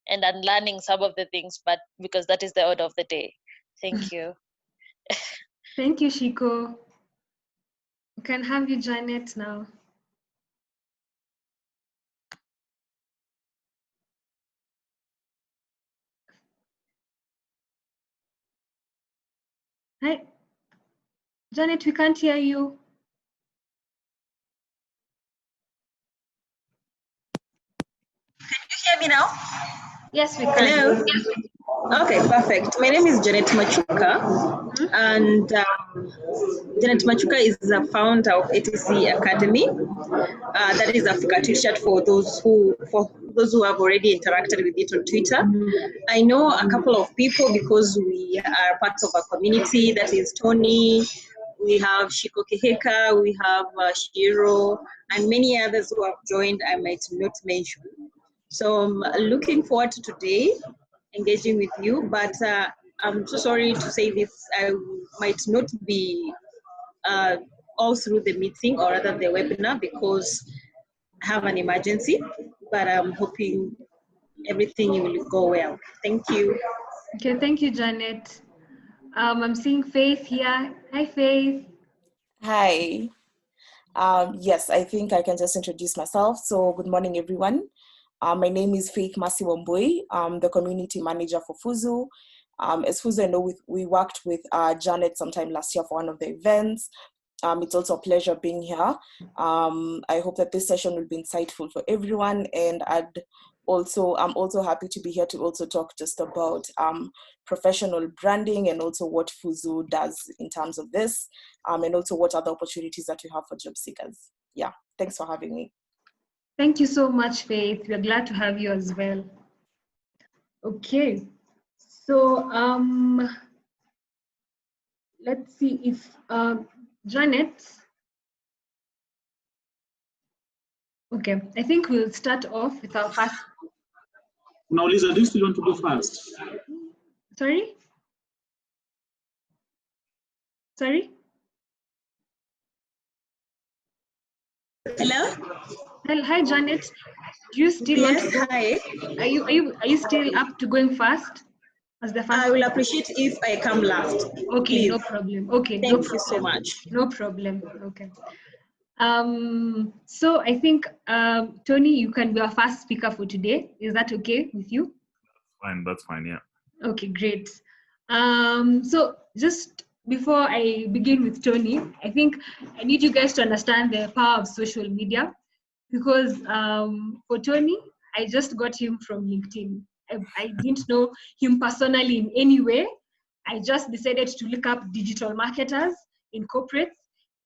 and unlearning some of the things, but because that is the order of the day. Thank you. Thank you, Shiko. We can have you, Janet, now. Hi, Janet, we can't hear you. Can you hear me now? Yes, we can. Hello. Okay, perfect. My name is Janet Machuka, and Janet Machuka is the founder of ATC Academy. That is Africa T-shirt for those who have already interacted with it on Twitter. I know a couple of people because we are part of a community. That is Tony. We have Shiko, Kihika, we have Shiro, and many others who have joined. I might not mention. So I'm looking forward to today engaging with you, but I'm so sorry to say this. I might not be all through the meeting or rather the webinar because I have an emergency, but I'm hoping everything will go well. Thank you. Okay, thank you, Janet. I'm seeing Faith here. Hi, Faith. Hi. Yes, I think I can just introduce myself. So good morning, everyone. My name is Faith Masi Wambui. I'm the community manager for Fuzu. As Fuzu, I know we worked with Janet sometime last year for one of the events. It's also a pleasure being here. I hope that this session will be insightful for everyone. And I'm also happy to be here to also talk just about professional branding and also what Fuzu does in terms of this, and also what other opportunities that we have for job seekers. Yeah, thanks for having me. Thank you so much, Faith. We're glad to have you as well. Okay, so let's see if Janet. Okay, I think we'll start off with our first. Now, Lisa, do you still want to go first? Sorry? Sorry? Hello. Hi, Janet. Do you still Yes, want to? hi. Are you still up to going first? As the first. I will appreciate if I come last. Okay, please. no problem. Okay, Thank you so much. No problem. Okay. So I think Tony, you can be our first speaker for today. Is that okay with you? That's fine, yeah. Okay, great. So just before I begin with Tony, I think I need you guys to understand the power of social media, because for Tony, I just got him from LinkedIn. I didn't know him personally in any way. I just decided to look up digital marketers in corporates,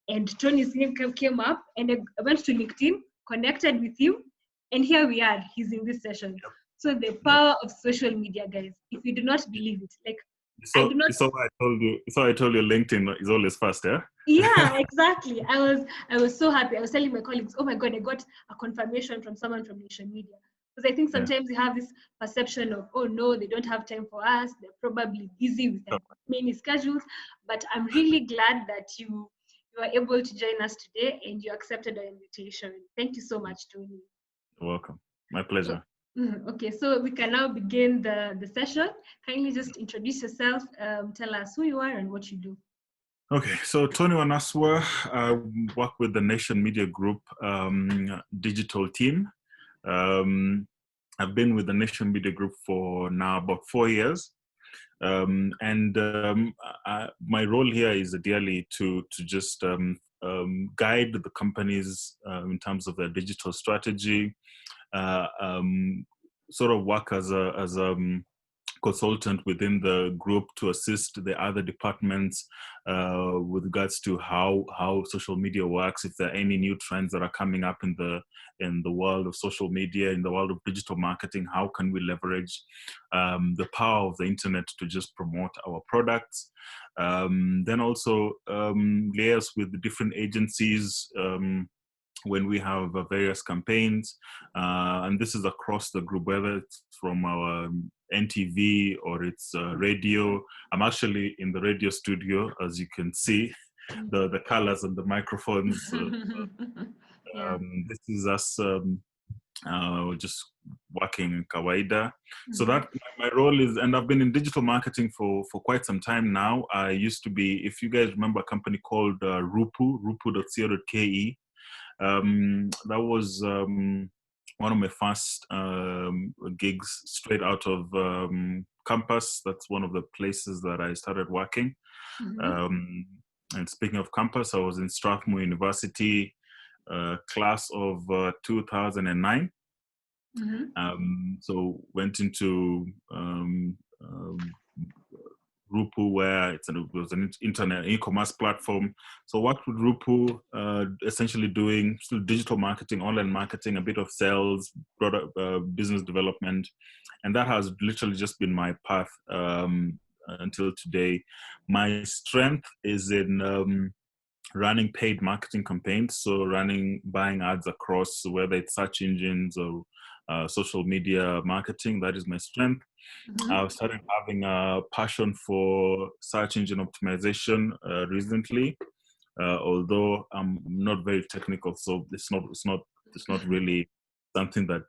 and Tony's name came up, and I went to LinkedIn, connected with him, and here we are. He's in this session. Yep. So the power of social media, guys. If you do not believe it, like so, I do not. So I told you, LinkedIn is always fast, yeah. Yeah, exactly. I was so happy. I was telling my colleagues, oh my God, I got a confirmation from someone from social media. Because I think sometimes you have this perception of, oh no, they don't have time for us. They're probably busy with their many schedules. But I'm really glad that you are able to join us today and you accepted our invitation. Thank you so much, Tony. You're welcome. My pleasure. Okay, so we can now begin the session. Kindly just introduce yourself, tell us who you are and what you do. Okay, so Tony Wanaswa, I work with the Nation Media Group digital team. I've been with the Nation Media Group for now about 4 years. My role here is ideally to just guide the companies in terms of their digital strategy, sort of work as a consultant within the group to assist the other departments with regards to how social media works, if there are any new trends that are coming up in the world of social media, in the world of digital marketing, how can we leverage the power of the internet to just promote our products. Then also liaise with the different agencies when we have various campaigns, and this is across the group, whether it's from our NTV or it's radio. I'm actually in the radio studio, as you can see, the colors and the microphones. This is us just working in kawaida. So that my role is, and I've been in digital marketing for quite some time now. I used to be, if you guys remember, a company called rupu.co.ke. That was one of my first gigs straight out of campus. That's one of the places that I started working. And speaking of campus, I was in Strathmore University, class of 2009. So went into Rupu, where it was an internet e-commerce platform. So worked with Rupu, essentially doing still digital marketing, online marketing, a bit of sales, product, business development, and that has literally just been my path until today. My strength is in running paid marketing campaigns, so buying ads across, whether it's search engines or social media marketing. That is my strength. I've started having a passion for search engine optimization recently, although I'm not very technical, so it's not really something that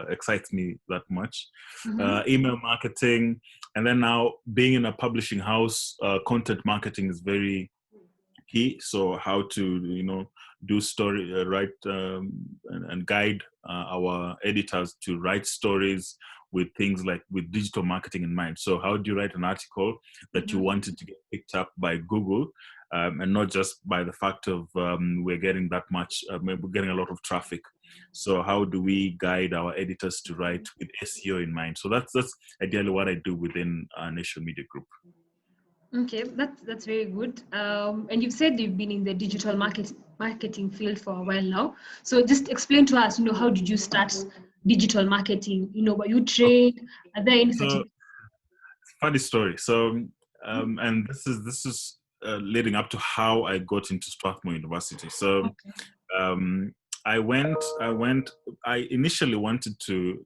excites me that much. Email marketing, and then now being in a publishing house, content marketing is very key. So how to do story, write and guide our editors to write stories with things like with digital marketing in mind. So how do you write an article that you wanted to get picked up by Google, and not just by the fact of we're getting that much, we're getting a lot of traffic. So how do we guide our editors to write with SEO in mind? So that's ideally what I do within Nation Media Group. Okay, that's very good. And you've said you've been in the digital marketing field for a while now. So just explain to us, how did you start digital marketing? Were you trained? Are there any So, funny story. So, and this is leading up to how I got into Strathmore University. So, I initially wanted to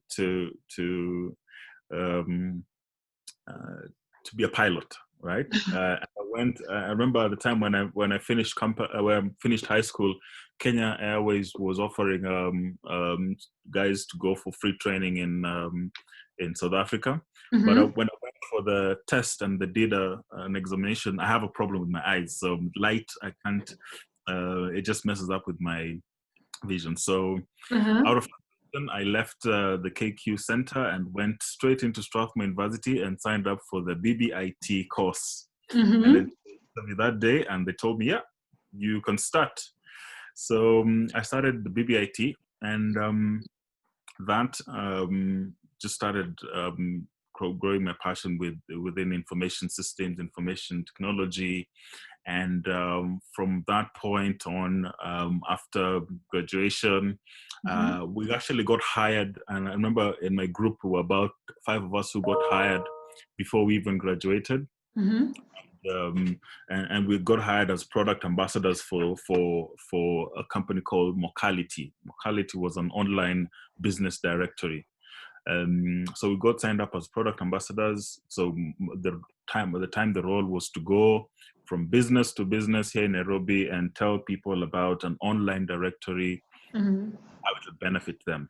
be a pilot. Right. I remember at the time when I finished finished high school, Kenya Airways was offering guys to go for free training in South Africa. But when I went for the test and they did an examination, I have a problem with my eyes. So light, I can't. It just messes up with my vision. So out of I left the KQ Center and went straight into Strathmore University and signed up for the BBIT course. And they told me that day, and they told me, yeah, you can start. So I started the BBIT, and that just started growing my passion within information systems, information technology. And from that point on, after graduation, we actually got hired. And I remember in my group, we were about 5 of us who got hired before we even graduated. And we got hired as product ambassadors for a company called Mocality. Mocality was an online business directory. So we got signed up as product ambassadors. So the time the role was to go from business to business here in Nairobi and tell people about an online directory, how it would benefit them.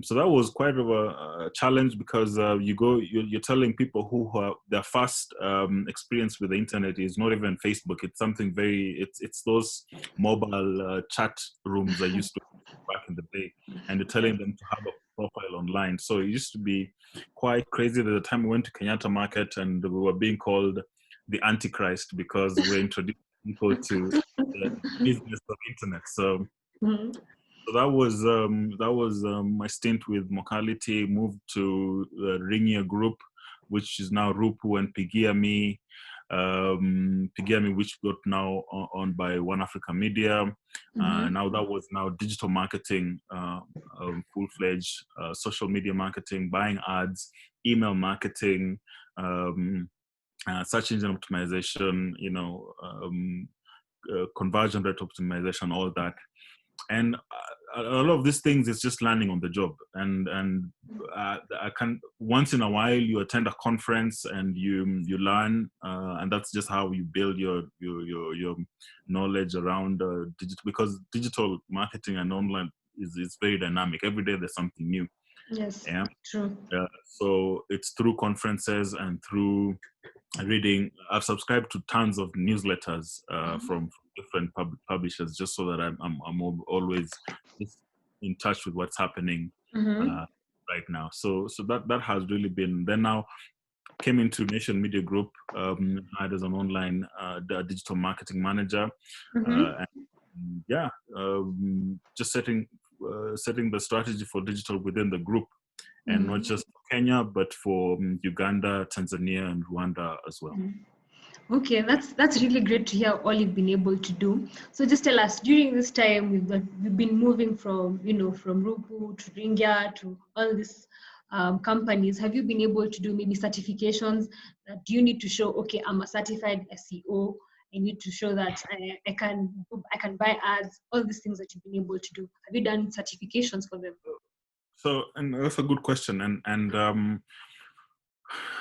So that was quite of a challenge, because you're telling people who are their first experience with the internet is not even Facebook. It's something it's those mobile chat rooms I used to back in the day, and you're telling them to have a profile online. So it used to be quite crazy. At the time we went to Kenyatta Market and we were being called the Antichrist because we're introducing people to the business of internet. So that was my stint with Mocality. Moved to the Ringia Group, which is now Rupu and Pigiami. Pigiami, which got now owned by One Africa Media. Now that was digital marketing, full-fledged social media marketing, buying ads, email marketing, search engine optimization, conversion rate optimization, all that. And a lot of these things is just learning on the job. And I can, once in a while you attend a conference and you learn, and that's just how you build your knowledge around digital, because digital marketing and online is very dynamic. Every day there's something new. Yes, Yeah. true. So it's through conferences and through reading. I've subscribed to tons of newsletters from different publishers, just so that I'm always just in touch with what's happening right now. So that has really been. Then now came into Nation Media Group, hired as an online digital marketing manager, and just setting the strategy for digital within the group, and not just for Kenya, but for Uganda, Tanzania, and Rwanda as well. Okay, that's really great to hear all you've been able to do. So just tell us, during this time we've been moving from from Rupu to Ringia to all these companies. Have you been able to do maybe certifications that you need to show? Okay, I'm a certified SEO. I need to show that I can buy ads. All these things that you've been able to do. Have you done certifications for them? So, and that's a good question, and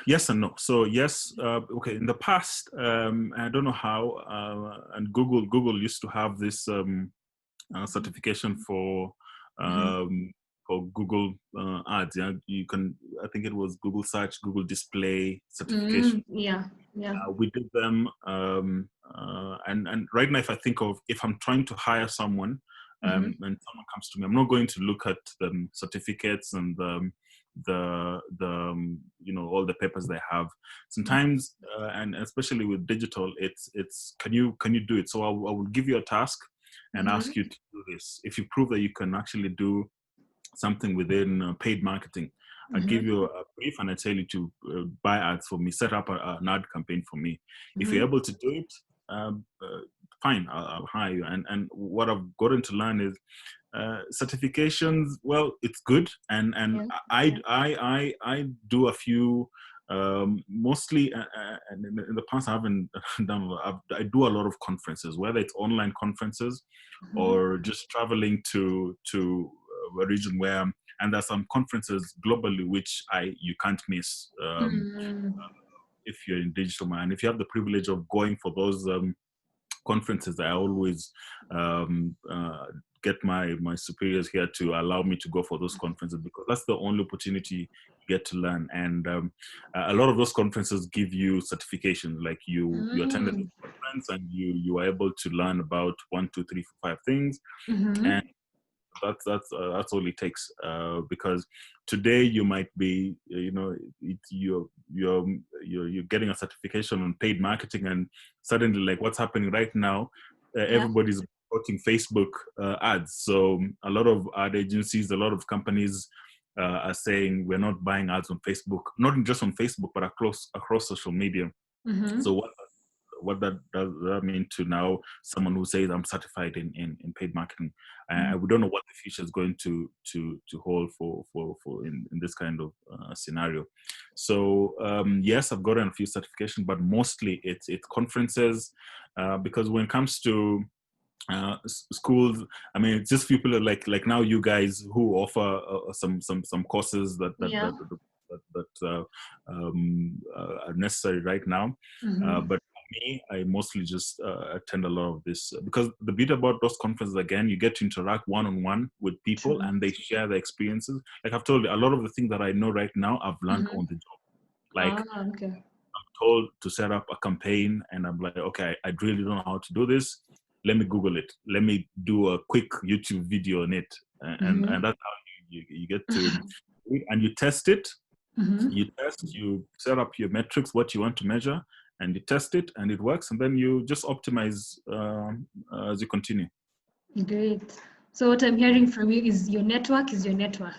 yes and no. So yes, okay. In the past, I don't know how, and Google used to have this certification for Google ads. Yeah, you can. I think it was Google Search, Google Display certification. Yeah. We did them, and right now, if I'm trying to hire someone, and someone comes to me, I'm not going to look at the certificates and the all the papers they have. Sometimes, and especially with digital, it's can you do it? So I will give you a task and ask you to do this. If you prove that you can actually do something within paid marketing, I give you a brief and I tell you to buy ads for me, set up an ad campaign for me. If you're able to do it, fine, I'll hire you. And what I've gotten to learn is certifications. Well, it's good, and I do a few. Mostly, and in the past, I haven't done. I do a lot of conferences, whether it's online conferences or just traveling to a region where, and there's some conferences globally which you can't miss if you're in digital. And if you have the privilege of going for those conferences, I always get my superiors here to allow me to go for those conferences, because that's the only opportunity you get to learn. And a lot of those conferences give you certification, like you attended the conference and you are able to learn about 1, 2, 3, 4, 5 things, and that's all it takes. Because today you might be, you're getting a certification on paid marketing, and suddenly, like what's happening right now, everybody's quoting Facebook ads. So a lot of ad agencies, a lot of companies are saying we're not buying ads on Facebook, not just on Facebook, but across social media. So what that does that mean to now someone who says I'm certified in paid marketing? We don't know what the future is going to hold for in this kind of scenario. So yes, I've gotten a few certifications, but mostly it's conferences, because when it comes to schools, I mean, it's just people like now you guys who offer some courses that are necessary right now, but me, I mostly just attend a lot of this, because the bit about those conferences, again, you get to interact one-on-one with people and they share their experiences. Like I've told you, a lot of the things that I know right now, I've learned on the job. Like I'm told to set up a campaign and I'm like, okay, I really don't know how to do this. Let me Google it. Let me do a quick YouTube video on it. And that's how you get to, and you test it. You set up your metrics, what you want to measure, and you test it and it works, and then you just optimize as you continue. Great. So what I'm hearing from you is your network is your network.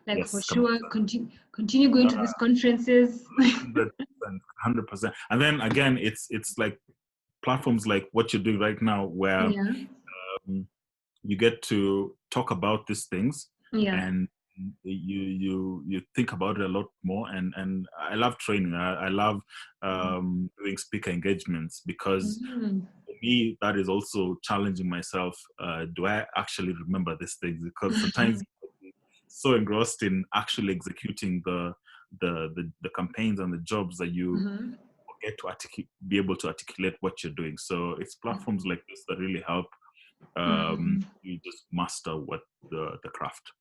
Like, yes, for sure, continue going to these conferences. 100%. And then again, it's like platforms like what you're doing right now, where you get to talk about these things, and you think about it a lot more. And I love training. I love doing speaker engagements, because for me that is also challenging myself. Do I actually remember these things? Because sometimes you're so engrossed in actually executing the campaigns and the jobs that you forget to be able to articulate what you're doing. So it's platforms like this that really help you just master what the craft.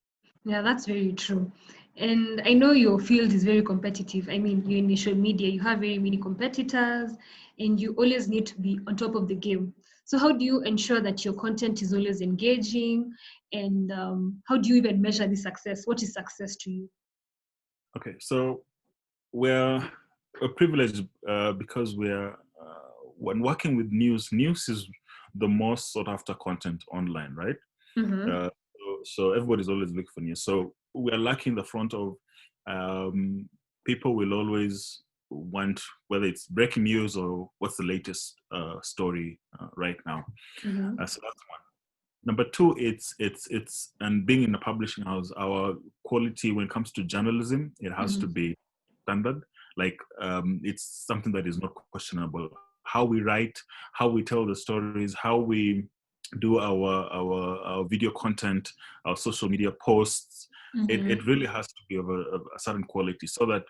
Yeah, that's very true. And I know your field is very competitive. I mean, you're in social media, you have very many competitors, and you always need to be on top of the game. So how do you ensure that your content is always engaging? And how do you even measure the success? What is success to you? Okay, so we're privileged because when working with news is the most sought after content online, right? So everybody's always looking for news. So we are lucky in the front of people will always want, whether it's breaking news or what's the latest story right now. So that's one. Number two, it's and being in a publishing house, our quality when it comes to journalism, it has to be standard. Like it's something that is not questionable. How we write, how we tell the stories, how we do our video content, our social media posts, it really has to be of a certain quality, so that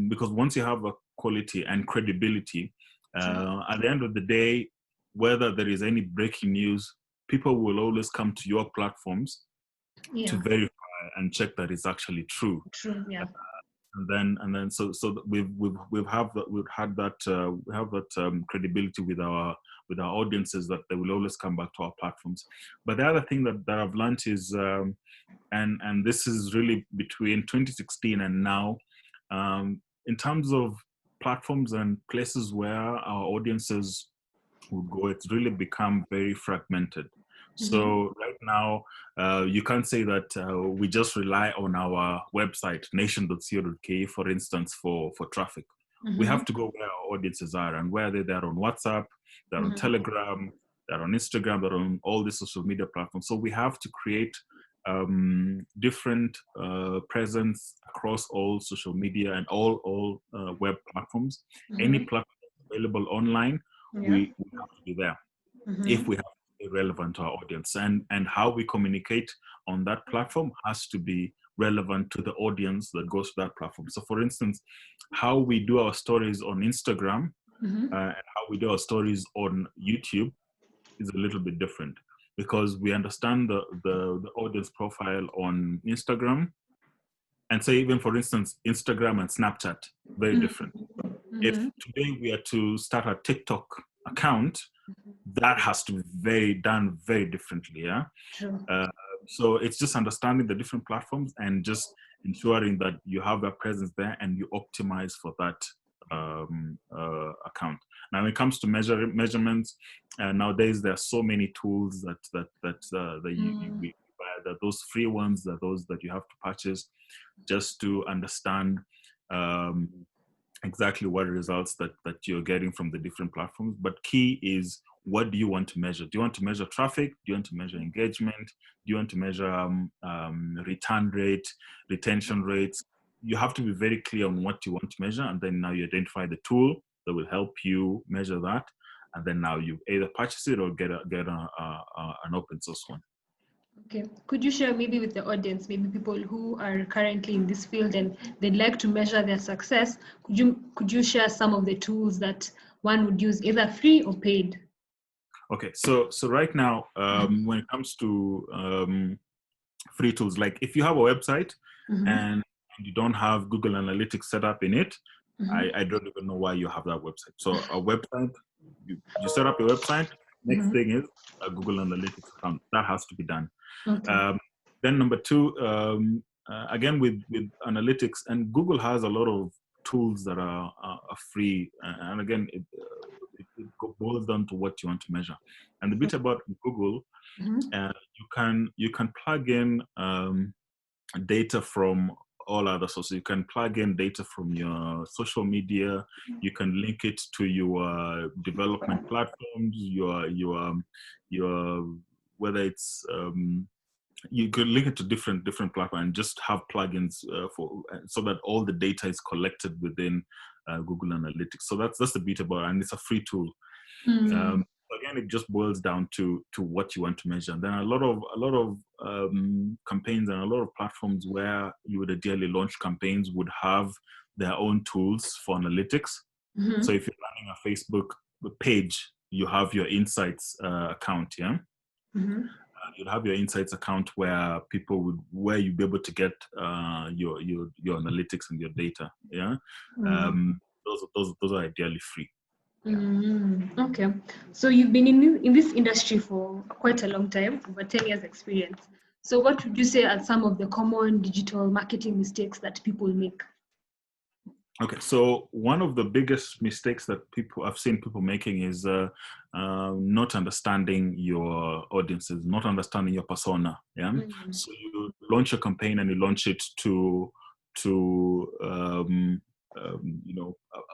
because once you have a quality and credibility, at the end of the day, whether there is any breaking news, people will always come to your platforms to verify and check that it's actually true. True, yeah. And then so we've had that credibility with our audiences, that they will always come back to our platforms. But the other thing that I've learned is and this is really between 2016 and now, in terms of platforms and places where our audiences would go, it's really become very fragmented. So right now, you can't say that we just rely on our website, nation.co.ke, for instance, for traffic. We have to go where our audiences are, and where they're on WhatsApp, they're on Telegram, they're on Instagram, they're on all the social media platforms. So we have to create different presence across all social media and all web platforms. Any platform available online, we have to be there if we have to be relevant to our audience, and how we communicate on that platform has to be relevant to the audience that goes to that platform. So for instance, how we do our stories on Instagram and how we do our stories on YouTube is a little bit different, because we understand the audience profile on Instagram, and say even for instance Instagram and Snapchat, very different. If today we are to start a TikTok account, that has to be done very differently. So it's just understanding the different platforms and just ensuring that you have that presence there and you optimize for that account. Now when it comes to measurements, nowadays there are so many tools that you buy, that those free ones, that those that you have to purchase, just to understand exactly what results that you're getting from the different platforms. But key is, what do you want to measure? Do you want to measure traffic? Do you want to measure engagement? Do you want to measure return rate, retention rates? You have to be very clear on what you want to measure, and then now you identify the tool that will help you measure that, and then now you either purchase it or get an open source one. Okay, could you share maybe with the audience, maybe people who are currently in this field and they'd like to measure their success, could you share some of the tools that one would use, either free or paid? Okay, so right now, when it comes to free tools, like if you have a website and you don't have Google Analytics set up in it, I don't even know why you have that website. So a website, you set up your website. Next thing is a Google Analytics account. That has to be done. Then number two, again with analytics, and Google has a lot of tools that are free, and again it boils down to what you want to measure. And the bit about Google, you can plug in data from all other sources. You can plug in data from your social media. You can link it to your development platforms, your whether it's you could link it to different platforms and just have plugins so that all the data is collected within Google Analytics. So that's the bit about it, and it's a free tool. Again, it just boils down to what you want to measure. And then a lot of campaigns and a lot of platforms where you would ideally launch campaigns would have their own tools for analytics. So if you're running a Facebook page, you have your insights account, You'd have your insights account where you'd be able to get your analytics and your data. Yeah, those are ideally free. Okay, so you've been in this industry for quite a long time, over 10 years experience. So what would you say are some of the common digital marketing mistakes that people make? Okay, so one of the biggest mistakes that I've seen people making is not understanding your audiences, not understanding your persona. Yeah, so you launch a campaign and you launch it to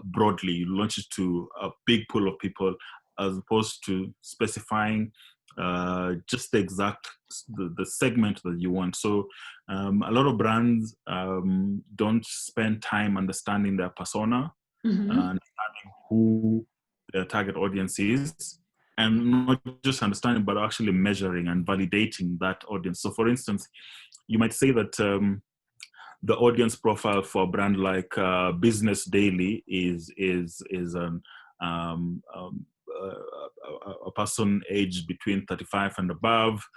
broadly. You launch it to a big pool of people, as opposed to specifying just the exact the segment that you want. So a lot of brands don't spend time understanding their persona, understanding who their target audience is, and not just understanding, but actually measuring and validating that audience. So, for instance, you might say that the audience profile for a brand like Business Daily is a person aged between 35 and above,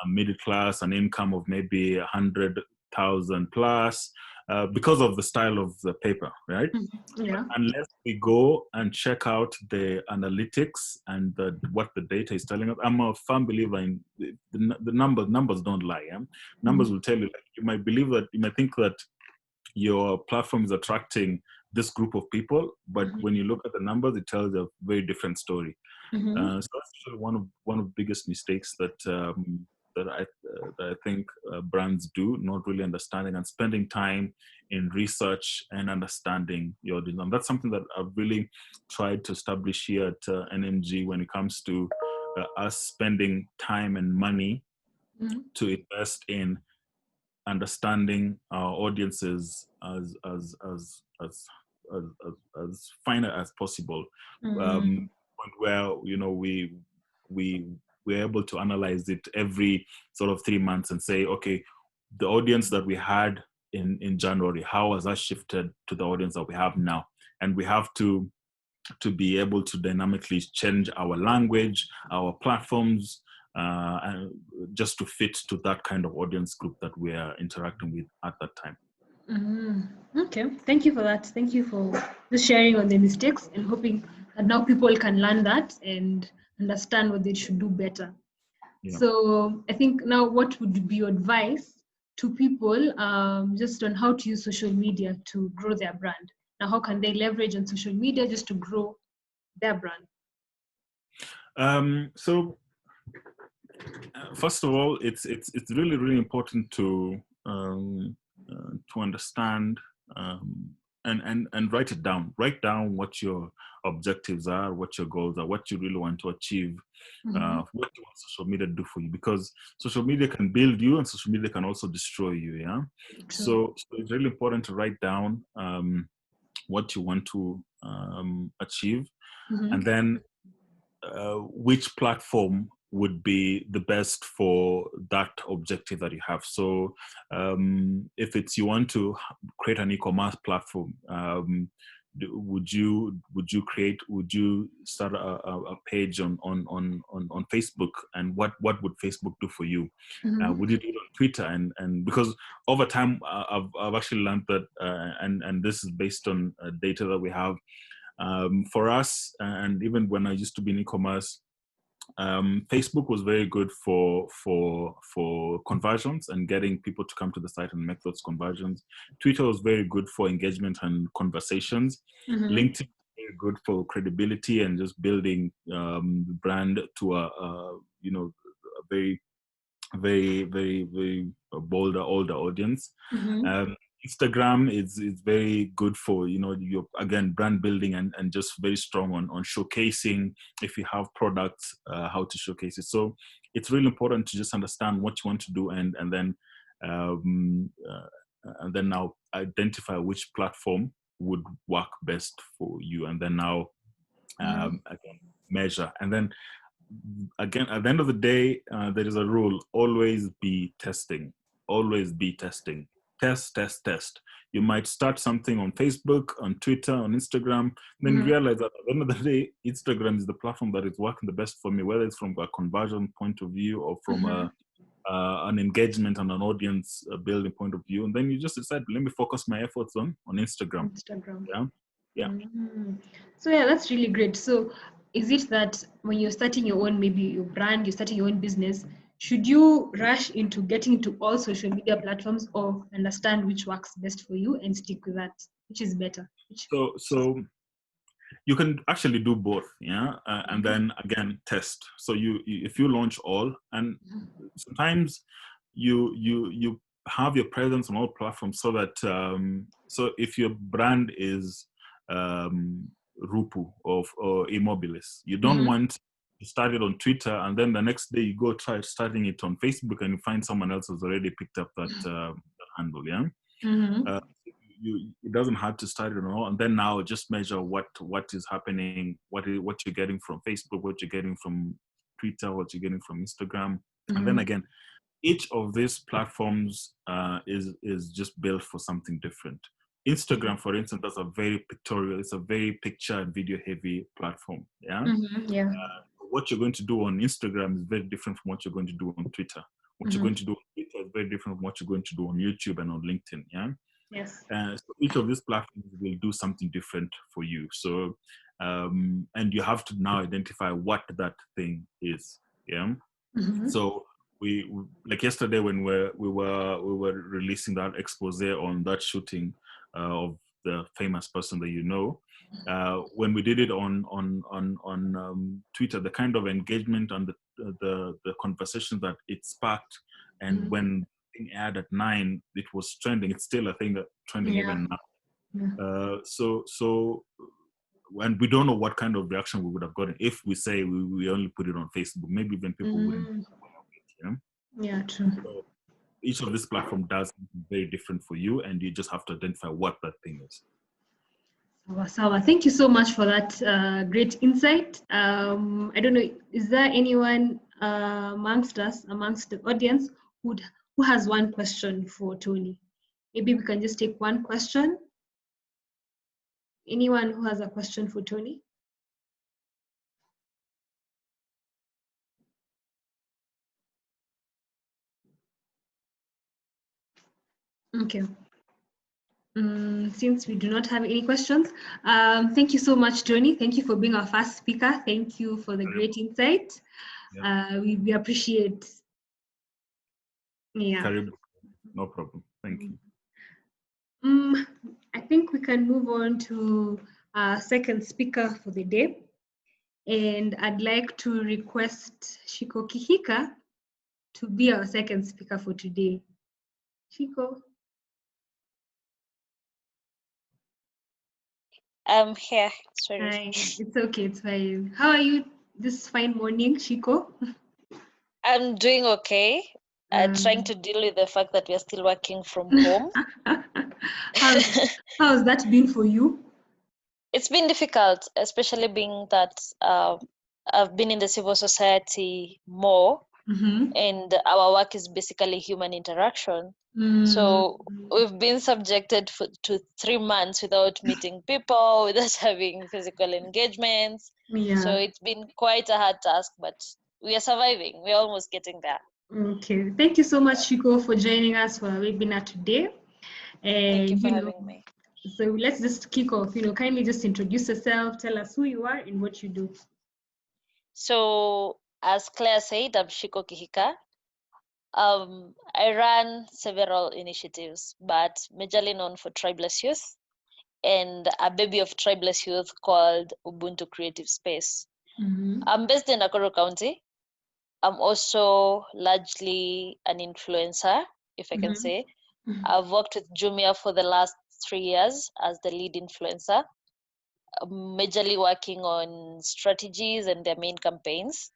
middle class, an income of maybe 100,000 plus, because of the style of the paper, right? Yeah. Unless we go and check out the analytics and what the data is telling us, I'm a firm believer in the numbers don't lie. Yeah? Numbers will tell you. Like, you might think that your platform is attracting this group of people, but when you look at the numbers, it tells a very different story. So that's actually one of the biggest mistakes that I think brands do, not really understanding and spending time in research and understanding your audience. And that's something that I've really tried to establish here at NMG when it comes to us spending time and money to invest in understanding our audiences as finer as possible, where we're able to analyze it every sort of 3 months and say, okay, the audience that we had in January, how has that shifted to the audience that we have now? And we have to be able to dynamically change our language, our platforms, and just to fit to that kind of audience group that we are interacting with at that time. Okay, thank you for that. Thank you for just sharing on the mistakes and hoping that now people can learn that and understand what they should do better. Yeah. So I think now, what would be your advice to people just on how to use social media to grow their brand? Now, how can they leverage on social media just to grow their brand? So first of all, it's really, really important to understand and write it down. Write down what your objectives are, what your goals are, what you really want to achieve, what you want social media to do for you. Because social media can build you, and social media can also destroy you. Yeah. So it's really important to write down what you want to achieve, and then which platform would be the best for that objective that you have. So if it's you want to create an e-commerce platform, would you start a page on Facebook, and what would Facebook do for you? Would you do it on Twitter? And because over time I've actually learned that and this is based on data that we have, for us, and even when I used to be in e-commerce, Facebook was very good for conversions and getting people to come to the site and make those conversions. Twitter was very good for engagement and conversations. LinkedIn was very good for credibility and just building the brand to a very, very, very, very bolder, older audience. Instagram is very good for your, again, brand building and just very strong on showcasing. If you have products, how to showcase it. So it's really important to just understand what you want to do and then now identify which platform would work best for you, and then now again measure. And then again, at the end of the day, there is a rule: always be testing. test. You might start something on Facebook, on Twitter, on Instagram, then you realize that at the end of the day, Instagram is the platform that is working the best for me, whether it's from a conversion point of view or from an engagement and an audience building point of view. And then you just decide, let me focus my efforts on Instagram. Yeah. So yeah, that's really great. So is it that when you're starting your own, maybe your brand, you're starting your own business, should you rush into getting into all social media platforms, or understand which works best for you and stick with that? Which is better? So you can actually do both, and then again test. So you if you launch all, and sometimes you have your presence on all platforms, so that so if your brand is Rupu or Immobilis, you don't want to start it on Twitter and then the next day you go try starting it on Facebook and you find someone else has already picked up that handle. It doesn't have to start it at all, and then now just measure what is happening, what you're getting from Facebook, what you're getting from Twitter, what you're getting from Instagram, and then again, each of these platforms is just built for something different. Instagram, for instance, that's a very pictorial, it's a very picture and video heavy platform. What you're going to do on Instagram is very different from what you're going to do on Twitter. What you're going to do on Twitter is very different from what you're going to do on YouTube and on LinkedIn. So each of these platforms will do something different for you. So, and you have to now identify what that thing is. So we like yesterday when we were releasing that expose on that shooting of the famous person that you know. When we did it on Twitter, the kind of engagement and the conversation that it sparked, and when it aired at 9, it was trending. It's still a thing that trending even now. So and we don't know what kind of reaction we would have gotten if we say we only put it on Facebook. Maybe even people wouldn't. True. So each of this platform does something very different for you, and you just have to identify what that thing is. Sawa. Thank you so much for that great insight. I don't know, is there anyone amongst the audience, who has one question for Tony? Maybe we can just take one question. Anyone who has a question for Tony? Okay. Since we do not have any questions, thank you so much, Tony. Thank you for being our first speaker. Thank you for the great insight. We appreciate. No problem. Thank you. I think we can move on to our second speaker for the day. And I'd like to request Shiko Kihika to be our second speaker for today. Shiko. I'm here. Sorry. Hi. It's okay. It's fine. How are you this fine morning, Shiko? I'm doing okay. Trying to deal with the fact that we're still working from home. How's that been for you? It's been difficult, especially being that I've been in the civil society more, and our work is basically human interaction. So we've been subjected to 3 months without meeting people, without having physical engagements. So it's been quite a hard task, but we are surviving. We're almost getting there. Okay, thank you so much, Shiko, for joining us for our webinar today. And thank you for having me. So let's just kick off. Kindly just introduce yourself, tell us who you are and what you do. So, as Claire said, I'm Shiko Kihika. I run several initiatives, but majorly known for Tribleless Youth and a baby of Tribleless Youth called Ubuntu Creative Space. I'm based in Nakuru County. I'm also largely an influencer, if I can say. I've worked with Jumia for the last 3 years as the lead influencer, majorly working on strategies and their main campaigns.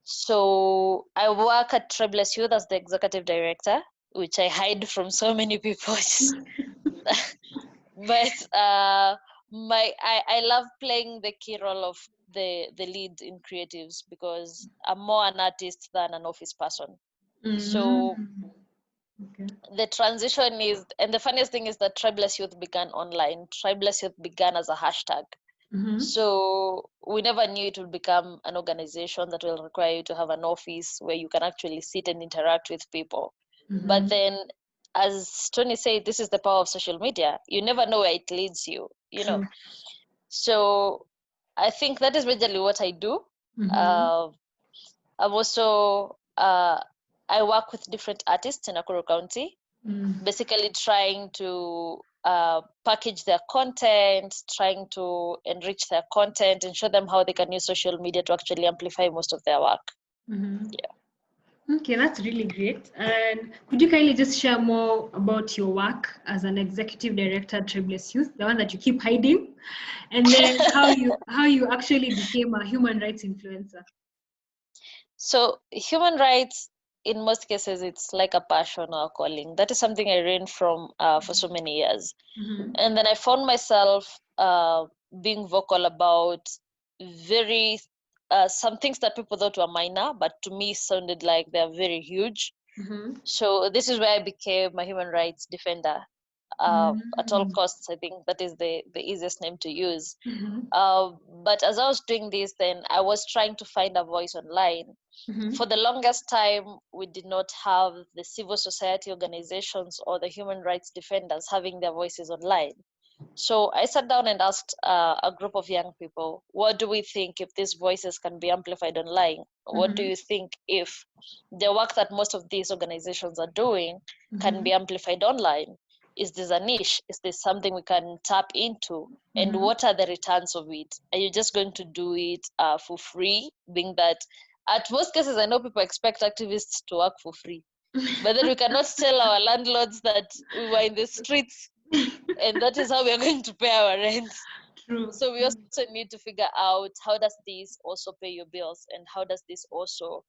So I work at Tribleless Youth as the executive director, which I hide from so many people. But I love playing the key role of the lead in creatives because I'm more an artist than an office person. So Okay. The transition is, and the funniest thing is that Tribleless Youth began online. Tribleless Youth began as a hashtag. So we never knew it would become an organization that will require you to have an office where you can actually sit and interact with people. But then, as Tony said, this is the power of social media. You never know where it leads you, you know. So I think that is majorly what I do. I'm also, I work with different artists in Nakuru County, basically trying to package their content, trying to enrich their content and show them how they can use social media to actually amplify most of their work. Yeah. Okay, that's really great. And could you kindly just share more about your work as an executive director at Tribleless Youth, the one that you keep hiding, and then how you actually became a human rights influencer? So human rights, in most cases, it's like a passion or a calling. That is something I ran from for so many years. And then I found myself being vocal about very some things that people thought were minor, but to me sounded like they're very huge. So this is where I became a human rights defender. At all costs, I think that is the easiest name to use. But as I was doing this, then I was trying to find a voice online. For the longest time, we did not have the civil society organizations or the human rights defenders having their voices online. So I sat down and asked a group of young people, what do we think if these voices can be amplified online? What do you think if the work that most of these organizations are doing can be amplified online? Is this a niche? Is this something we can tap into? And what are the returns of it? Are you just going to do it for free? Being that at most cases, I know people expect activists to work for free. But then we cannot tell our landlords that we were in the streets and that is how we are going to pay our rent. True. So we also need to figure out how does this also pay your bills, and how does this also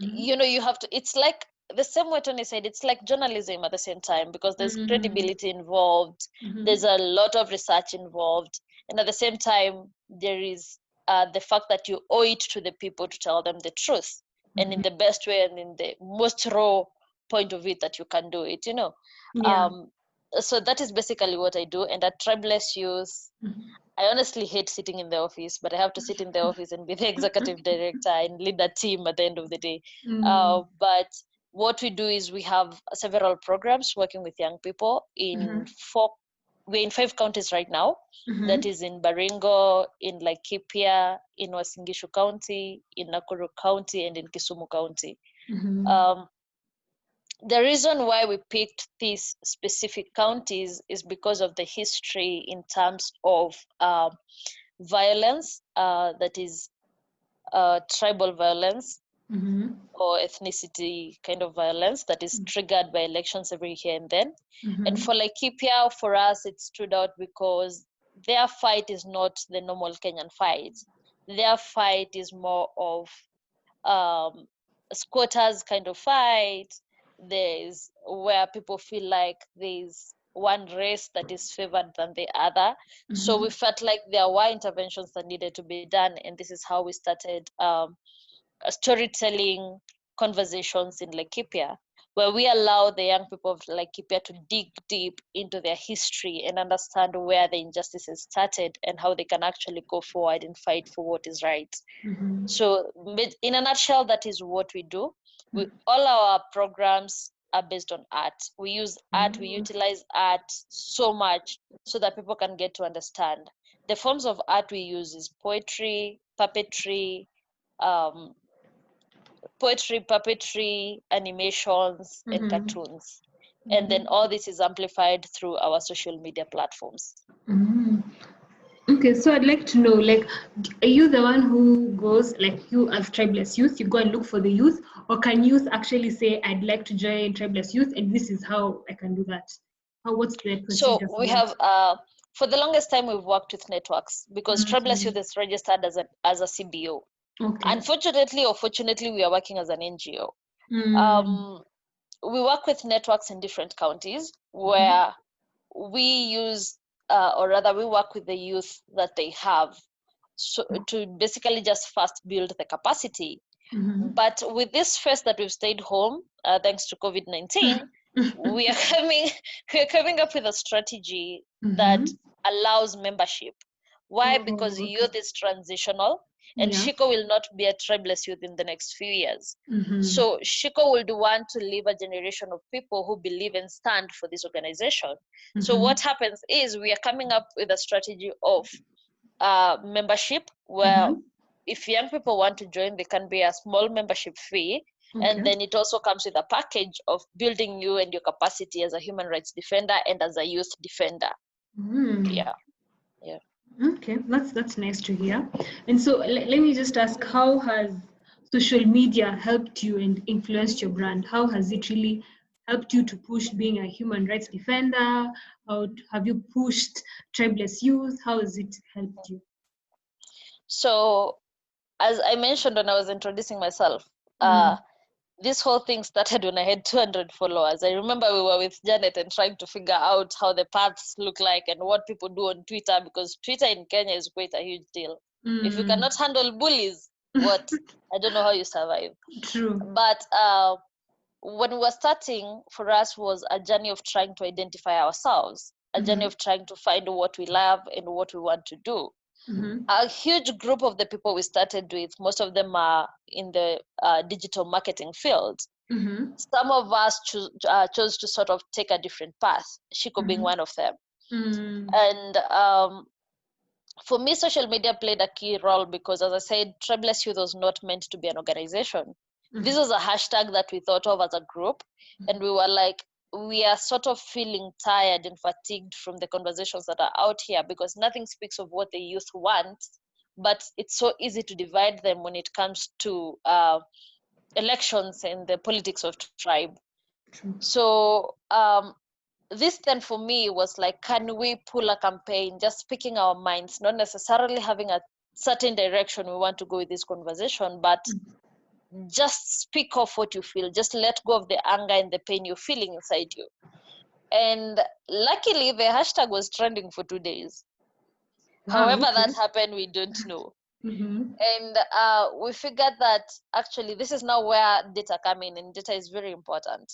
you know, you have to, it's like the same way Tony said, it's like journalism at the same time, because there's credibility involved, there's a lot of research involved, and at the same time there is the fact that you owe it to the people to tell them the truth, and in the best way and in the most raw point of it that you can do it, you know. So that is basically what I do. And at Tribleless Youth, I honestly hate sitting in the office, but I have to sit in the office and be the executive director and lead a team at the end of the day. But what we do is we have several programs working with young people in we're in 5 counties right now. That is in Baringo, in Laikipia, in Wasingishu County, in Nakuru County, and in Kisumu County. The reason why we picked these specific counties is because of the history in terms of violence, that is tribal violence or ethnicity kind of violence that is triggered by elections every here and then. And for Laikipia, for us, it stood out because their fight is not the normal Kenyan fight. Their fight is more of squatters kind of fight. There's where people feel like there's one race that is favored than the other. So we felt like there were interventions that needed to be done, and this is how we started storytelling conversations in Laikipia, where we allow the young people of Laikipia to dig deep into their history and understand where the injustices started and how they can actually go forward and fight for what is right. So in a nutshell, that is what we do. All our programs are based on art. We use art, we utilize art so much so that people can get to understand. The forms of art we use is poetry, puppetry, animations, and cartoons. And then all this is amplified through our social media platforms. Okay, so I'd like to know, like, are you the one who goes, like you as Tribleless Youth, you go and look for the youth, or can youth actually say, I'd like to join Tribleless Youth, and this is how I can do that? What's the procedure? So we have, for the longest time, we've worked with networks because Tribleless Youth is registered as a CBO. Okay. Unfortunately or fortunately, we are working as an NGO. We work with networks in different counties where we use, or rather we work with the youth that they have, so to basically just first build the capacity. But with this phase that we've stayed home, thanks to COVID-19, we are coming up with a strategy that allows membership. Why? Because youth is transitional, and Shiko will not be a Tribleless youth in the next few years. So Shiko would want to leave a generation of people who believe and stand for this organization. So what happens is we are coming up with a strategy of membership, where if young people want to join, they can pay a small membership fee. And then it also comes with a package of building you and your capacity as a human rights defender and as a youth defender. Yeah. Okay, that's nice to hear. And so let me just ask, how has social media helped you and influenced your brand? How has it really helped you to push being a human rights defender? How have you pushed Tribleless youth? How has it helped you? So, as I mentioned when I was introducing myself, this whole thing started when I had 200 followers. I remember we were with Janet and trying to figure out how the paths look like and what people do on Twitter, because Twitter in Kenya is quite a huge deal. If you cannot handle bullies, what? I don't know how you survive. True. But when we were starting, for us was a journey of trying to identify ourselves, a journey of trying to find what we love and what we want to do. A huge group of the people we started with, most of them are in the digital marketing field. Some of us chose to sort of take a different path, Shiko being one of them. And for me, social media played a key role because, as I said, Tribleless Youth was not meant to be an organization. This was a hashtag that we thought of as a group, and we were like, we are sort of feeling tired and fatigued from the conversations that are out here, because nothing speaks of what the youth want, but it's so easy to divide them when it comes to elections and the politics of tribe. So this then for me was like, can we pull a campaign, just speaking our minds, not necessarily having a certain direction we want to go with this conversation, but just speak of what you feel, just let go of the anger and the pain you're feeling inside you. And luckily the hashtag was trending for 2 days. However that happened, we don't know. And we figured that actually this is now where data come in, and data is very important.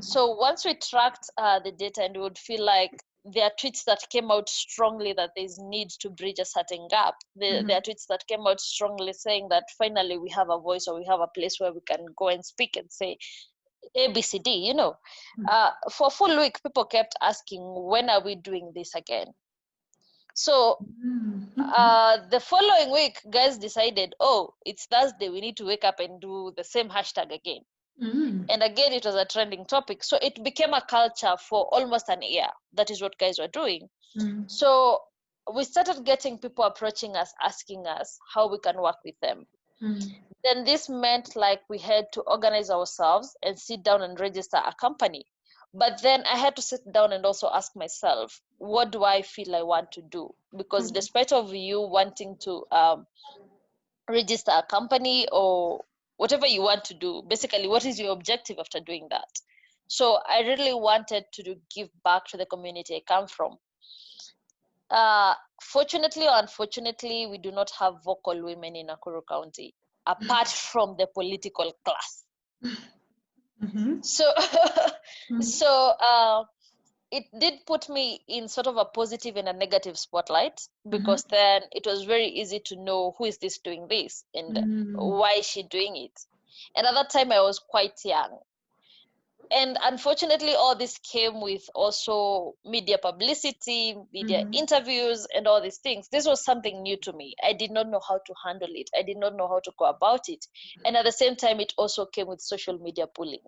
So once we tracked the data, and we would feel like there are tweets that came out strongly that there's need to bridge a certain gap. There are tweets that came out strongly saying that finally we have a voice, or we have a place where we can go and speak and say ABCD, you know. For a full week, people kept asking, when are we doing this again? So the following week, guys decided, oh, it's Thursday, we need to wake up and do the same hashtag again. And again, it was a trending topic. So it became a culture for almost an year. That is what guys were doing. So we started getting people approaching us, asking us how we can work with them. Then this meant like we had to organize ourselves and sit down and register a company. But then I had to sit down and also ask myself, what do I feel I want to do? Because despite of you wanting to register a company or whatever you want to do, basically, what is your objective after doing that? So I really wanted to give back to the community I come from. Fortunately or unfortunately, we do not have vocal women in Nakuru County, apart from the political class. So, it did put me in sort of a positive and a negative spotlight, because then it was very easy to know who is this doing this and why is she doing it. And at that time I was quite young. And unfortunately, all this came with also media publicity, media interviews, and all these things. This was something new to me. I did not know how to handle it. I did not know how to go about it. And at the same time, it also came with social media bullying.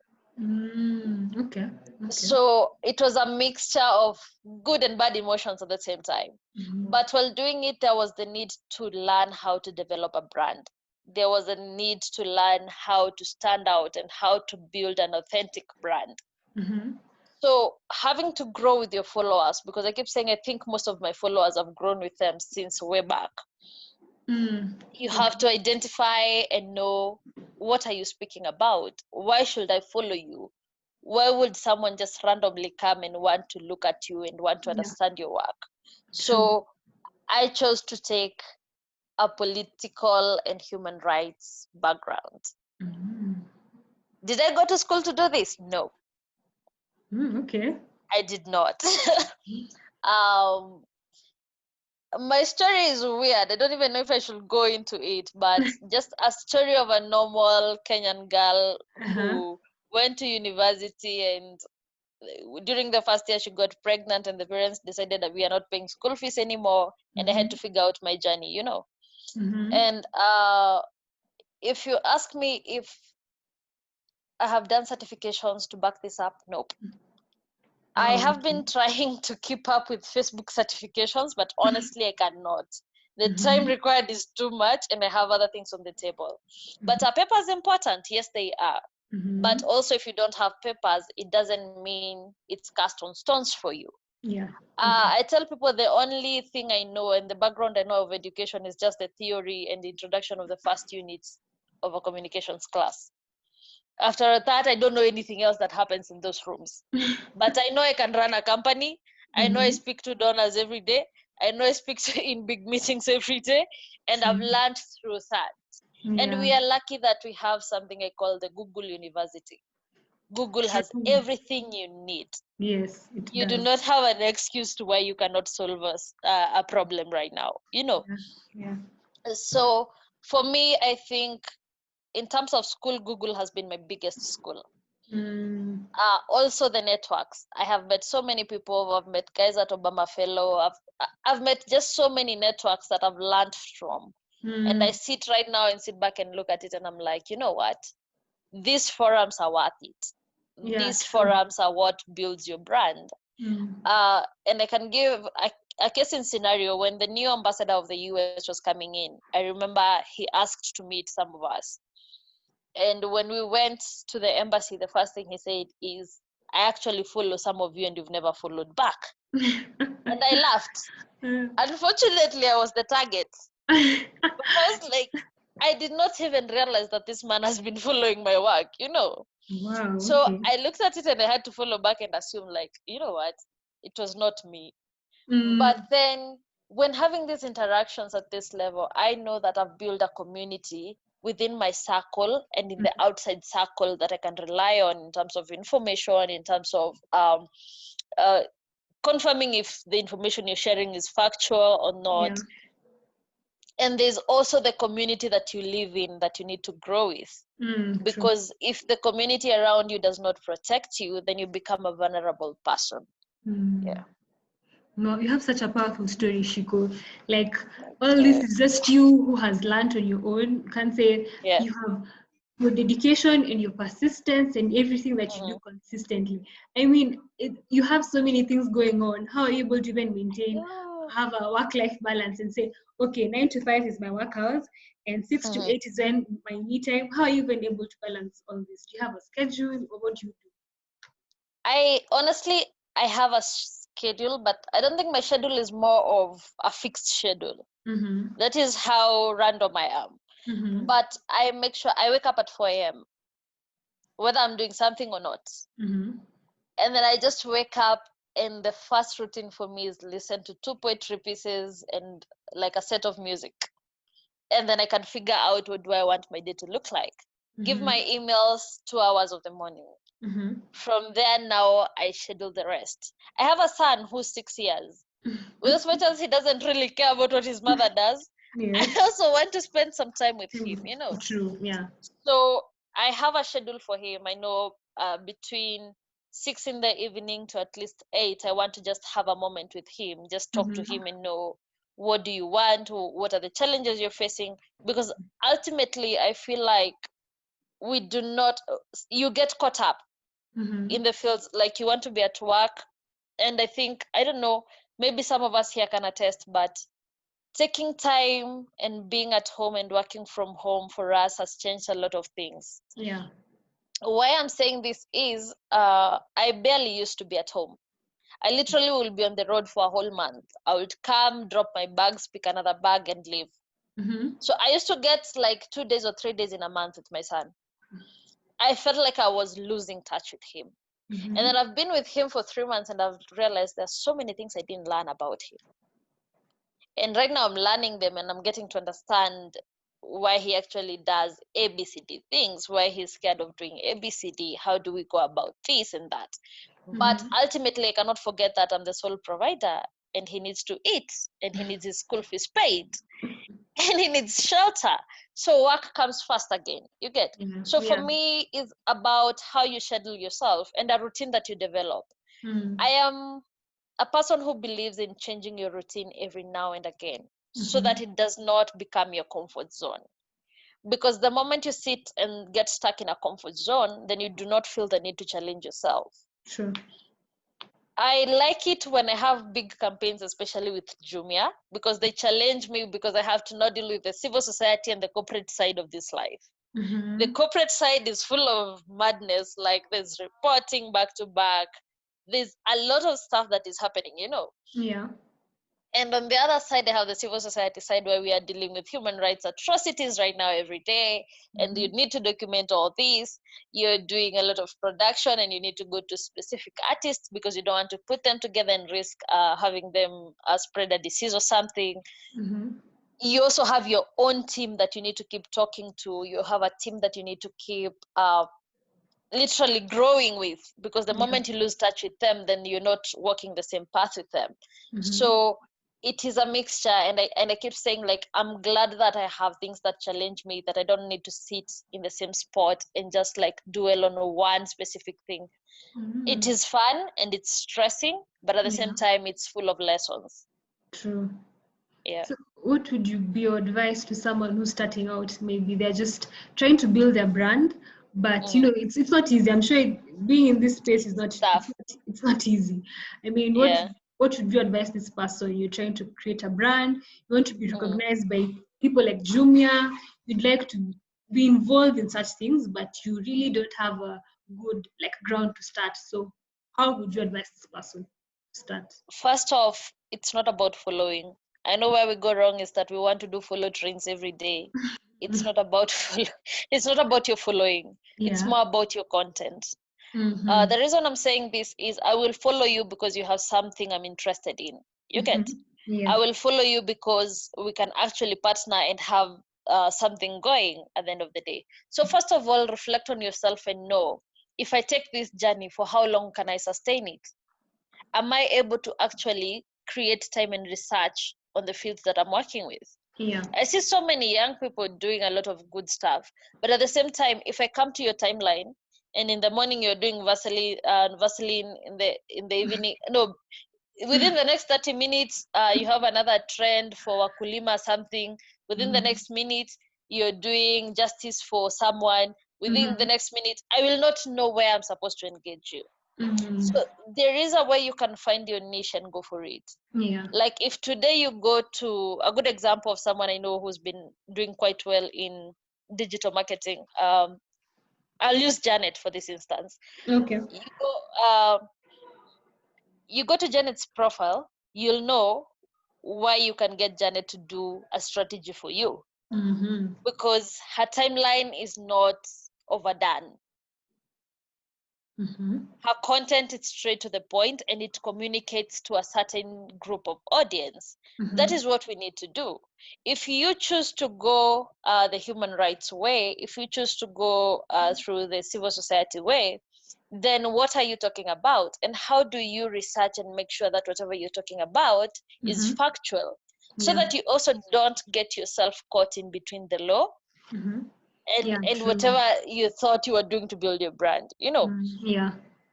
So it was a mixture of good and bad emotions at the same time. But while doing it, there was the need to learn how to develop a brand. There was a need to learn how to stand out and how to build an authentic brand. So having to grow with your followers, because I keep saying I think most of my followers have grown with them since way back. You have to identify and know, what are you speaking about? Why should I follow you? Why would someone just randomly come and want to look at you and want to understand your work? So I chose to take a political and human rights background. Did I go to school to do this? No, Okay. I did not. um, my story is weird. I don't even know if I should go into it, but just a story of a normal Kenyan girl who went to university, and during the first year she got pregnant, and the parents decided that we are not paying school fees anymore, and I had to figure out my journey, you know. And if you ask me if I have done certifications to back this up, nope. I have been trying to keep up with Facebook certifications, but honestly, I cannot. The time required is too much, and I have other things on the table. But are papers important? Yes, they are. But also, if you don't have papers, it doesn't mean it's cast on stones for you. Yeah. I tell people the only thing I know and the background I know of education is just the theory and the introduction of the first units of a communications class. After that, I don't know anything else that happens in those rooms. But I know I can run a company. I know I speak to donors every day. I know I speak in big meetings every day. And I've learned through that. And we are lucky that we have something I call the Google University. Google has everything you need. Yes, it You does. do not have an excuse to why you cannot solve a problem right now, you know. Yeah. So for me, I think in terms of school, Google has been my biggest school. Also the networks. I have met so many people. I've met guys at Obama Fellow. I've met just so many networks that I've learned from. And I sit right now and sit back and look at it, and I'm like, you know what? These forums are worth it. These forums are what builds your brand. And I can give a case in scenario. When the new ambassador of the US was coming in, I remember he asked to meet some of us. And when we went to the embassy, the first thing he said is, I actually follow some of you and you've never followed back. And I laughed. Unfortunately, I was the target. Because like, I did not even realize that this man has been following my work, you know. Wow. So I looked at it and I had to follow back and assume, like, you know what, it was not me. But then when having these interactions at this level, I know that I've built a community within my circle and in the outside circle that I can rely on in terms of information, in terms of confirming if the information you're sharing is factual or not. And there's also the community that you live in that you need to grow with. Because if the community around you does not protect you, then you become a vulnerable person. Yeah. No, you have such a powerful story, Shiko. Like, all this is just you who has learned on your own. You can't say you have your dedication and your persistence and everything that you do consistently. I mean, you have so many things going on. How are you able to even maintain, have a work-life balance and say, okay, 9 to 5 is my work hours and 6 to 8 is when my me time? How are you even able to balance all this? Do you have a schedule, or what do you do? I have a schedule, but I don't think my schedule is more of a fixed schedule. That is how random I am. But I make sure I wake up at 4 a.m. whether I'm doing something or not. And then I just wake up, and the first routine for me is listen to 2 poetry pieces and like a set of music. And then I can figure out what do I want my day to look like. Give my emails 2 hours of the morning. From there, now I schedule the rest. I have a son who's 6 years. With as much as he doesn't really care about what his mother does, I also want to spend some time with him, you know. True, yeah. So I have a schedule for him. I know between 6 in the evening to at least 8, I want to just have a moment with him, just talk to him and know, what do you want? What are the challenges you're facing? Because ultimately, I feel like you get caught up in the fields, like you want to be at work. And I think, I don't know, maybe some of us here can attest, but taking time and being at home and working from home for us has changed a lot of things. Yeah. Why I'm saying this is I barely used to be at home. I literally will be on the road for a whole month. I would come, drop my bags, pick another bag, and leave. So I used to get like 2 days or 3 days in a month with my son. I felt like I was losing touch with him. And then I've been with him for 3 months, and I've realized there's so many things I didn't learn about him. And right now I'm learning them, and I'm getting to understand why he actually does ABCD things, why he's scared of doing ABCD, how do we go about this and that. But ultimately, I cannot forget that I'm the sole provider, and he needs to eat, and he needs his school fees paid, and he needs shelter. So work comes first again, you get. So for me, it's about how you schedule yourself and a routine that you develop. I am a person who believes in changing your routine every now and again so that it does not become your comfort zone. Because the moment you sit and get stuck in a comfort zone, then you do not feel the need to challenge yourself. True. I like it when I have big campaigns, especially with Jumia, because they challenge me, because I have to now deal with the civil society and the corporate side of this life. The corporate side is full of madness, like there's reporting back to back. There's a lot of stuff that is happening, you know. Yeah. And on the other side, I have the civil society side where we are dealing with human rights atrocities right now every day. And you need to document all these. You're doing a lot of production and you need to go to specific artists because you don't want to put them together and risk having them spread a disease or something. You also have your own team that you need to keep talking to. You have a team that you need to keep literally growing with, because the moment you lose touch with them, then you're not walking the same path with them. So it is a mixture, and I keep saying, like, I'm glad that I have things that challenge me, that I don't need to sit in the same spot and just like dwell on one specific thing. It is fun and it's stressing, but at the same time it's full of lessons. True. Yeah. So what would be your advice to someone who's starting out? Maybe they're just trying to build their brand, but you know, it's not easy. I'm sure being in this space is not Tough. it's not easy. I mean, what would you advise this person? You're trying to create a brand, you want to be recognized by people like Jumia, you'd like to be involved in such things, but you really don't have a good like ground to start. So how would you advise this person to start? First off, it's not about following. I know where we go wrong is that we want to do follow trends every day. It's not about it's not about your following. It's more about your content. The reason I'm saying this is I will follow you because you have something I'm interested in. You get? I will follow you because we can actually partner and have something going at the end of the day. So first of all, reflect on yourself and know, if I take this journey, for how long can I sustain it? Am I able to actually create time and research on the fields that I'm working with? I see so many young people doing a lot of good stuff, but at the same time, if I come to your timeline and in the morning you're doing Vaseline in the evening, no, within the next 30 minutes you have another trend for wakulima something. Within the next minute you're doing justice for someone. Within the next minute, I will not know where I'm supposed to engage you. So there is a way you can find your niche and go for it. Like if today you go to a good example of someone I know who's been doing quite well in digital marketing. I'll use Janet for this instance. Okay. You go to Janet's profile, you'll know why you can get Janet to do a strategy for you. Because her timeline is not overdone. Her content is straight to the point and it communicates to a certain group of audience. That is what we need to do. If you choose to go the human rights way, if you choose to go through the civil society way, then what are you talking about? And how do you research and make sure that whatever you're talking about is factual? So that you also don't get yourself caught in between the law and whatever you thought you were doing to build your brand, you know.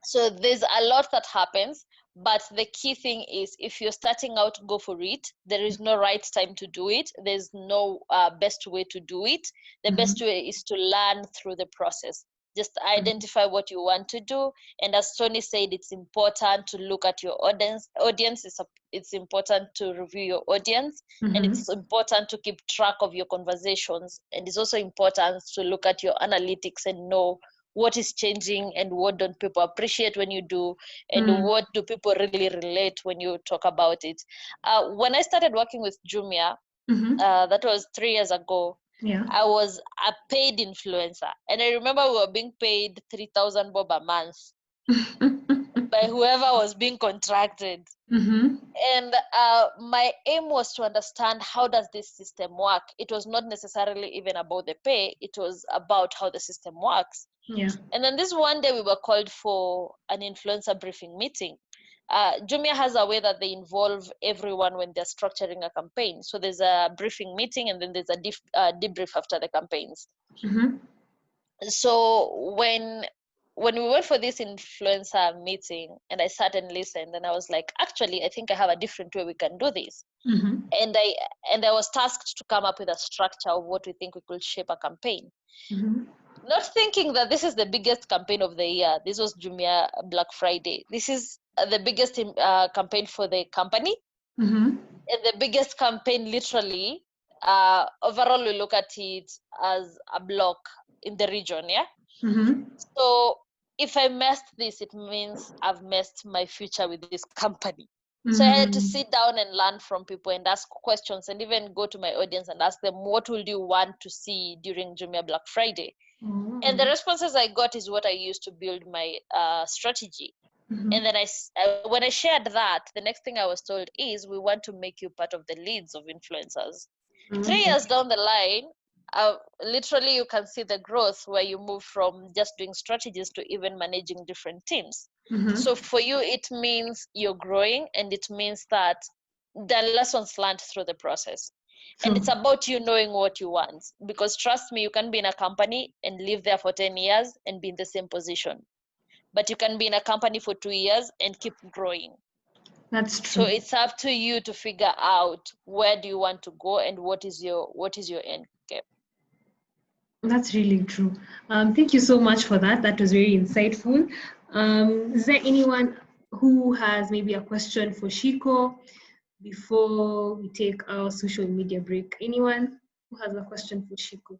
So there's a lot that happens, but the key thing is, if you're starting out, go for it. There is no right time to do it. There's no best way to do it. The best way is to learn through the process. Just identify what you want to do, and as Tony said, it's important to look at your audience. It's important to review your audience, and it's important to keep track of your conversations, and it's also important to look at your analytics and know what is changing and what don't people appreciate when you do, and what do people really relate when you talk about it. When I started working with Jumia, that was 3 years ago, I was a paid influencer, and I remember we were being paid 3,000 bob a month. But by whoever was being contracted. And my aim was to understand, how does this system work? It was not necessarily even about the pay, it was about how the system works. Yeah. And then this one day we were called for an influencer briefing meeting. Jumia has a way that they involve everyone when they're structuring a campaign. So there's a briefing meeting, and then there's a debrief after the campaigns. So when we went for this influencer meeting, and I sat and listened, and I was like, actually, I think I have a different way we can do this. And I was tasked to come up with a structure of what we think we could shape a campaign. Not thinking that this is the biggest campaign of the year. This was Jumia Black Friday. This is the biggest campaign for the company, and the biggest campaign literally. Overall, we look at it as a block in the region, yeah? So if I messed this, it means I've messed my future with this company. So I had to sit down and learn from people and ask questions, and even go to my audience and ask them, what would you want to see during Jumia Black Friday? And the responses I got is what I used to build my strategy. And then when I shared that, the next thing I was told is, we want to make you part of the leads of influencers. 3 years down the line, literally you can see the growth, where you move from just doing strategies to even managing different teams. So for you, it means you're growing, and it means that there are lessons learned through the process. And it's about you knowing what you want, because trust me, you can be in a company and live there for 10 years and be in the same position, but you can be in a company for 2 years and keep growing. That's true. So it's up to you to figure out, where do you want to go, and what is your end game. That's really true. Thank you so much for that. That was very insightful. Is there anyone who has maybe a question for Shiko before we take our social media break? Anyone who has a question for Shiko?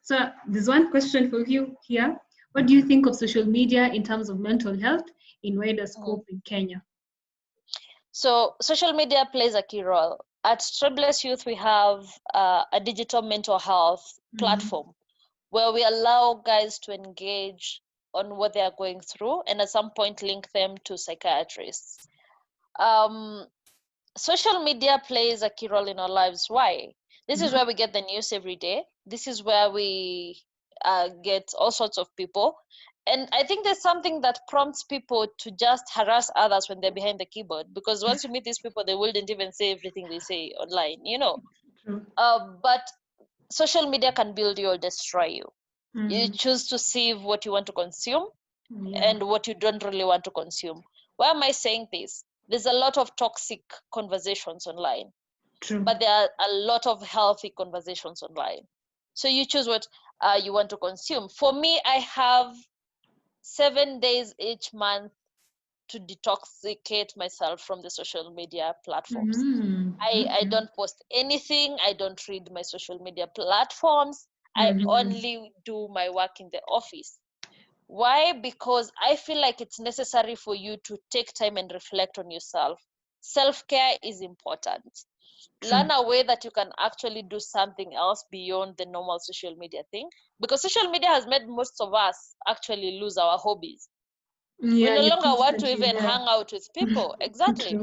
So there's one question for you here. What do you think of social media in terms of mental health in wider scope in Kenya? So social media plays a key role. At Tribleless Youth, we have a digital mental health platform where we allow guys to engage on what they are going through, and at some point link them to psychiatrists. Social media plays a key role in our lives. Why? This is where we get the news every day. This is where we get all sorts of people. And I think there's something that prompts people to just harass others when they're behind the keyboard, because once you meet these people, they wouldn't even say everything they say online, you know. But social media can build you or destroy you. You choose to see what you want to consume and what you don't really want to consume. Why am I saying this? There's a lot of toxic conversations online, but there are a lot of healthy conversations online. So you choose what you want to consume. For me, I have 7 days each month to detoxicate myself from the social media platforms. I don't post anything. I don't read my social media platforms. I only do my work in the office. Why? Because I feel like it's necessary for you to take time and reflect on yourself. Self-care is important. Learn a way that you can actually do something else beyond the normal social media thing, because social media has made most of us actually lose our hobbies. We no longer want to even hang out with people. Exactly.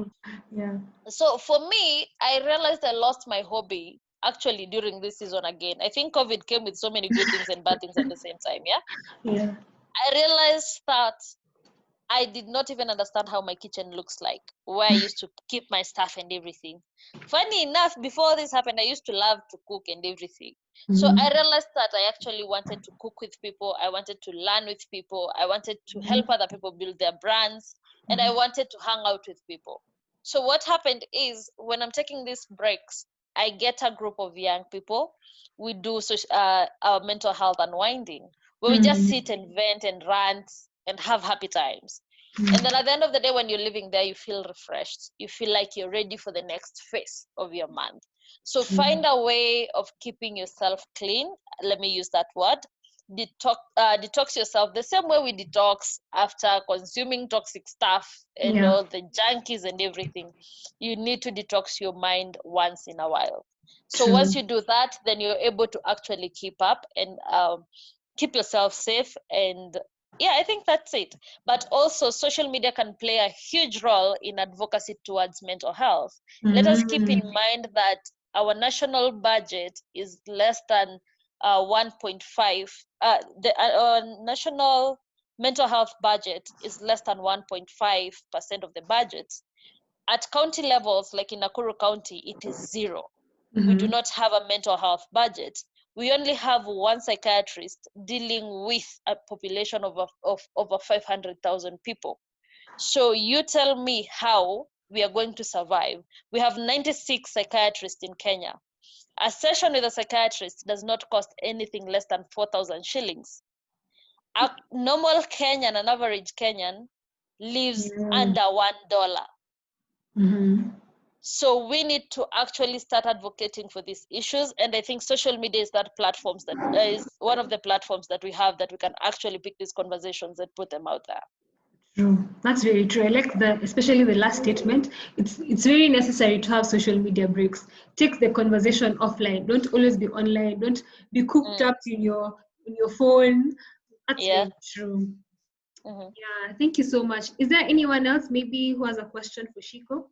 So for me, I realized I lost my hobby actually during this season again. I think COVID came with so many good things and bad things at the same time. Yeah. I realized that I did not even understand how my kitchen looks like, where I used to keep my stuff and everything. Funny enough, before this happened, I used to love to cook and everything. So I realized that I actually wanted to cook with people. I wanted to learn with people. I wanted to help other people build their brands. And I wanted to hang out with people. So what happened is, when I'm taking these breaks, I get a group of young people. We do our mental health unwinding, where we just sit and vent and rant and have happy times. And then at the end of the day, when you're living there, you feel refreshed. You feel like you're ready for the next phase of your month. So find a way of keeping yourself clean. Let me use that word. Detox yourself the same way we detox after consuming toxic stuff and all the junkies and everything. You need to detox your mind once in a while. So once you do that, then you're able to actually keep up and keep yourself safe and yeah, I think that's it. But also, social media can play a huge role in advocacy towards mental health. Let us keep in mind that our national budget is less than 1.5. Our national mental health budget is less than 1.5% of the budget. At county levels, like in Nakuru County, it is zero. We do not have a mental health budget. We only have one psychiatrist dealing with a population of over 500,000 people. So you tell me how we are going to survive. We have 96 psychiatrists in Kenya. A session with a psychiatrist does not cost anything less than 4,000 shillings. A normal Kenyan, an average Kenyan, lives under $1. So we need to actually start advocating for these issues, and I think social media is that platforms that is one of the platforms that we have that we can actually pick these conversations and put them out there. True. That's very true. I like that, especially the last statement. It's very necessary to have social media breaks. Take the conversation offline. Don't always be online. Don't be cooped up in your phone. That's very true. Yeah, thank you so much. Is there anyone else maybe who has a question for Shiko?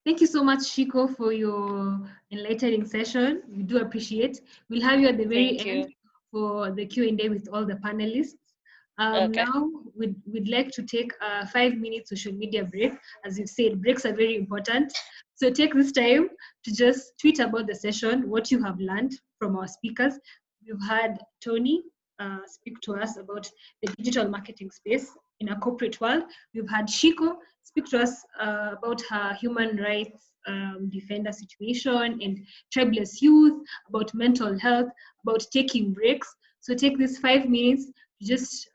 Thank you so much, Shiko, for your enlightening session. We do appreciate. We'll have you at the very end for the Q&A with all the panelists. Now, we'd like to take a 5-minute social media break. As you've said, breaks are very important. So take this time to just tweet about the session, what you have learned from our speakers. We've had Tony speak to us about the digital marketing space in a corporate world. We've had Shiko speak to us about her human rights defender situation and tribeless youth, about mental health, about taking breaks. So take this 5 minutes to just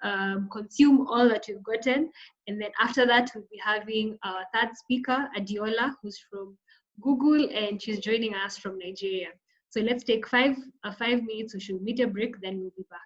consume all that you've gotten. And then after that, we'll be having our third speaker, Adeola, who's from Google, and she's joining us from Nigeria. So let's take a 5-minute social media break, then we'll be back.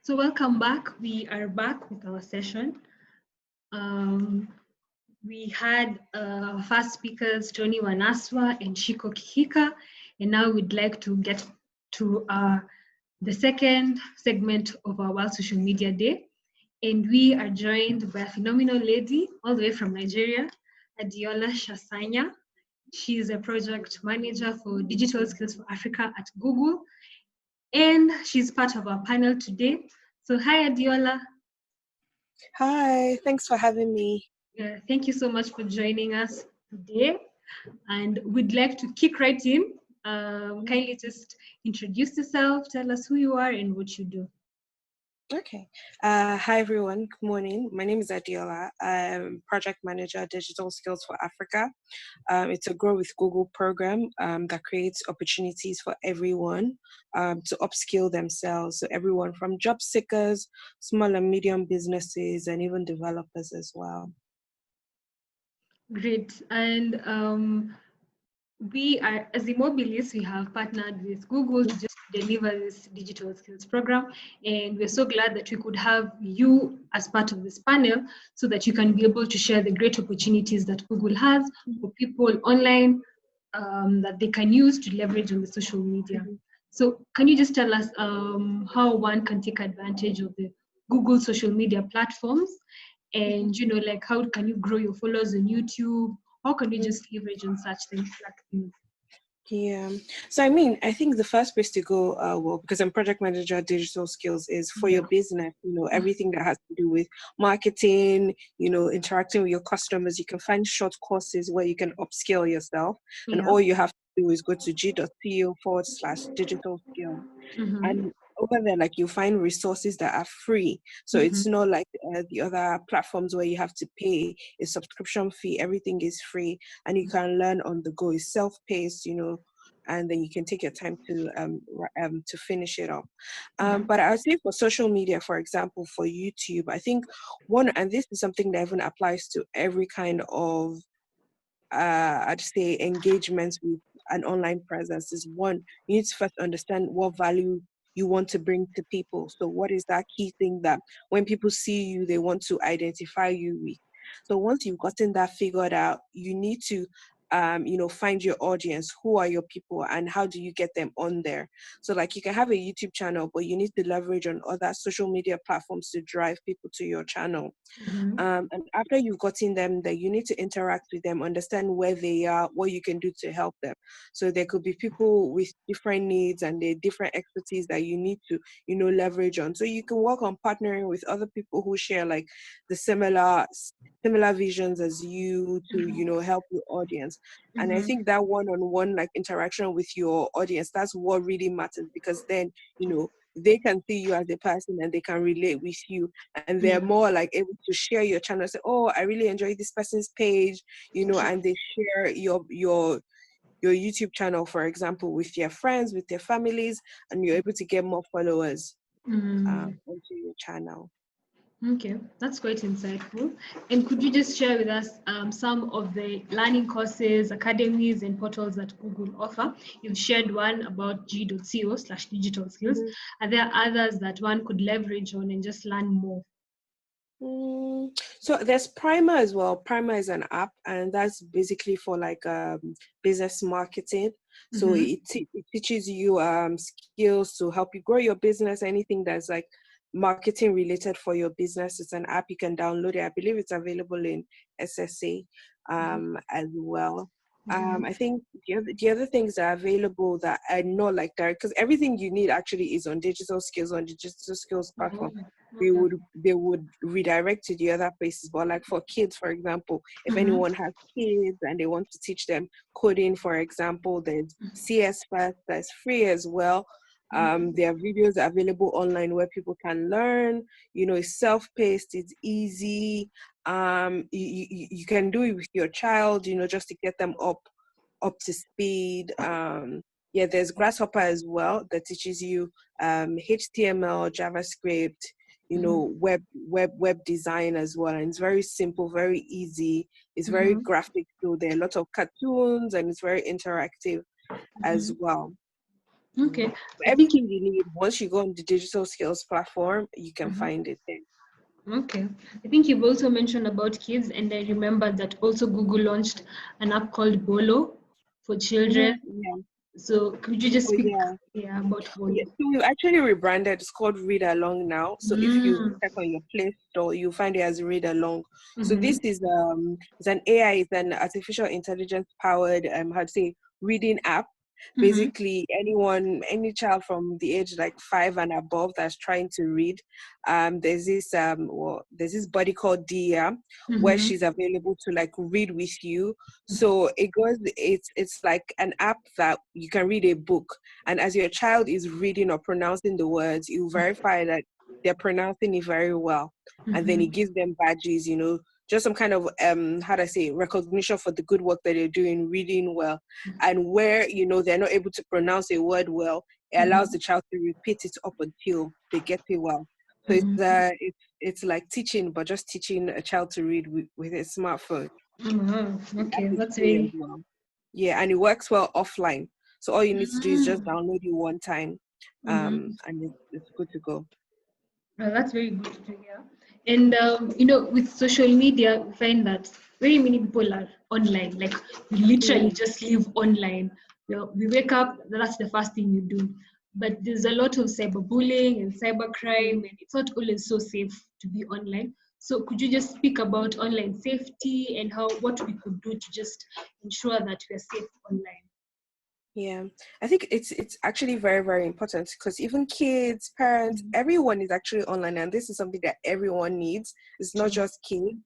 So welcome back. We are back with our session. We had first speakers, Tony Wanaswa and Shiko Kihika, and now we'd like to get to the second segment of our World Social Media Day. And we are joined by a phenomenal lady all the way from Nigeria, Adeola Shasanya. She is a project manager for Digital Skills for Africa at Google, and she's part of our panel today. So hi, Adeola. Hi, thanks for having me. Thank you so much for joining us today. And we'd like to kick right in. Kindly just introduce yourself, tell us who you are and what you do. Okay. Hi, everyone. Good morning. My name is Adeola. I'm Project Manager, Digital Skills for Africa. It's a Grow with Google program that creates opportunities for everyone to upskill themselves. So everyone from job seekers, small and medium businesses, and even developers as well. Great. And we are, as Immobilis, we have partnered with Google to just deliver this digital skills program. And we're so glad that we could have you as part of this panel so that you can be able to share the great opportunities that Google has for people online that they can use to leverage on the social media. So can you just tell us how one can take advantage of the Google social media platforms? And, you know, like how can you grow your followers on YouTube? How can we just leverage on such things like things? Yeah. So, I mean, I think the first place to go, well, because I'm project manager at Digital Skills, is for your business, you know, everything that has to do with marketing, you know, interacting with your customers. You can find short courses where you can upskill yourself. And all you have to do is go to g.co/digital skills. And over there, like, you find resources that are free. So it's not like the other platforms where you have to pay a subscription fee. Everything is free, and you can learn on the go. It's self-paced, you know, and then you can take your time to finish it up. But I would say for social media, for example, for YouTube, I think and this is something that even applies to every kind of I'd say engagements with an online presence, is one, you need to first understand what value you want to bring to people. So what is that key thing that when people see you, they want to identify you with? So once you've gotten that figured out, you need to you know, find your audience. Who are your people and how do you get them on there? So like, you can have a YouTube channel, but you need to leverage on other social media platforms to drive people to your channel. And after you've gotten them there, you need to interact with them, understand where they are, what you can do to help them. So there could be people with different needs and their different expertise that you need to, you know, leverage on. So you can work on partnering with other people who share like the similar visions as you to, you know, help your audience. And I think that one-on-one like interaction with your audience, that's what really matters, because then, you know, they can see you as a person and they can relate with you, and they're more like able to share your channel, say, oh, I really enjoy this person's page, you know, and they share your YouTube channel, for example, with their friends, with their families, and you're able to get more followers onto your channel. Okay, that's quite insightful. And could you just share with us some of the learning courses, academies, and portals that Google offer? You've shared one about g.co/digital skills. Are there others that one could leverage on and just learn more? So there's Primer as well. Primer is an app, and that's basically for like business marketing. So it teaches you skills to help you grow your business, anything that's like marketing related for your business. It's an app, you can download it. I believe it's available in SSA as well. I think the other things that are available that are not like that, because everything you need actually is on Digital Skills, on the Digital Skills platform. They would redirect to the other places. But like for kids, for example, if anyone has kids and they want to teach them coding, for example, there's CS Fast that's free as well. There are videos available online where people can learn. You know, it's self-paced, it's easy. You can do it with your child, you know, just to get them up to speed. Yeah, there's Grasshopper as well that teaches you HTML, JavaScript, you know, web design as well. And it's very simple, very easy. It's very graphic, so there are a lot of cartoons and it's very interactive as well. Okay. I think Everything you need, once you go on the digital skills platform, you can find it there. okay. I think you've also mentioned about kids, and I remember that also Google launched an app called Bolo for children. Yeah. So could you just Oh, speak yeah. about Yeah, Bolo? so we've actually rebranded. It's called Read Along now. So if you check on your Play Store, you find it as Read Along. So this is it's an AI, it's an artificial intelligence powered how to say reading app. Basically, any child from the age like 5 and above that's trying to read, there's this body called Dia, where she's available to like read with you. So it's like an app that you can read a book, and as your child is reading or pronouncing the words, you verify that they're pronouncing it very well. And then it gives them badges, just some kind of how do I say, recognition for the good work that they're doing, reading well. And where they're not able to pronounce a word well, it allows the child to repeat it up until they get it well. So it's like teaching, but just teaching a child to read with a smartphone. Okay, that's Free as very. well. Yeah, and it works well offline. So all you need to do is just download it one time, and it's good to go. That's very good to hear. And with social media, we find that very many people are online. Like we literally just live online. We wake up, that's the first thing you do. But there's a lot of cyberbullying and cybercrime, and it's not always so safe to be online. So could you just speak about online safety and what we could do to just ensure that we're safe online? Yeah, I think it's actually very, very important, because even kids, parents, everyone is actually online, and this is something that everyone needs. It's not just kids.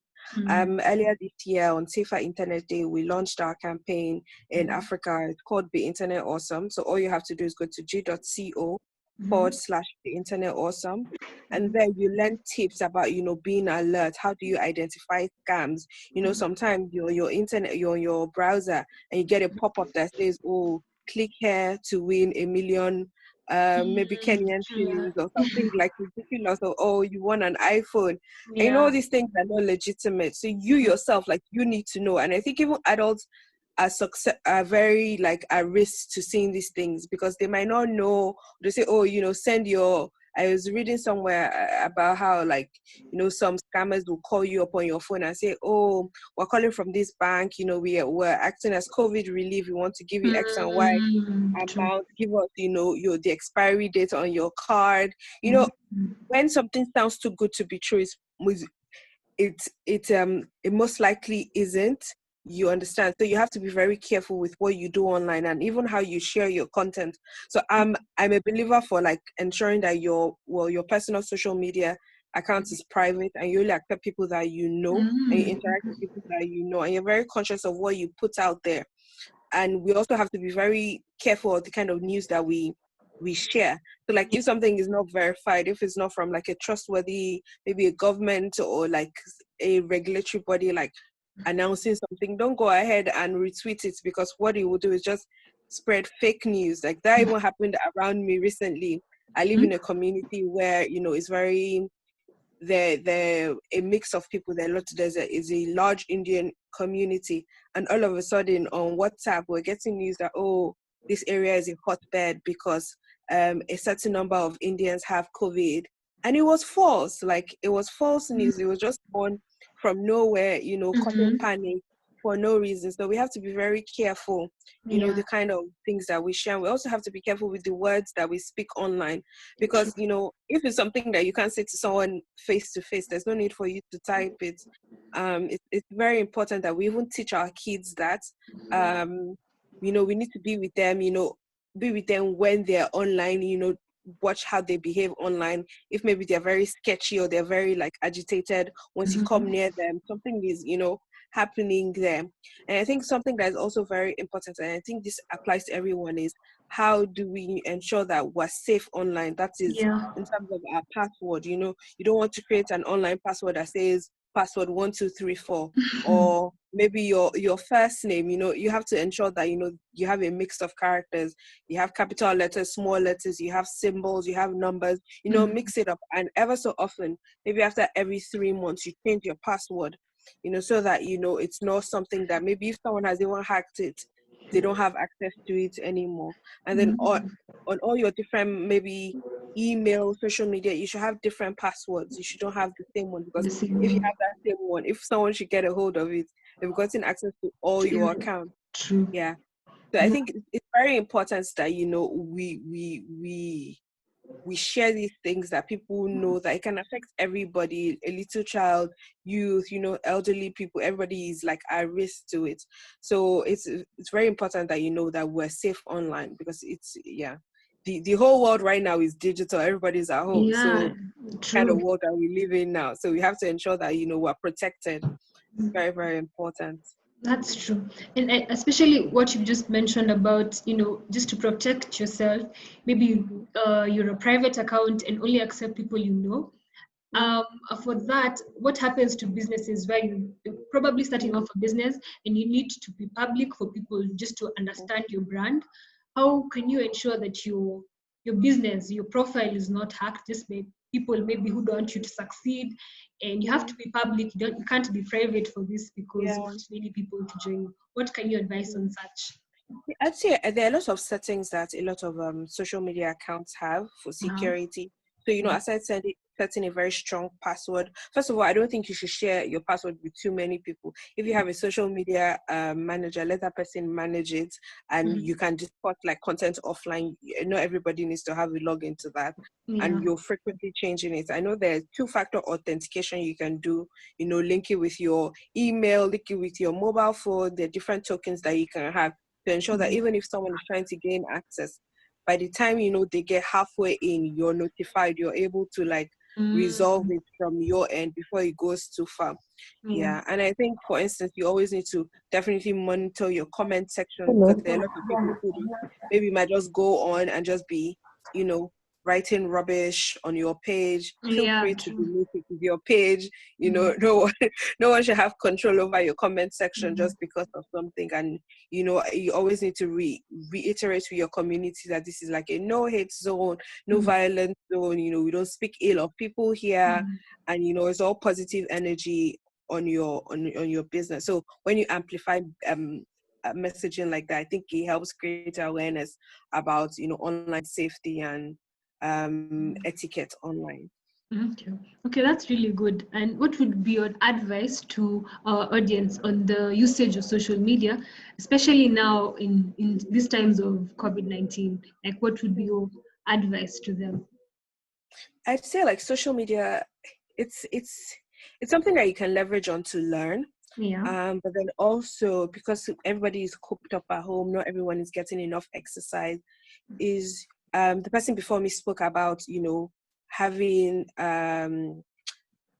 Earlier this year on Safer Internet Day, we launched our campaign in Africa. It's called Be Internet Awesome. So all you have to do is go to g.co/Be Internet Awesome. And there you learn tips about, being alert. How do you identify scams? Sometimes your internet, your browser, and you get a pop-up that says, oh, click here to win 1 million maybe Kenyan Yeah. shillings or something like ridiculous, or oh, you won an iPhone. And Yeah. all these things are not legitimate. So you yourself, like, you need to know. And I think even adults are very like at risk to seeing these things, because they might not know. They say, oh, send your. I was reading somewhere about how, like, some scammers will call you up on your phone and say, oh, we're calling from this bank, we're acting as COVID relief, we want to give you X and Y True. amount, give us, the expiry date on your card. When something sounds too good to be true, it most likely isn't. You understand? So you have to be very careful with what you do online, and even how you share your content. So I'm a believer for like ensuring that your personal social media account is private, and you only accept people that you know, and you interact with people that you know, and you're very conscious of what you put out there. And we also have to be very careful of the kind of news that we share. So like, if something is not verified, if it's not from like a trustworthy, maybe a government or like a regulatory body like announcing something, don't go ahead and retweet it, because what it will do is just spread fake news. Like that even happened around me recently. I live in a community where it's very they're a mix of people. There's a large Indian community, and all of a sudden on WhatsApp we're getting news that, oh, this area is a hotbed because a certain number of Indians have COVID, and it was false. Like, it was false news. It was just born from nowhere, causing panic for no reason. So we have to be very careful, the kind of things that we share. We also have to be careful with the words that we speak online, because if it's something that you can't say to someone face to face, there's no need for you to type it. It's very important that we even teach our kids that we need to be with them when they're online, watch how they behave online. If maybe they're very sketchy or they're very like agitated, once you come near them, something is happening there. And I think something that is also very important, and I think this applies to everyone, is how do we ensure that we're safe online? That is, Yeah. in terms of our password. You don't want to create an online password that says password 1234, or maybe your first name. You have to ensure that you have a mix of characters. You have capital letters, small letters, you have symbols, you have numbers. Mix it up. And ever so often, maybe after every 3 months, you change your password, so that it's not something that maybe if someone has even hacked it, they don't have access to it anymore. And then on all your different maybe email, social media, you should have different passwords. You shouldn't have the same one, because if you have that same one, if someone should get a hold of it, they've gotten access to all your accounts. True. Yeah. So I think it's very important that, you know, we share these things, that people know that it can affect everybody, a little child, youth, you know, elderly people, everybody is like at risk to it. So it's very important that you know that we're safe online, because it's the whole world right now is digital. Everybody's at home. So kind of world that we live in now. So we have to ensure that, you know, we're protected. It's very, very important. That's true. And especially what you just mentioned about, you know, just to protect yourself, maybe you're a private account and only accept people you know. For that, what happens to businesses where you're probably starting off a business and you need to be public for people just to understand your brand? How can you ensure that your business, your profile is not hacked just by people maybe who don't want you to succeed? And you have to be public. You can't be private for this, because you want many people to join you. What can you advise on such? I'd say there are lots of settings that a lot of social media accounts have for security. So, you know, aside setting a very strong password, first of all, I don't think you should share your password with too many people. If you have a social media manager, let that person manage it, and you can just put like content offline. Not everybody needs to have a login to that, and you're frequently changing it. I know there's two-factor authentication you can do, you know, link it with your email, link it with your mobile phone. There are different tokens that you can have to ensure that even if someone is trying to gain access, by the time, you know, they get halfway in, you're notified, you're able to like resolve it from your end before it goes too far. And I think, for instance, you always need to definitely monitor your comment section, because there are a lot of people who maybe might just go on and just be, you know, writing rubbish on your page. Feel free to delete it with your page. You know, no one should have control over your comment section just because of something. And, you know, you always need to reiterate to your community that this is like a no hate zone, no violence zone. You know, we don't speak ill of people here, and, you know, it's all positive energy on your business. So when you amplify messaging like that, I think it helps create awareness about, you know, online safety and etiquette online. Okay, that's really good. And what would be your advice to our audience on the usage of social media, especially now in these times of COVID-19? Like, what would be your advice to them? I'd say like social media, it's something that you can leverage on to learn. But then also, because everybody is cooped up at home, not everyone is getting enough exercise, is the person before me spoke about, you know, having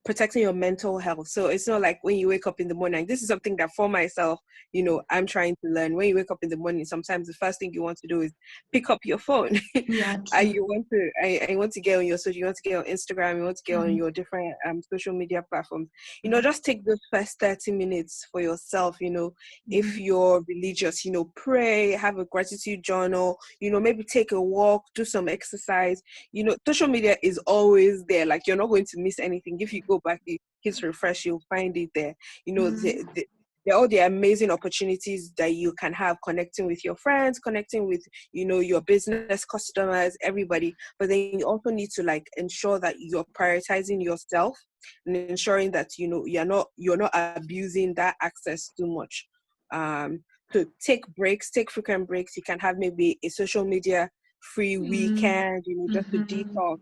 protecting your mental health. So it's not like when you wake up in the morning, this is something that for myself, you know, I'm trying to learn. When you wake up in the morning, sometimes the first thing you want to do is pick up your phone. And you want to, I want to get on your social, you want to get on Instagram, you want to get on your different social media platforms. You know, just take those first 30 minutes for yourself. You know, if you're religious, you know, pray, have a gratitude journal, you know, maybe take a walk, do some exercise. You know, social media is always there. Like, you're not going to miss anything. If you go back, you hit refresh, you'll find it there. You know, there are all the amazing opportunities that you can have connecting with your friends, connecting with, you know, your business customers, everybody. But then you also need to like ensure that you're prioritizing yourself and ensuring that, you know, you're not abusing that access too much. So take breaks, take frequent breaks. You can have maybe a social media free weekend, you know, just to detox.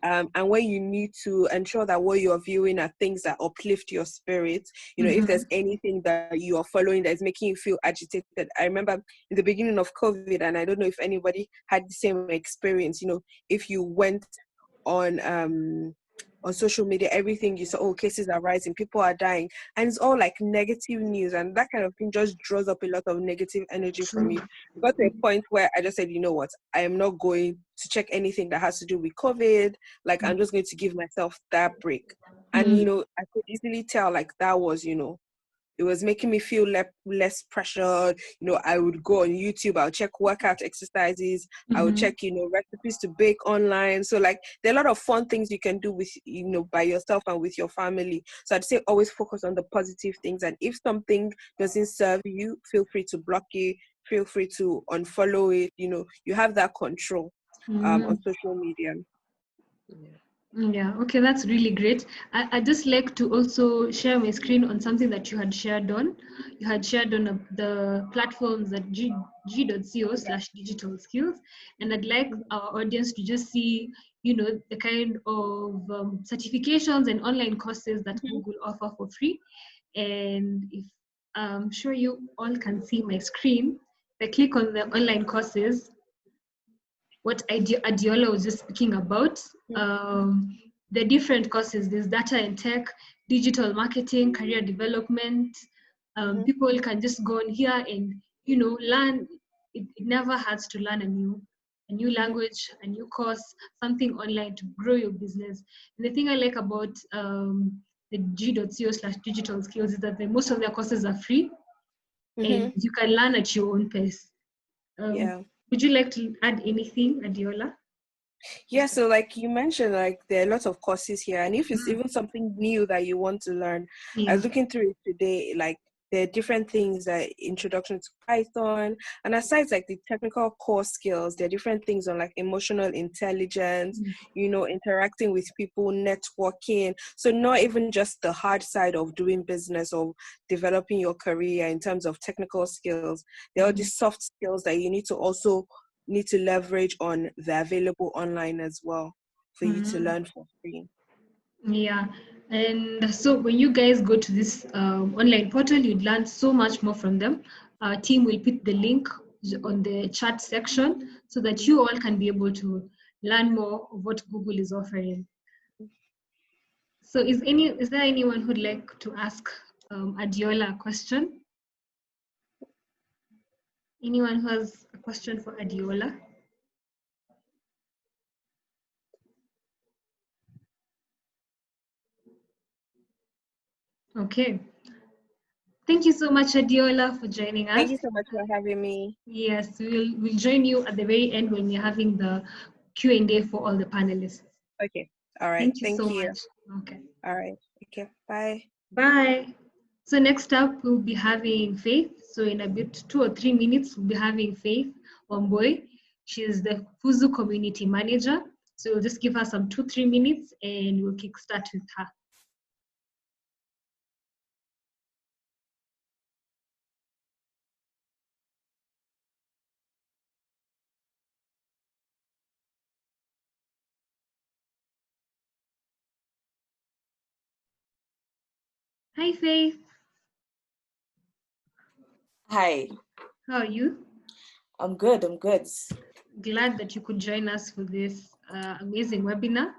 And when you need to ensure that what you're viewing are things that uplift your spirit, you know, if there's anything that you are following that is making you feel agitated. I remember in the beginning of COVID, and I don't know if anybody had the same experience, you know, if you went on social media, everything you saw, oh, cases are rising, people are dying, and it's all like negative news, and that kind of thing just draws up a lot of negative energy from you. It got to a point where I just said, you know what, I am not going to check anything that has to do with COVID. Like, I'm just going to give myself that break. And, you know, I could easily tell like that was, you know, it was making me feel less pressured. You know, I would go on YouTube, I'll check workout exercises, I would check, you know, recipes to bake online. So like, there are a lot of fun things you can do with, you know, by yourself and with your family. So I'd say always focus on the positive things. And if something doesn't serve you, feel free to block it, feel free to unfollow it. You have that control on social media. Yeah, okay, that's really great. I'd just like to also share my screen on something that you had shared on. You had shared on the platforms at g.co/digital skills. And I'd like our audience to just see, the kind of certifications and online courses that Google offer for free. And if I'm sure you all can see my screen, if I click on the online courses, what Adeola was just speaking about, the different courses. There's data and tech, digital marketing, career development. People can just go on here and learn. It never hurts to learn a new language, a new course, something online to grow your business. And the thing I like about the g.co/digital skills is that most of their courses are free, and you can learn at your own pace. Would you like to add anything, Adeola? Yeah, so like you mentioned, like there are lots of courses here, and if it's even something new that you want to learn, I was looking through it today, like there are different things, like introduction to Python, and aside like the technical core skills, there are different things on like emotional intelligence, interacting with people, networking. So not even just the hard side of doing business or developing your career in terms of technical skills. There are these soft skills that you need to leverage on the available online as well for you to learn for free. Yeah, and so when you guys go to this online portal, you'd learn so much more from them. Our team will put the link on the chat section so that you all can be able to learn more of what Google is offering. So is there anyone who'd like to ask Adeola a question? Anyone who has a question for Adeola? Okay. Thank you so much, Adeola, for joining us. Thank you so much for having me. Yes, we'll join you at the very end when we're having the Q&A for all the panelists. Okay. All right. Thank you so much. Okay. All right. Okay. Bye. Bye. So next up, we'll be having Faith. So in a bit, 2 or 3 minutes, we'll be having Faith Wambui. She's the Fuzu community manager. So we'll just give her some 2-3 minutes and we'll kickstart with her. Hi, Faith. Hi. How are you? I'm good. Glad that you could join us for this amazing webinar.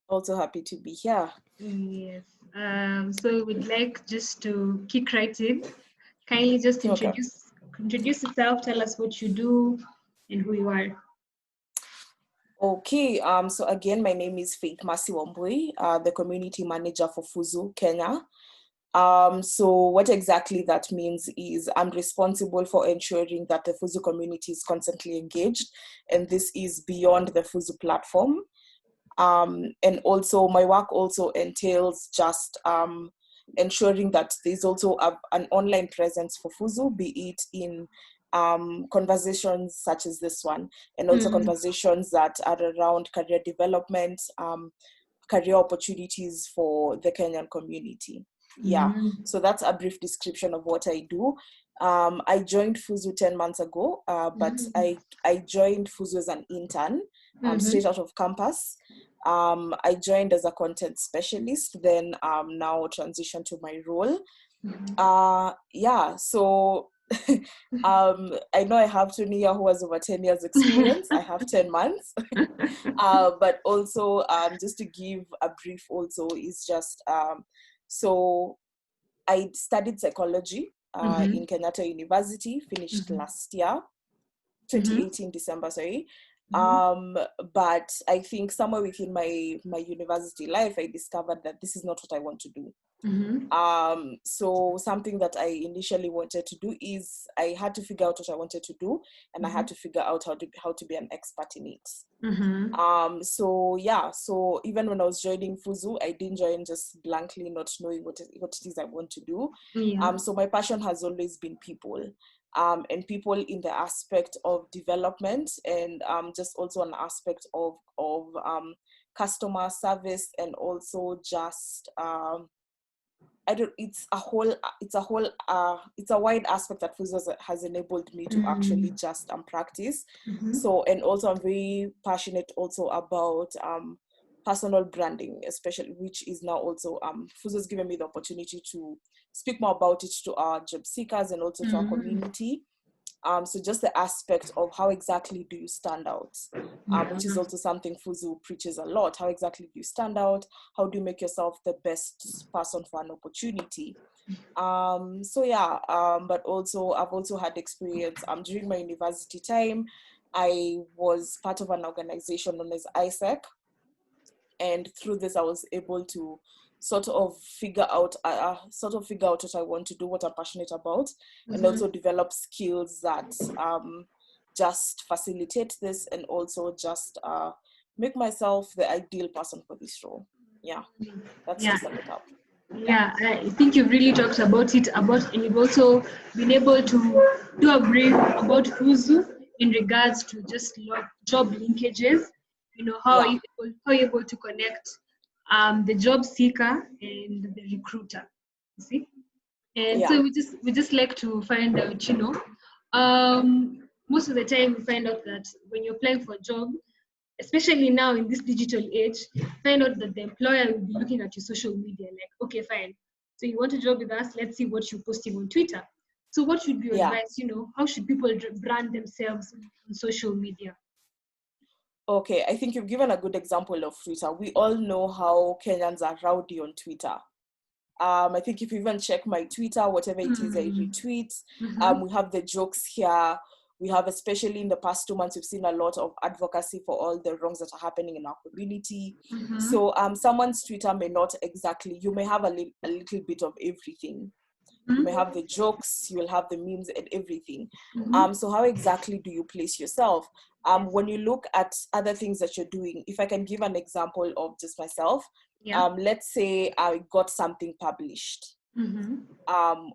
Also happy to be here. Yes. So we'd like just to kick right in. Kindly just introduce yourself, tell us what you do and who you are. Okay, so again, my name is Faith Wambui, the community manager for Fuzu, Kenya. So what exactly that means is I'm responsible for ensuring that the Fuzu community is constantly engaged, and this is beyond the Fuzu platform. And also my work also entails just ensuring that there's also an online presence for Fuzu, be it in conversations such as this one, and also conversations that are around career development, career opportunities for the Kenyan community. Yeah, so that's a brief description of what I do. I joined Fuzu 10 months ago, but I joined Fuzu as an intern, straight out of campus. I joined as a content specialist, then now transitioned to my role. Yeah, so I know I have Tony here who has over 10 years experience. I have 10 months. But also just to give a brief also is just, so I studied psychology in Kenyatta University, finished last year, 2018 December, sorry. But I think somewhere within my university life, I discovered that this is not what I want to do. So something that I initially wanted to do is I had to figure out what I wanted to do, and I had to figure out how to be an expert in it. So even when I was joining Fuzu, I didn't join just blankly, not knowing what it is I want to do. So my passion has always been people, and people in the aspect of development, and just also an aspect of customer service, and also just it's a wide aspect that Fuzu has enabled me to actually just practice. So, and also I'm very passionate also about personal branding, especially, which is now also Fuzu has given me the opportunity to speak more about it to our job seekers and also to our community. So just the aspect of how exactly do you stand out, which is also something Fuzu preaches a lot. How exactly do you stand out? How do you make yourself the best person for an opportunity? But also I've also had experience during my university time. I was part of an organization known as ISEC, and through this I was able to sort of figure out what I want to do, what I'm passionate about, and also develop skills that just facilitate this, and also just make myself the ideal person for this role. That's to sum it up. I think you've really talked about it, and you've also been able to do a brief about Fuzu in regards to just job linkages. How are you able to connect the job seeker and the recruiter? You see, and so we just like to find out. Most of the time we find out that when you're applying for a job, especially now in this digital age, find out that the employer will be looking at your social media like, okay, fine. So you want a job with us? Let's see what you're posting on Twitter. So what should be your advice? How should people brand themselves on social media? Okay, I think you've given a good example of Twitter. We all know how Kenyans are rowdy on Twitter. I think if you even check my Twitter, whatever it is I retweet, we have the jokes here. We have, especially in the past 2 months, we've seen a lot of advocacy for all the wrongs that are happening in our community. So someone's Twitter may not exactly, you may have a little bit of everything. You may have the jokes, you will have the memes and everything. So how exactly do you place yourself? When you look at other things that you're doing, if I can give an example of just myself, let's say I got something published.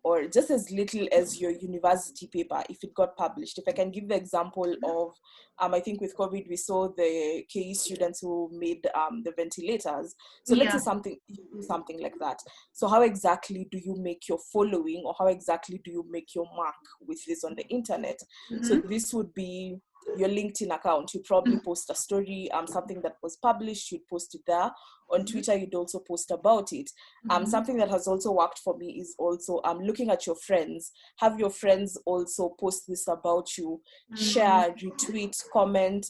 Or just as little as your university paper, if it got published. If I can give the example of, I think with COVID, we saw the KE students who made the ventilators. So let's say something like that. So how exactly do you make your following, or how exactly do you make your mark with this on the internet? So this would be your LinkedIn account. You probably post a story, something that was published, you'd post it there. On Twitter, you'd also post about it. Something that has also worked for me is also looking at your friends. Have your friends also post this about you, share, retweet, comment,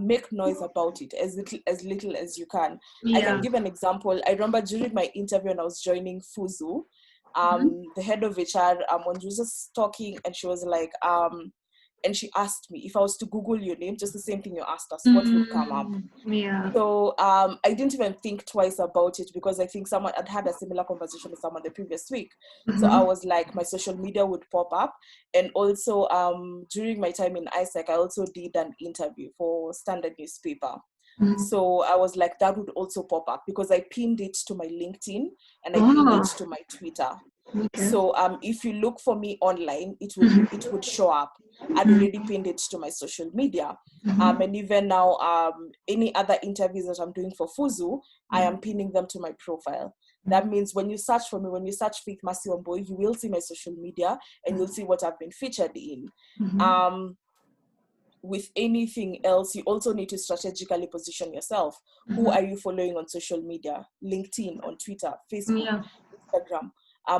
make noise about it as little as you can. I can give an example. I remember during my interview when I was joining Fuzu, the head of HR, when she was just talking, and she was like, and she asked me if I was to Google your name, just the same thing you asked us, what would come up? So I didn't even think twice about it, because I think someone had had a similar conversation with someone the previous week. So I was like, my social media would pop up. And also during my time in ISEC, I also did an interview for Standard newspaper. So I was like, that would also pop up, because I pinned it to my LinkedIn and I pinned it to my Twitter. So if you look for me online, it would show up. I'd already pinned it to my social media. And even now, any other interviews that I'm doing for Fuzu, I am pinning them to my profile. That means when you search for me, when you search Faith Mercy Wambui, you will see my social media and you'll see what I've been featured in. With anything else, you also need to strategically position yourself. Who are you following on social media? LinkedIn, on Twitter, Facebook, Instagram.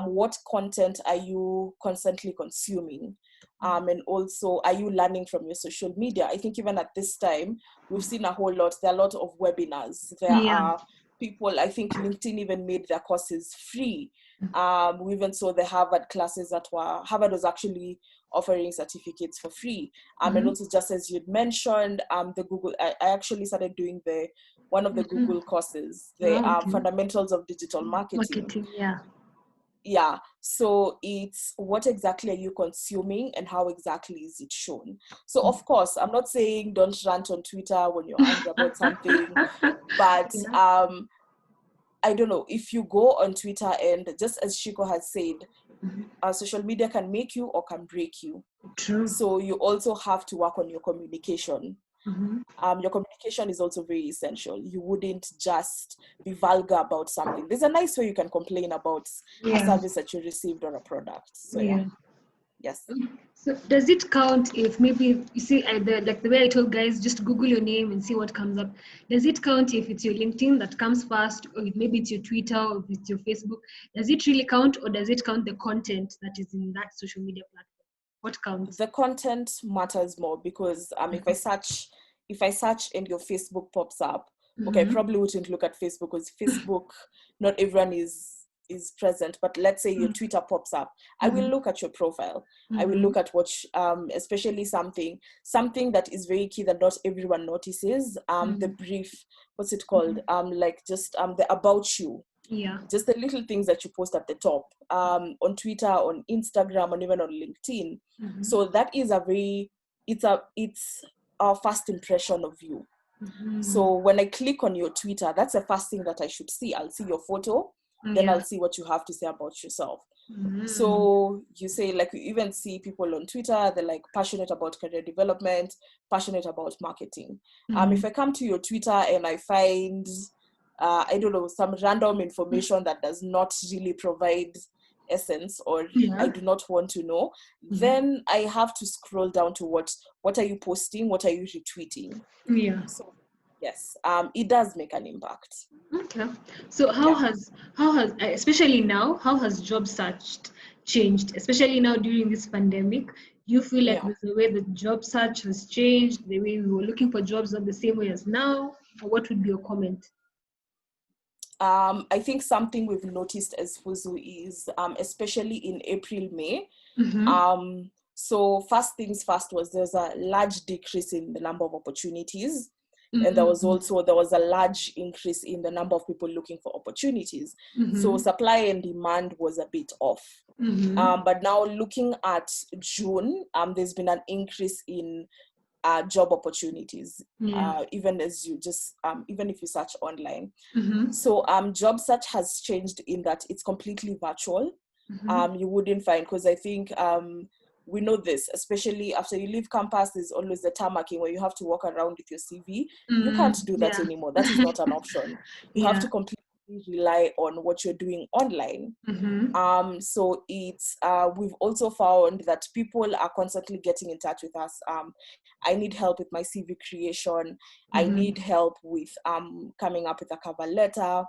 What content are you constantly consuming? And also, are you learning from your social media? I think even at this time, we've seen a whole lot. There are a lot of webinars. There are people, I think LinkedIn even made their courses free. We even saw the Harvard classes Harvard was actually offering certificates for free. And also, just as you'd mentioned, the Google, I actually started doing the one of the Google courses, the fundamentals of digital marketing. Yeah, so it's what exactly are you consuming and how exactly is it shown? So of course, I'm not saying don't rant on Twitter when you're angry about something, but I don't know, if you go on Twitter and just as Shiko has said, social media can make you or can break you. True. So you also have to work on your communication. Your communication is also very essential. You wouldn't just be vulgar about something. There's a nice way you can complain about a service that you received or a product. So yes. So does it count if maybe you see like the way I told guys, just Google your name and see what comes up? Does it count if it's your LinkedIn that comes first, or maybe it's your Twitter, or if it's your Facebook? Does it really count, or does it count the content that is in that social media platform? What counts? The content matters more, because if I search and your Facebook pops up, okay, I probably wouldn't look at Facebook, because Facebook, not everyone is present, but let's say your Twitter pops up, I will look at your profile. I will look at what, especially something that is very key that not everyone notices, the brief, what's it called? Like just the about you. Yeah. Just the little things that you post at the top, on Twitter, on Instagram, and even on LinkedIn. So that is it's our first impression of you. So when I click on your Twitter, that's the first thing that I should see. I'll see your photo, then I'll see what you have to say about yourself. So you say, like, you even see people on Twitter, they're like passionate about career development, passionate about marketing. If I come to your Twitter and I find I don't know, some random information that does not really provide essence, or I do not want to know, then I have to scroll down to what are you posting, what are you retweeting. So yes, it does make an impact. Okay. So how has especially now, how has job search changed, especially now during this pandemic? You feel like the way the job search has changed, the way we were looking for jobs not the same way as now? Or what would be your comment? I think something we've noticed as Fuzu is, especially in April, May, so first things first there's a large decrease in the number of opportunities. And there was a large increase in the number of people looking for opportunities. So supply and demand was a bit off. But now looking at June, there's been an increase in job opportunities, even as you just even if you search online. So job search has changed in that it's completely virtual. You wouldn't find, because I think we know this, especially after you leave campus, there's always the tarmacking where you have to walk around with your CV. You can't do that anymore. That is not an option. You have to completely rely on what you're doing online. So it's we've also found that people are constantly getting in touch with us. I need help with my CV creation. I need help with coming up with a cover letter.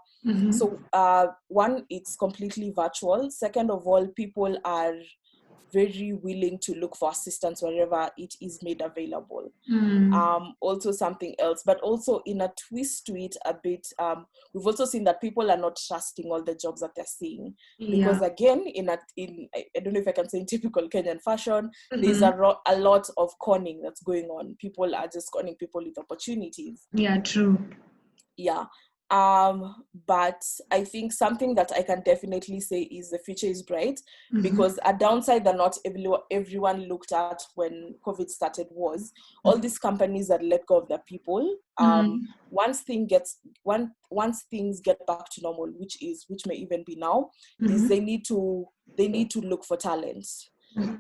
So one, it's completely virtual. Second of all, people are very willing to look for assistance wherever it is made available. Also something else, but also in a twist to it a bit, we've also seen that people are not trusting all the jobs that they're seeing. Because again, I don't know if I can say in typical Kenyan fashion, there's a lot of conning that's going on. People are just conning people with opportunities. Yeah, true. Yeah. But I think something that I can definitely say is the future is bright, because a downside that not everyone looked at when COVID started was all these companies that let go of their people. Once things get back to normal, which may even be now, is they need to look for talent.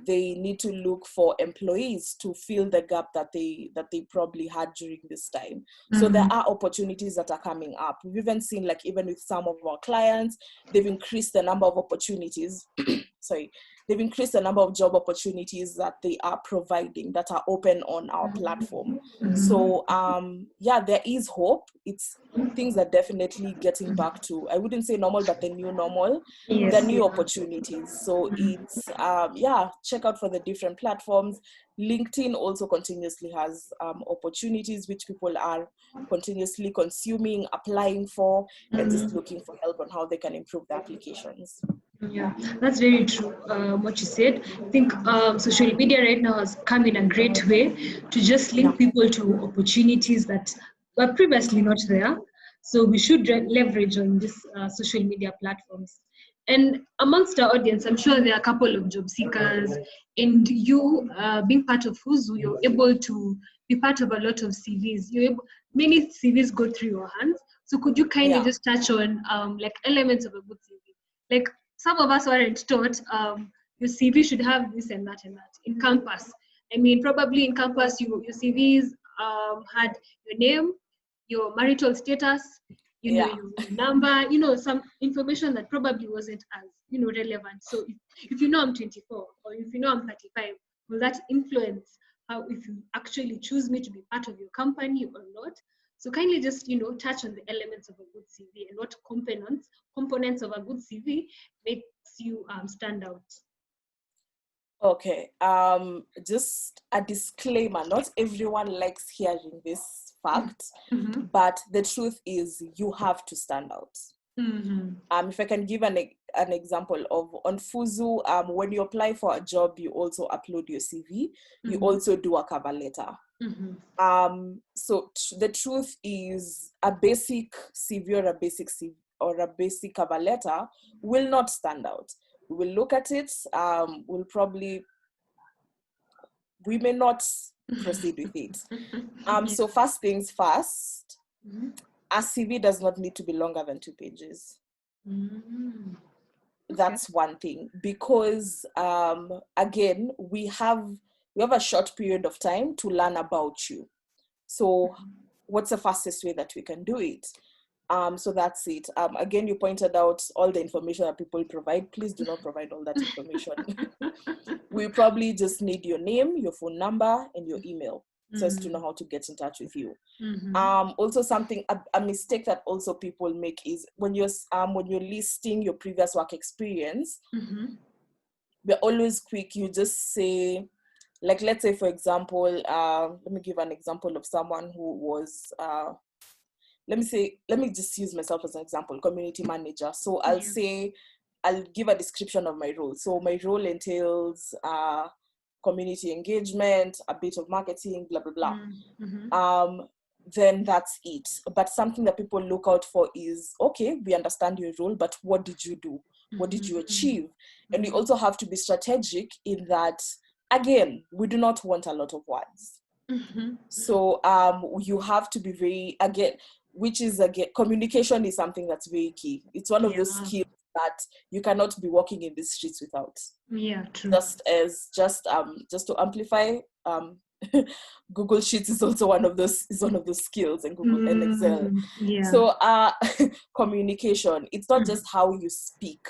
They need to look for employees to fill the gap that they probably had during this time. So there are opportunities that are coming up. We've even seen, like, even with some of our clients, they've increased the number of opportunities. They've increased the number of job opportunities that they are providing that are open on our platform. So there is hope. Things are definitely getting back to, I wouldn't say normal, but the new normal, the new opportunities. So it's check out for the different platforms. LinkedIn also continuously has opportunities which people are continuously consuming, applying for, and just looking for help on how they can improve their applications. Yeah, that's very true. What you said. I think social media right now has come in a great way to just link people to opportunities that were previously not there. So we should leverage on these social media platforms. And amongst our audience, I'm sure there are a couple of job seekers, and you being part of Fuzu, you're able to be part of a lot of CVs. Many CVs go through your hands. So could you kindly just touch on like elements of a good CV? Like some of us weren't taught your CV should have this and that and that. In campus, I mean, probably in campus, your CVs had your name, your marital status, your number, some information that probably wasn't as, relevant. So if you know I'm 24 or if you know I'm 35, will that influence how if you actually choose me to be part of your company or not? So kindly just, touch on the elements of a good CV and what components of a good CV makes you stand out. Okay, just a disclaimer, not everyone likes hearing this fact, but the truth is you have to stand out. If I can give an example of on Fuzu, when you apply for a job, you also upload your CV, you also do a cover letter. So the truth is a basic CV or a basic cover letter will not stand out. We'll look at it, we may not proceed with it. So first things first, a CV does not need to be longer than 2 pages. That's one thing, because again, we have a short period of time to learn about you. So what's the fastest way that we can do it? So that's it. Again, you pointed out all the information that people provide. Please do not provide all that information. We probably just need your name, your phone number, and your email, so as to know how to get in touch with you. Also, a mistake that also people make is when you're listing your previous work experience, we're always quick. You just say, like, let's say, for example, let me give an example of someone who was. Let me just use myself as an example, community manager. So I'll give a description of my role. So my role entails community engagement, a bit of marketing, blah, blah, blah. Then that's it. But something that people look out for is, okay, we understand your role, but what did you do? What did you achieve? And we also have to be strategic in that, again, we do not want a lot of words. So you have to be very, communication is something that's very key. It's one of those skills that you cannot be walking in the streets without. Yeah, true. Just to amplify, Google Sheets is also one of those skills, and Google and Excel. So communication, it's not just how you speak.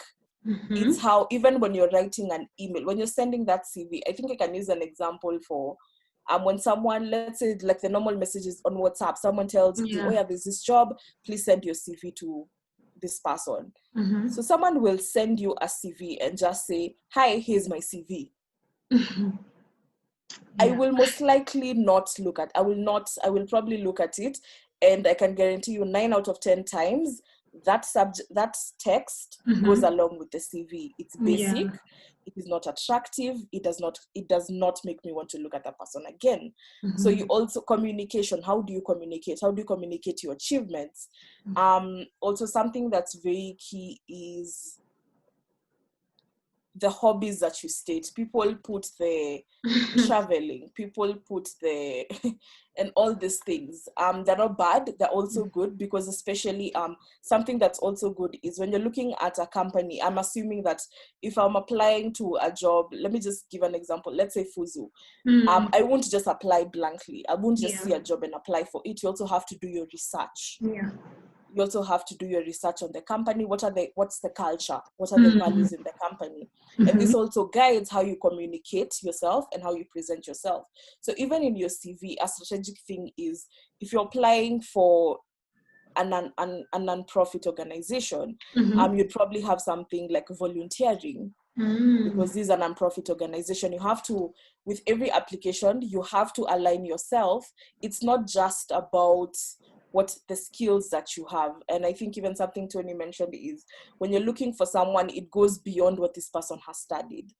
It's how, even when you're writing an email, when you're sending that CV, I think I can use an example for when someone, let's say, like the normal messages on WhatsApp, someone tells you, oh yeah, there's this job, please send your CV to this person. So someone will send you a CV and just say, hi, here's my CV. I will most likely not look at, I will probably look at it, and I can guarantee you 9 out of 10 times that text goes along with the CV. It's basic. It is not attractive. It does not make me want to look at that person again. So you also, communication, how do you communicate? How do you communicate your achievements? Also, something that's very key is the hobbies that you state. People put the traveling, people put the and all these things. They're not bad, they're also good, because especially something that's also good is when you're looking at a company. I'm assuming that if I'm applying to a job, let me just give an example. Let's say Fuzu. I won't just apply blankly. I won't just see a job and apply for it. You also have to do your research. You also have to do your research on the company. What's the culture? What are the values in the company? And this also guides how you communicate yourself and how you present yourself. So even in your CV, a strategic thing is, if you're applying for a non-profit organization, you'd probably have something like volunteering, because this is a non-profit organization. You have to, with every application, you have to align yourself. It's not just about what the skills that you have. And I think even something Tony mentioned is, when you're looking for someone, it goes beyond what this person has studied.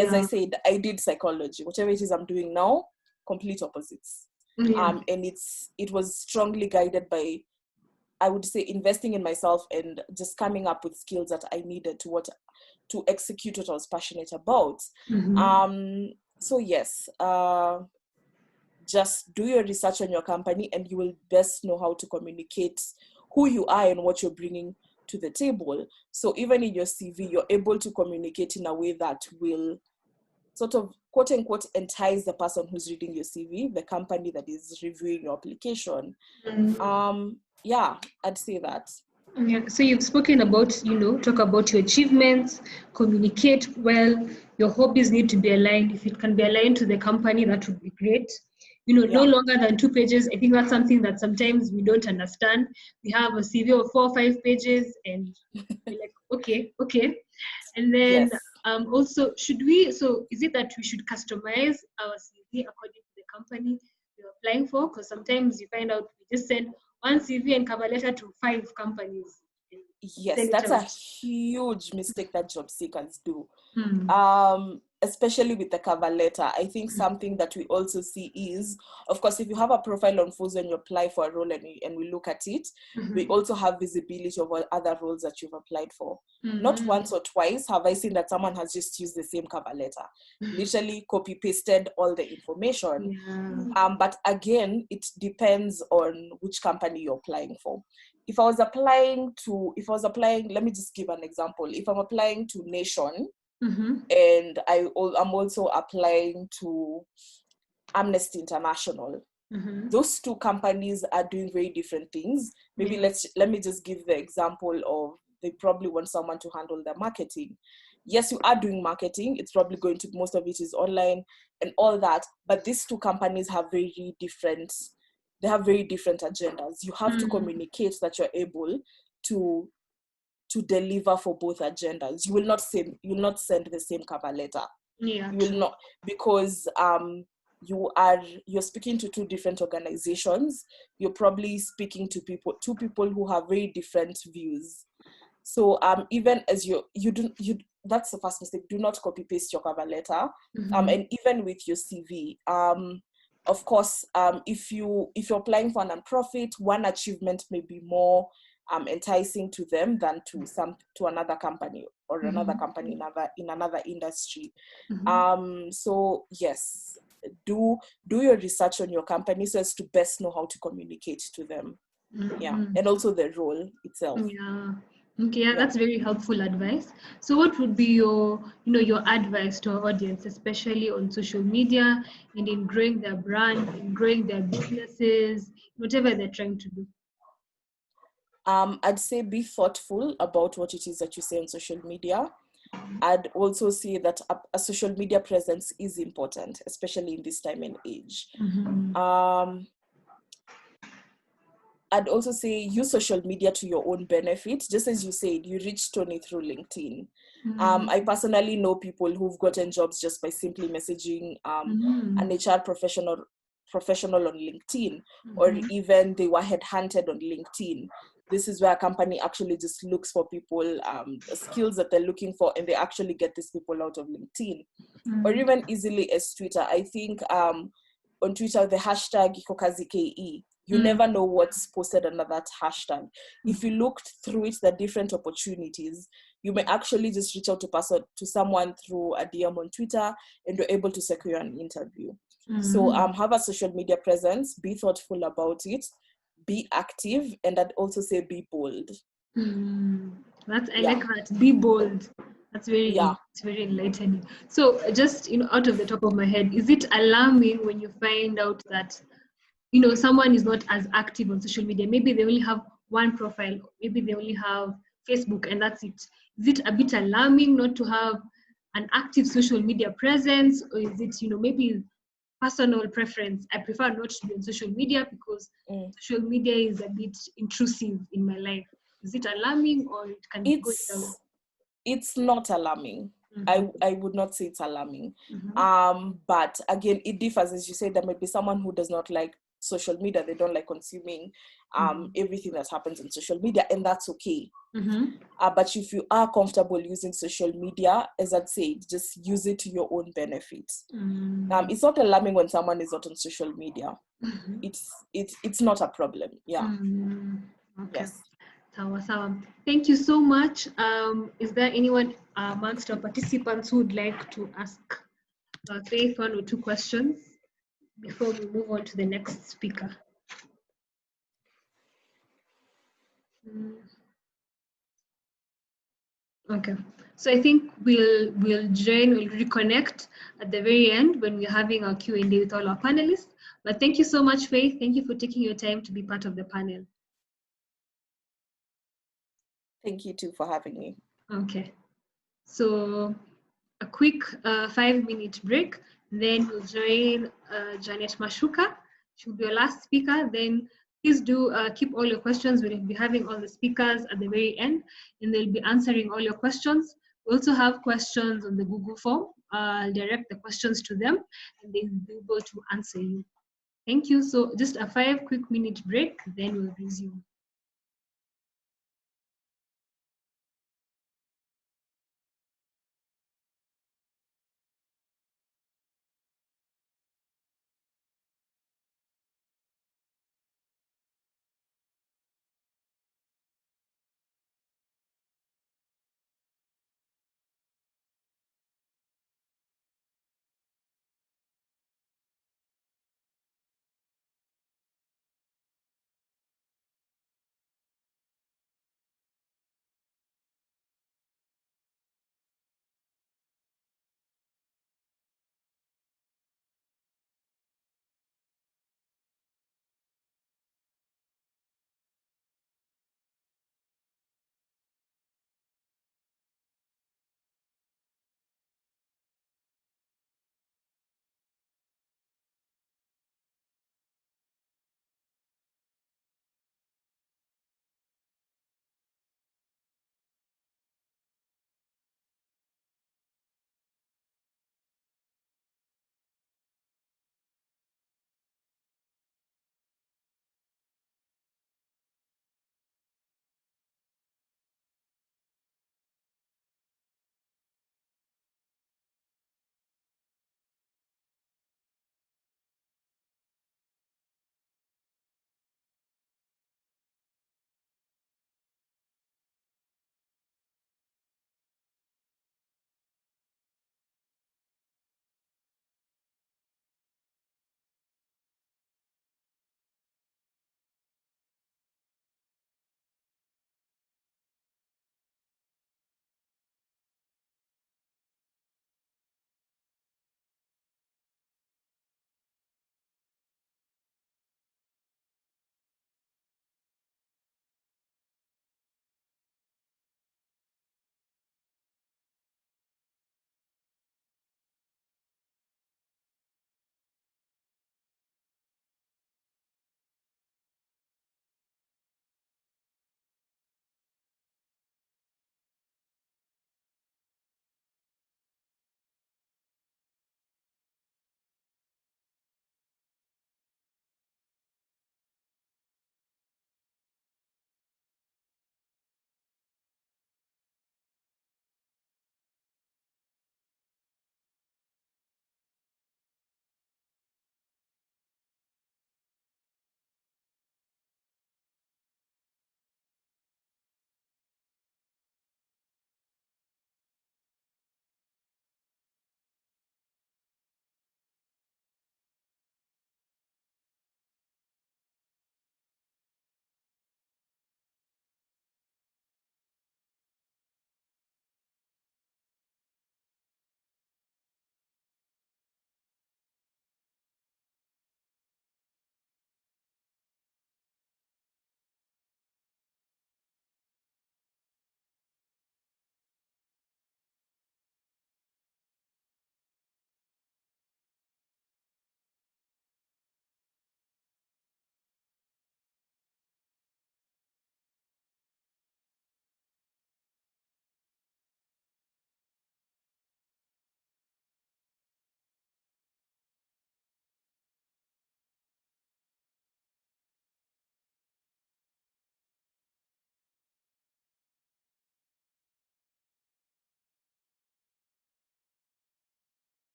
As I said, I did psychology. Whatever it is I'm doing now, complete opposites. And it was strongly guided by I would say investing in myself and just coming up with skills that I needed to execute what I was passionate about. So yes, just do your research on your company and you will best know how to communicate who you are and what you're bringing to the table. So even in your CV, you're able to communicate in a way that will sort of quote unquote entice the person who's reading your CV, the company that is reviewing your application. Yeah, I'd say that. Yeah. So you've spoken about, talk about your achievements, communicate well, your hobbies need to be aligned. If it can be aligned to the company, that would be great. No longer than 2 pages. I think that's something that sometimes we don't understand. We have a CV of 4 or 5 pages and we're like, okay. And then Yes. also, is it that we should customize our CV according to the company you're applying for? Because sometimes you find out we just send one CV and cover letter to 5 companies. Yes, that's a huge mistake that job seekers do. Especially with the cover letter. I think something that we also see is, of course, if you have a profile on Fuzu and you apply for a role and we look at it, we also have visibility of other roles that you've applied for. Not once or twice have I seen that someone has just used the same cover letter, literally copy pasted all the information. But again, it depends on which company you're applying for. If I was applying, let me just give an example. If I'm applying to Nation, and I'm also applying to Amnesty International, those 2 companies are doing very different things. Maybe let me just give the example of, they probably want someone to handle their marketing. Yes, you are doing marketing. It's probably going to, most of it is online and all that. But these 2 companies have very different agendas. You have to communicate that you're able to deliver for both agendas. You will not send the same cover letter. You will not, because you're speaking to 2 different organizations. You're probably speaking to 2 people who have very different views. So even as that's the first mistake. Do not copy paste your cover letter. And even with your CV, of course, if you're applying for a nonprofit, one achievement may be more enticing to them than to another company or another company in another industry. So yes, do your research on your company so as to best know how to communicate to them. And also the role itself. Okay, that's very helpful advice. So what would be your advice to our audience, especially on social media and in growing their brand, in growing their businesses, whatever they're trying to do? I'd say be thoughtful about what it is that you say on social media. I'd also say that a social media presence is important, especially in this time and age. I'd also say use social media to your own benefit. Just as you said, you reached Tony through LinkedIn. I personally know people who've gotten jobs just by simply messaging an HR professional on LinkedIn, or even they were headhunted on LinkedIn. This is where a company actually just looks for people, the skills that they're looking for, and they actually get these people out of LinkedIn. Or even easily as Twitter. I think on Twitter, the hashtag #KokaziKE, you never know what's posted under that hashtag. If you looked through it, the different opportunities, you may actually just reach out to someone through a DM on Twitter and you're able to secure an interview. So have a social media presence, be thoughtful about it, be active, and I'd also say be bold. I like that. Be bold. That's it's very enlightening. So just out of the top of my head, is it alarming when you find out that someone is not as active on social media? Maybe they only have one profile, maybe they only have Facebook, and that's it. Is it a bit alarming not to have an active social media presence, or is it maybe personal preference? I prefer not to be on social media because social media is a bit intrusive in my life. Is it alarming, or it can go down? It's not alarming. I would not say it's alarming. But again, it differs. As you said, there might be someone who does not like social media. They don't like consuming everything that happens on social media, and that's okay. But if you are comfortable using social media, as I'd say, just use it to your own benefit. It's not alarming when someone is not on social media. It's not a problem. Okay. Yes. Sawa, sawa. Thank you so much. Is there anyone amongst our participants who would like to ask Faith 1 or 2 questions before we move on to the next speaker? Okay, so I think we'll reconnect at the very end when we're having our Q&A with all our panelists. But thank you so much, Faith. Thank you for taking your time to be part of the panel. Thank you too for having me. Okay, so a quick 5-minute break, then we'll join Janet Machuka. She'll be your last speaker. Then please do keep all your questions. We'll be having all the speakers at the very end, and they'll be answering all your questions. We also have questions on the Google form. I'll direct the questions to them, and they'll be able to answer you. Thank you. So just a 5 quick minute break, then we'll resume.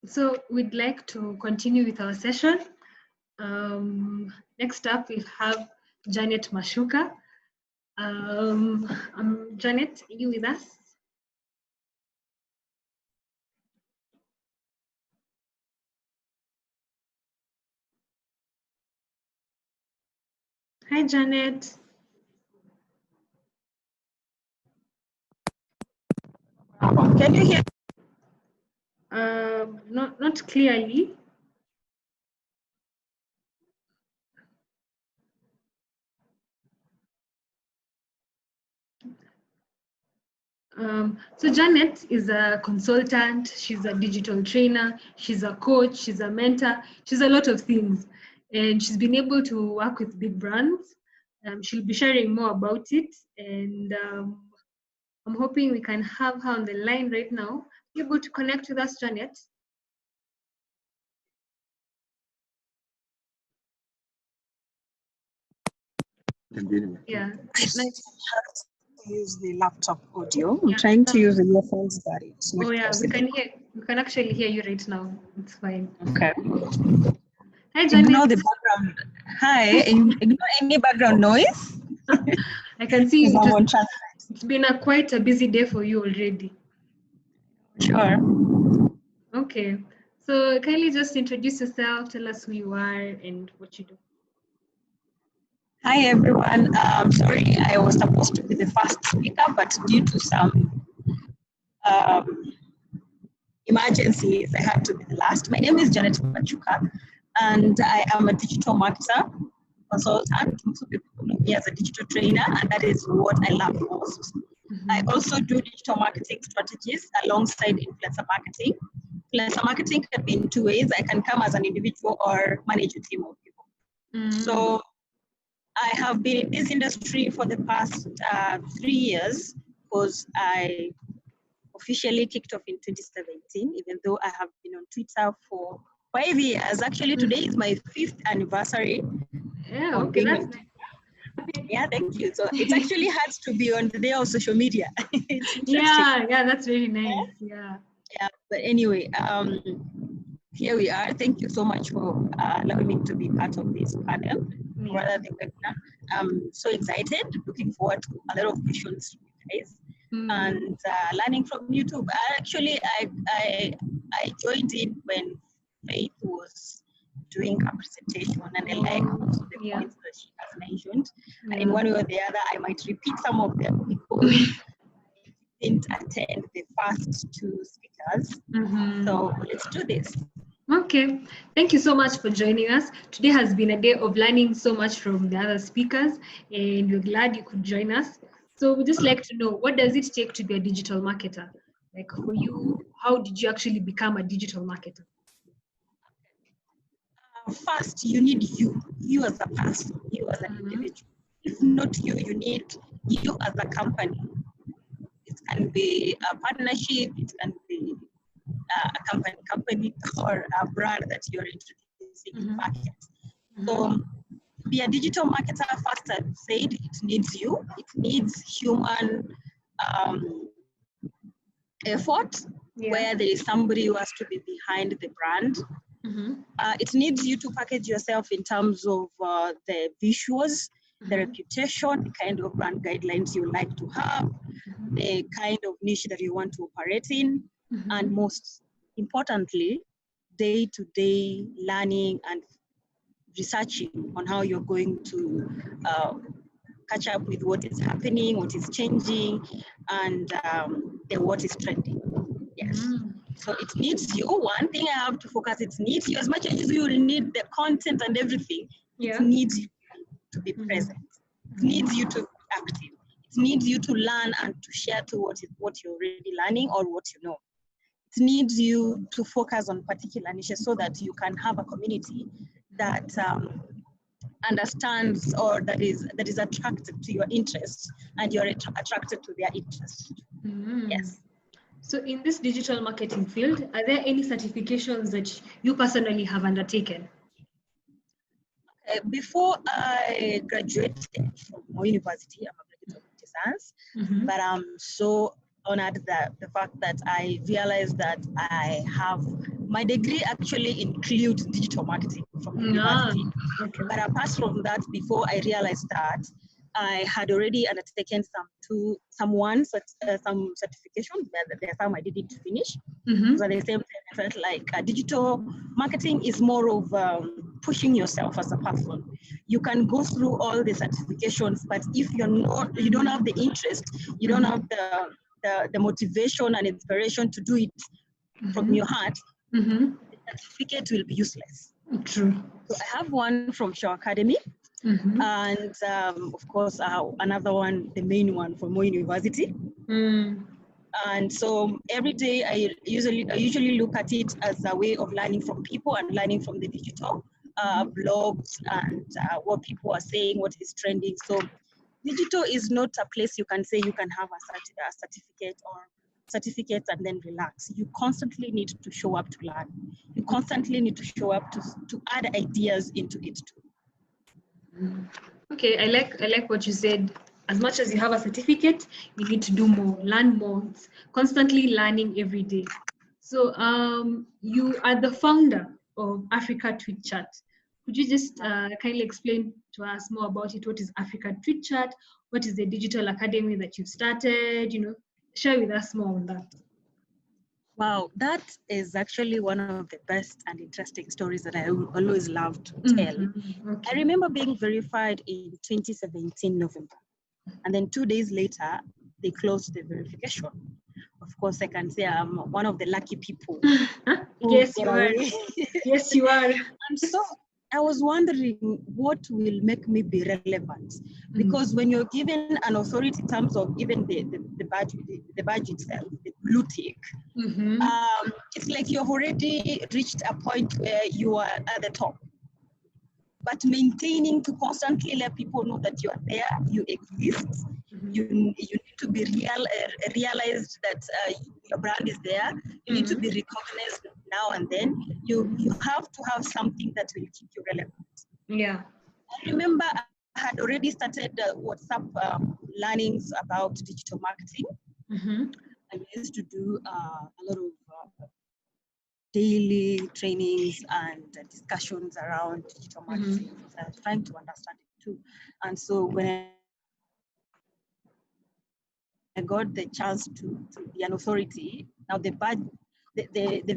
So we'd like to continue with our session. Next up, we have Janet Machuka. Janet, are you with us? Hi, Janet. Can you hear? Not clearly. So Janet is a consultant, she's a digital trainer, she's a coach, she's a mentor, she's a lot of things. And she's been able to work with big brands. She'll be sharing more about it. And I'm hoping we can have her on the line right now. Be able to connect with us, Janet? Yeah. Nice. Use the laptop audio. I'm trying to use the earphones, but it's not possible. We can actually hear you right now. It's fine. Okay. Hi, Janet. Ignore the background. Hi. Ignore any background noise. I can see you. It's been quite a busy day for you already. Sure. Okay. So kindly just introduce yourself, tell us who you are and what you do. Hi, everyone. Sorry, I was supposed to be the first speaker, but due to some emergencies, I had to be the last. My name is Janet Machuka, and I am a digital marketer consultant. Most people know me as a digital trainer, and that is what I love most. I also do digital marketing strategies alongside influencer marketing. Influencer marketing can be in two ways. I can come as an individual or manage a team of people. So I have been in this industry for the past 3 years because I officially kicked off in 2017, even though I have been on Twitter for 5 years. Actually, today is my 5th anniversary. Yeah, okay, that's nice. Yeah, thank you. So it's actually hard to be on the day of social media. Yeah, that's very nice. Yeah. But anyway, here we are. Thank you so much for allowing me to be part of this panel. Rather than webinar. I'm so excited, looking forward to a lot of questions from you guys and learning from YouTube. I joined in when Faith was doing a presentation, and I like most of the points that she has mentioned. In one way or the other, I might repeat some of them because I didn't attend the first two speakers. So let's do this. Okay, thank you so much for joining us. Today has been a day of learning so much from the other speakers, and we're glad you could join us. So we'd just like to know, what does it take to be a digital marketer? Like for you, how did you actually become a digital marketer? First, you need you as a person, you as an individual. If not you, you need you as a company. It can be a partnership, it can be a company or a brand that you're introducing in the market. So be a digital marketer, first I said it needs you, it needs human effort, where there is somebody who has to be behind the brand. It needs you to package yourself in terms of the visuals, the reputation, the kind of brand guidelines you like to have, the kind of niche that you want to operate in, and most importantly, day-to-day learning and researching on how you're going to catch up with what is happening, what is changing, and what is trending. Yes. So it needs you. One thing I have to focus, it needs you as much as you need the content and everything. It needs you to be present. It needs you to be active. It needs you to learn and to share to what you're already learning or what you know. It needs you to focus on particular niches so that you can have a community that understands or that is attracted to your interests and you're attracted to their interests. Yes. So in this digital marketing field, are there any certifications that you personally have undertaken? Before I graduated from university, I'm a graduate of computer science, but I'm so honored that the fact that I realized that I have My degree actually includes digital marketing from university. Okay. But apart from that, before I realized that, I had already undertaken some certifications, but there are some I didn't finish. So at the same time, I felt like digital marketing is more of pushing yourself as a person. You can go through all the certifications, but if you don't have the interest, you don't have the motivation and inspiration to do it from your heart, the certificate will be useless. True. So I have one from Shaw Academy, and of course another one, the main one from Mo University. And so every day I usually look at it as a way of learning from people and learning from the digital blogs and what people are saying, what is trending. So digital is not a place you can say you can have a certificate or certificates and then relax. You constantly need to show up to learn. You constantly need to show up to add ideas into it too. Okay, I like what you said. As much as you have a certificate, you need to do more, learn more. It's constantly learning every day. So you are the founder of Africa Tweet Chat. Could you just kindly explain to us more about it? What is Africa Tweet Chat? What is the digital academy that you started? Share with us more on that. Wow, that is actually one of the best and interesting stories that I always love to tell. Okay. I remember being verified in 2017 November, and then 2 days later, they closed the verification. Of course, I can say I'm one of the lucky people. Yes, you are. Yes, you are. And so I was wondering what will make me be relevant, because when you're given an authority in terms of even the badge itself, the blue tick, it's like you've already reached a point where you are at the top. But maintaining to constantly let people know that you are there, you exist, you need to be realized that your brand is there, you need to be recognized now and then. You have to have something that will keep you relevant. Yeah. I remember I had already started WhatsApp learnings about digital marketing. I used to do a lot of daily trainings and discussions around digital marketing. I was trying to understand it too. And so when I got the chance to be an authority, now the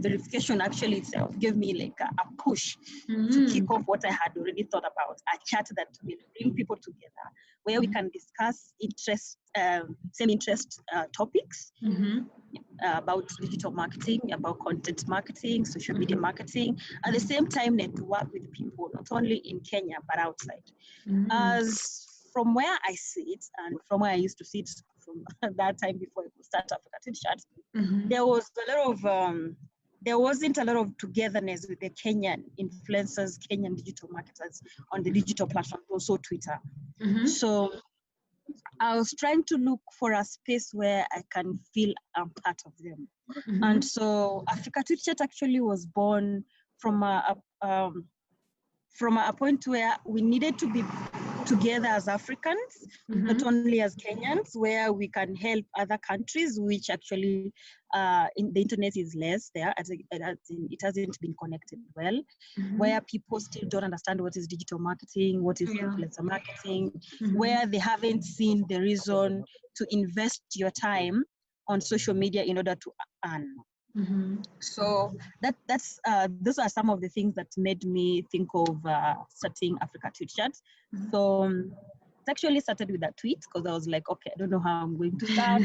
verification actually itself gave me like a push to kick off what I had already thought about, a chat that will bring people together where we can discuss same interest topics about digital marketing, about content marketing, social media marketing, at the same time network with people, not only in Kenya, but outside. As from where I sit and from where I used to sit from that time before I could start Africa Tweet Chat, there was a lot of, there wasn't a lot of togetherness with the Kenyan influencers, Kenyan digital marketers on the digital platform, also Twitter. So I was trying to look for a space where I can feel I'm part of them. And so Africa Tweet Chat actually was born from a point where we needed to be together as Africans, not only as Kenyans, where we can help other countries, which actually the internet is less there, as it hasn't been connected well, where people still don't understand what is digital marketing, what is influencer marketing, where they haven't seen the reason to invest your time on social media in order to earn. So those are some of the things that made me think of starting Africa Tweet Chat. So it actually started with a tweet because I was like, okay, I don't know how I'm going to start.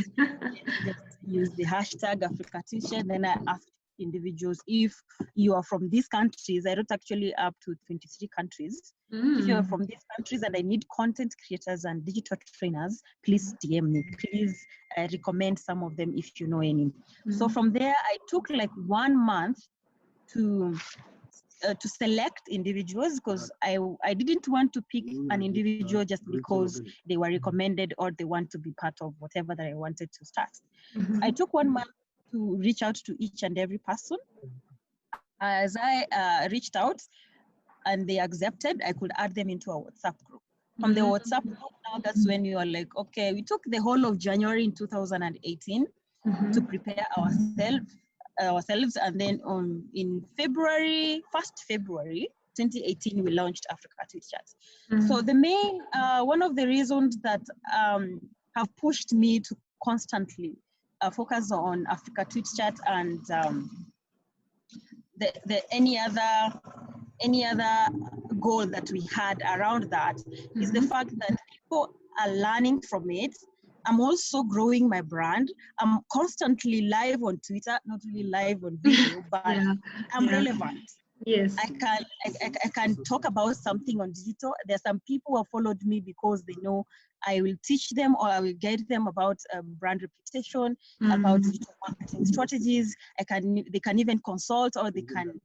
Just use the hashtag Africa Tweet Chat. Then I asked individuals, if you are from these countries, I wrote actually up to 23 countries. If you are from these countries and I need content creators and digital trainers, please DM me. Please recommend some of them if you know any. So from there, I took like 1 month to select individuals, because I didn't want to pick an individual just because they were recommended or they want to be part of whatever that I wanted to start. I took 1 month to reach out to each and every person. As I reached out and they accepted, I could add them into a WhatsApp group. From the WhatsApp group, now that's when you are like, okay, we took the whole of January in 2018 to prepare ourselves. ourselves, and then in February 2018, we launched Africa Tweet Chat. So the main, one of the reasons that have pushed me to constantly focus on Africa Tweet Chat and any other goal that we had around that is the fact that people are learning from it. I'm also growing my brand. I'm constantly live on Twitter, not really live on video, but I'm relevant. Yes. I can talk about something on digital. There's some people who have followed me because they know I will teach them or I will guide them about brand reputation, about digital marketing strategies. They can even consult, or they can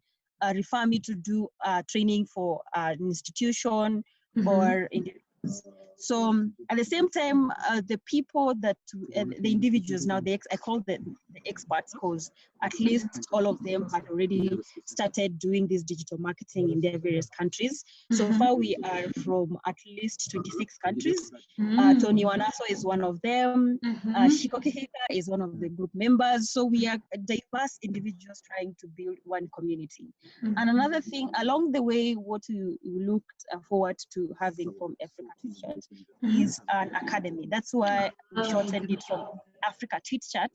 refer me to do training for an institution or individuals. So at the same time, the people that, the individuals now, I call the experts, because at least all of them had already started doing this digital marketing in their various countries. So far, we are from at least 26 countries. Tony Wanaswa is one of them. Shiko, Kihika is one of the group members. So we are diverse individuals trying to build one community. And another thing, along the way, what we looked forward to having from Africa Tweet Chat is an academy. That's why we shortened it from Africa Tweet Chat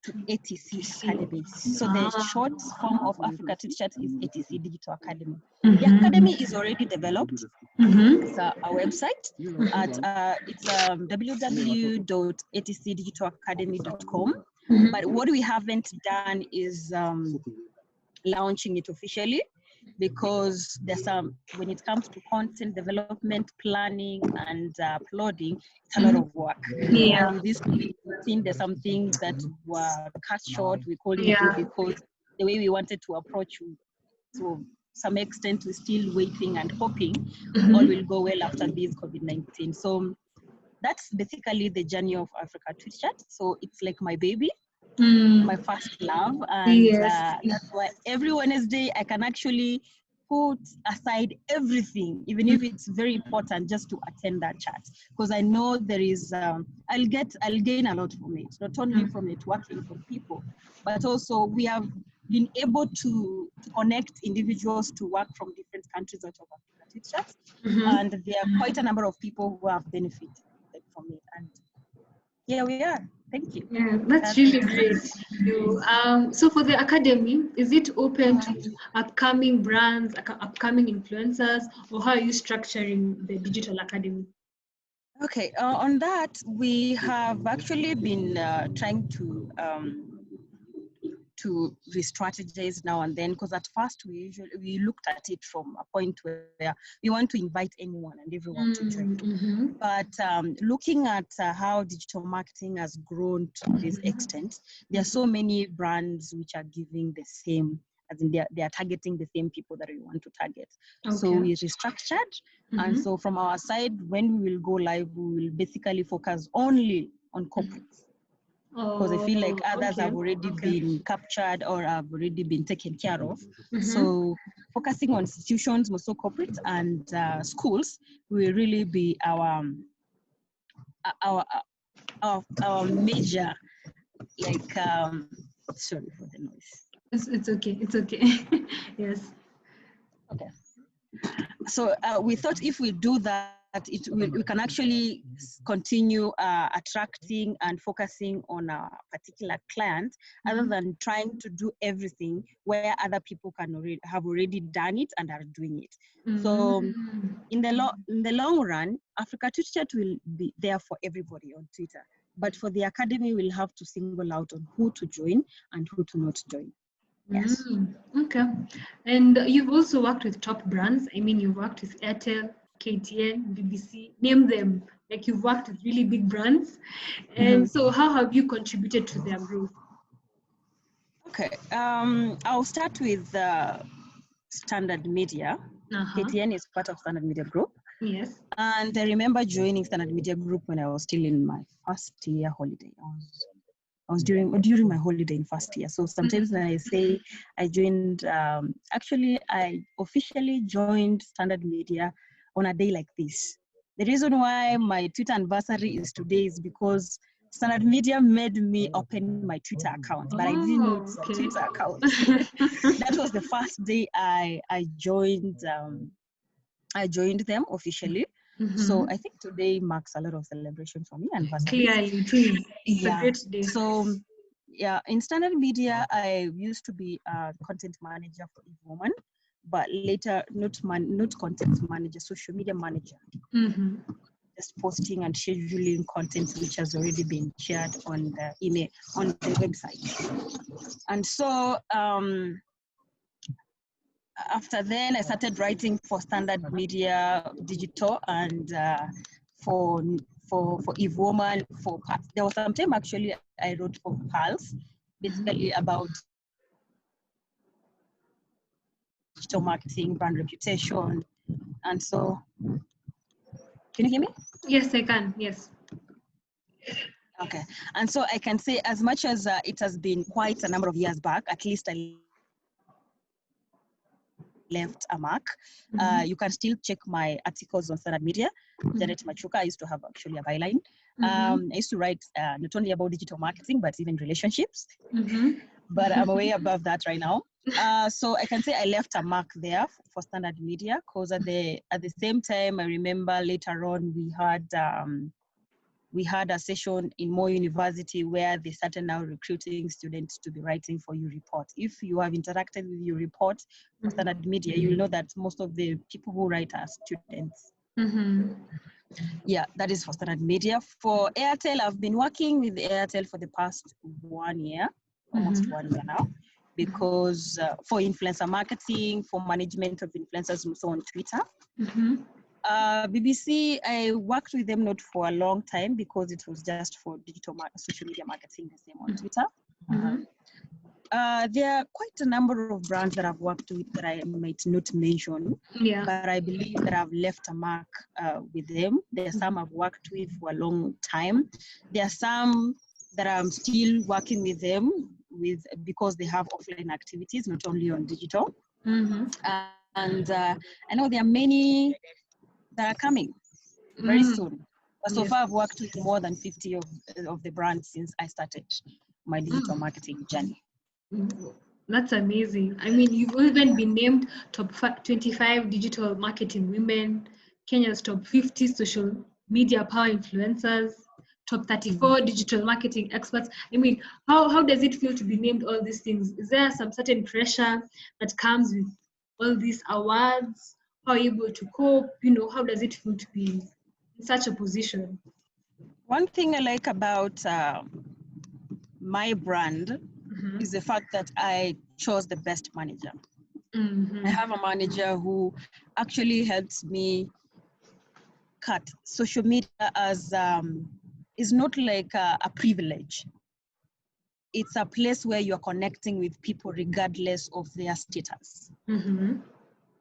to ATC Academy. So the short form of Africa Tweet Chat is ATC Digital Academy. The academy is already developed. It's our website at it's www.atcdigitalacademy.com. But what we haven't done is launching it officially, because there's some, when it comes to content development, planning, and uploading, it's a lot of work. And with this thing, there's some things that were cut short. We call it because the way we wanted to approach you, to some extent, we're still waiting and hoping all will go well after this COVID-19. So that's basically the journey of Africa Tweet Chat. So it's like my baby. My first love, and that's why every Wednesday I can actually put aside everything, even if it's very important, just to attend that chat, because I know there is I'll gain a lot from it, not only from networking from people, but also we have been able to connect individuals to work from different countries out of Africa Tweet Chat, and there are quite a number of people who have benefited from it, and here we are. Thank you. Yeah, that's really great. So for the academy, is it open to upcoming brands, upcoming influencers, or how are you structuring the digital academy? Okay, on that, we have actually been trying to re-strategize now and then, because at first we looked at it from a point where we want to invite anyone and everyone to join. But looking at how digital marketing has grown to this extent, there are so many brands which are giving the same, as in they are targeting the same people that we want to target. So we restructured, and so from our side, when we will go live, we will basically focus only on corporates. Because I feel like others have already been captured or have already been taken care of. So focusing on institutions, more so corporate, and schools will really be our major, like, sorry for the noise. It's okay, it's okay. Yes. Okay. So we thought if we do that, we can actually continue attracting and focusing on a particular client, other than trying to do everything where other people can have already done it and are doing it. So in the long run, Africa Tweet Chat will be there for everybody on Twitter. But for the academy, we'll have to single out on who to join and who to not join. Yes. Okay. And you've also worked with top brands. I mean, you've worked with Airtel, KTN, BBC, name them. Like, you've worked with really big brands. And so how have you contributed to their growth? Okay. I'll start with Standard Media. KTN is part of Standard Media Group. Yes. And I remember joining Standard Media Group when I was still in my first year holiday. I was during my holiday in first year. So sometimes when I say I joined, actually I officially joined Standard Media on a day like this. The reason why my Twitter anniversary is today is because Standard Media made me open my Twitter account, but I didn't know it's a Twitter account. That was the first day I joined them officially. So I think today marks a lot of celebration for me and clearly it is. It's yeah. a great day. So yeah, in Standard Media, I used to be a content manager for Eve Woman, but later not content manager, social media manager. Just posting and scheduling content which has already been shared on the email on the website. And so after then, I started writing for Standard Media Digital and for Eve Woman, for Pulse. There was some time actually I wrote for Pulse, basically about digital marketing, brand reputation, and so. Can you hear me? Yes, I can. Yes. Okay, and so I can say, as much as it has been quite a number of years back, at least I left a mark. You can still check my articles on Standard Media. Janet Machuka, I used to have actually a byline. I used to write not only about digital marketing, but even relationships. But I'm way above that right now. So I can say I left a mark there for Standard Media, because at the same time, I remember later on we had a session in Moy University where they started now recruiting students to be writing for your report. If you have interacted with your report for Standard Media, you'll know that most of the people who write are students. Yeah, that is for Standard Media. For Airtel, I've been working with Airtel for the past 1 year, almost 1 year now, because for influencer marketing, for management of influencers also on Twitter. BBC, I worked with them not for a long time because it was just for digital social media marketing, the same on Twitter. There are quite a number of brands that I've worked with that I might not mention, but I believe that I've left a mark with them. There are some I've worked with for a long time. There are some that I'm still working with them because they have offline activities, not only on digital. And I know there are many that are coming very soon. But so far, I've worked with more than 50 of the brands since I started my digital marketing journey. That's amazing. I mean, you've even been named top 25 digital marketing women, Kenya's top 50 social media power influencers, top 34 digital marketing experts. I mean, how does it feel to be named all these things? Is there some certain pressure that comes with all these awards? How are you able to cope? You know, how does it feel to be in such a position? One thing I like about my brand is the fact that I chose the best manager. I have a manager who actually helps me cut social media as is not like a privilege. It's a place where you're connecting with people regardless of their status.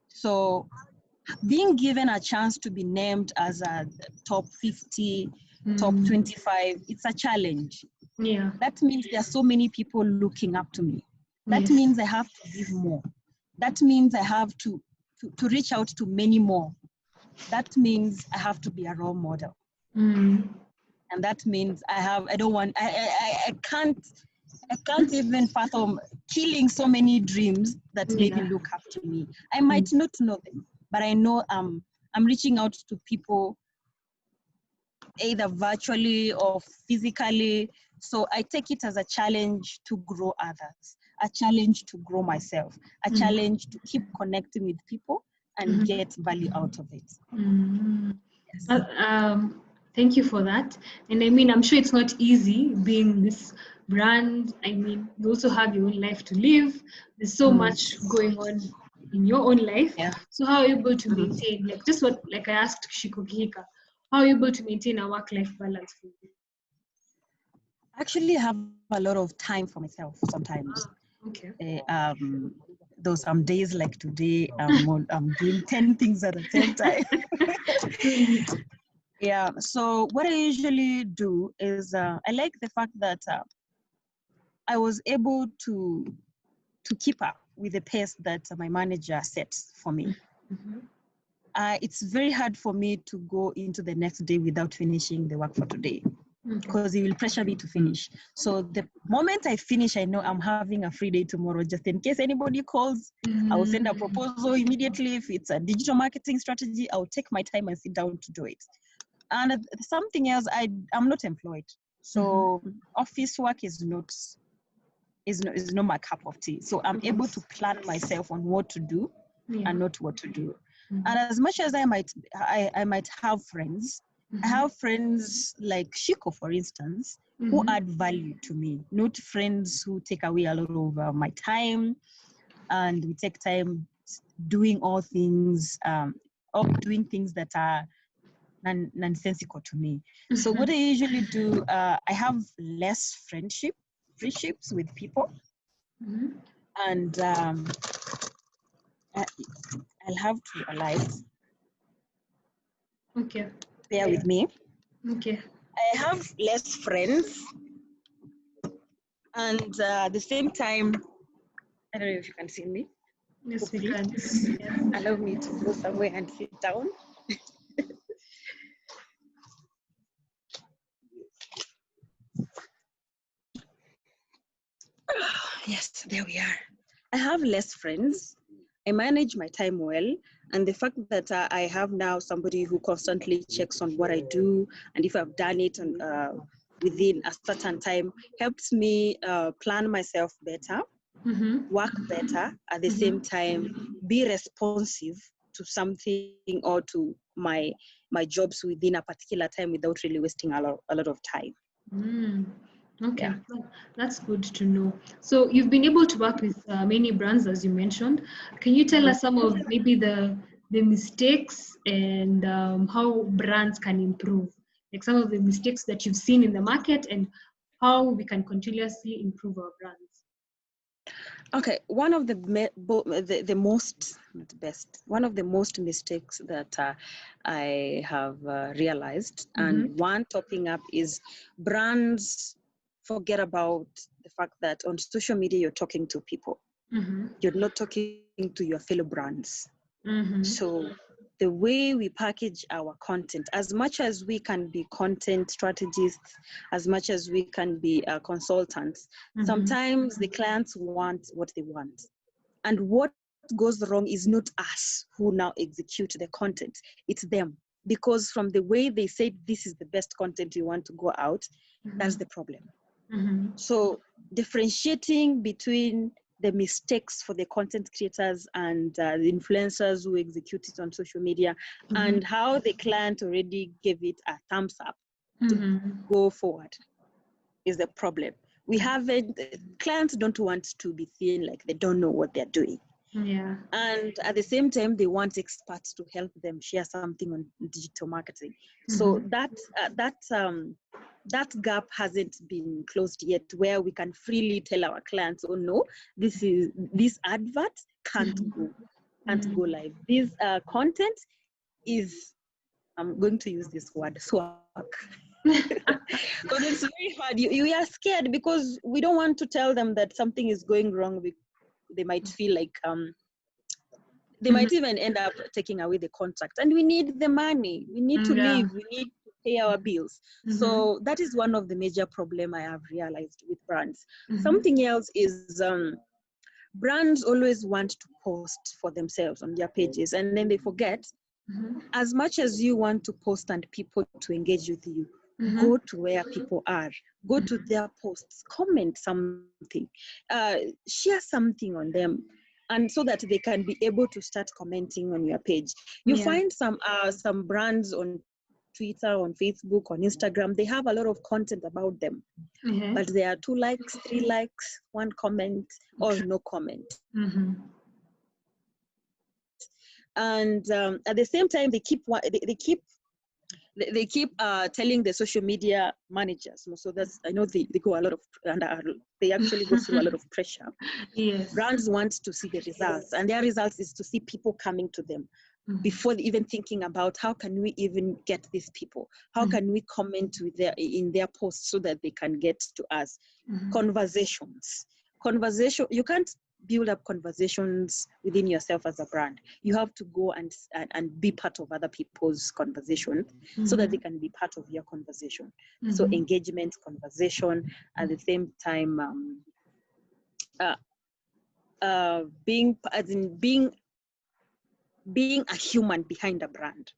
So being given a chance to be named as a top 50, top 25, it's a challenge. Yeah. That means there are so many people looking up to me. That means I have to give more. That means I have to reach out to many more. That means I have to be a role model. And that means I can't even fathom killing so many dreams that maybe look up to me. I might not know them, but I know I'm reaching out to people either virtually or physically. So I take it as a challenge to grow others, a challenge to grow myself, a challenge to keep connecting with people and get value out of it. Well, thank you for that. And I mean, I'm sure it's not easy being this brand. I mean, you also have your own life to live. There's so much going on in your own life. So how are you able to maintain, like just what, like I asked Shiko Kihika, how are you able to maintain a work-life balance for you? Actually, I have a lot of time for myself sometimes. Though some days like today, I'm doing 10 things at the same time. Yeah, so what I usually do is I like the fact that I was able to keep up with the pace that my manager sets for me. It's very hard for me to go into the next day without finishing the work for today. because he will pressure me to finish. So the moment I finish, I know I'm having a free day tomorrow. Just in case anybody calls, I will send a proposal immediately. If it's a digital marketing strategy, I'll take my time and sit down to do it. And something else, I'm not employed. So office work is not my cup of tea. So I'm able to plan myself on what to do and not what to do. And as much as I might have friends, I have friends like Shiko, for instance, who add value to me, not friends who take away a lot of my time, and we take time doing all things, or doing things that are nonsensical to me. So what I usually do, I have less friendships with people, and I'll have to alight. Okay. Bear with me. Okay. I have less friends, and at the same time, I don't know if you can see me. Yes, we can. Yes. Allow me to go somewhere and sit down. Yes, there we are. I have less friends. I manage my time well. And the fact that I have now somebody who constantly checks on what I do, and if I've done it within a certain time, helps me plan myself better, work better, at the same time, be responsive to something or to my jobs within a particular time without really wasting a lot of time. Okay, that's good to know. So you've been able to work with many brands, as you mentioned. Can you tell us some of maybe the mistakes and how brands can improve? Like some of the mistakes that you've seen in the market and how we can continuously improve our brands. Okay, one of the most mistakes that I have realized, and one topping up, is brands forget about the fact that on social media you're talking to people. You're not talking to your fellow brands. So the way we package our content, as much as we can be content strategists, as much as we can be consultants, sometimes the clients want what they want. And what goes wrong is not us who now execute the content, it's them. Because from the way they say this is the best content you want to go out, that's the problem. So differentiating between the mistakes for the content creators and the influencers who execute it on social media, and how the client already gave it a thumbs up to go forward is the problem. Clients don't want to be seen like they don't know what they're doing. And at the same time, they want experts to help them share something on digital marketing. So that gap hasn't been closed yet, where we can freely tell our clients, oh no, this advert can't go live. This content is, I'm going to use this word, swag. Because it's very hard. You are scared because we don't want to tell them that something is going wrong. They might feel like they might even end up taking away the contract, and we need the money. We need to live. We need to pay our bills. So that is one of the major problem I have realized with brands. Something else is brands always want to post for themselves on their pages, and then they forget, as much as you want to post and people to engage with you, go to where people are, go to their posts, comment something, share something on them, and so that they can be able to start commenting on your page. You find some brands on Twitter, on Facebook, on Instagram, they have a lot of content about them, but there are 2 likes, 3 likes, 1 comment, or no comment. And at the same time, they keep telling the social media managers. So that's, I know they go a lot of, and they actually go through a lot of pressure. Brands want to see the results, and their results is to see people coming to them before even thinking about how can we even get these people? How can we comment in their posts so that they can get to us? Conversation. You can't build up conversations within yourself as a brand. You have to go and be part of other people's conversation so that they can be part of your conversation. So engagement, conversation, at the same time, being a human behind a brand.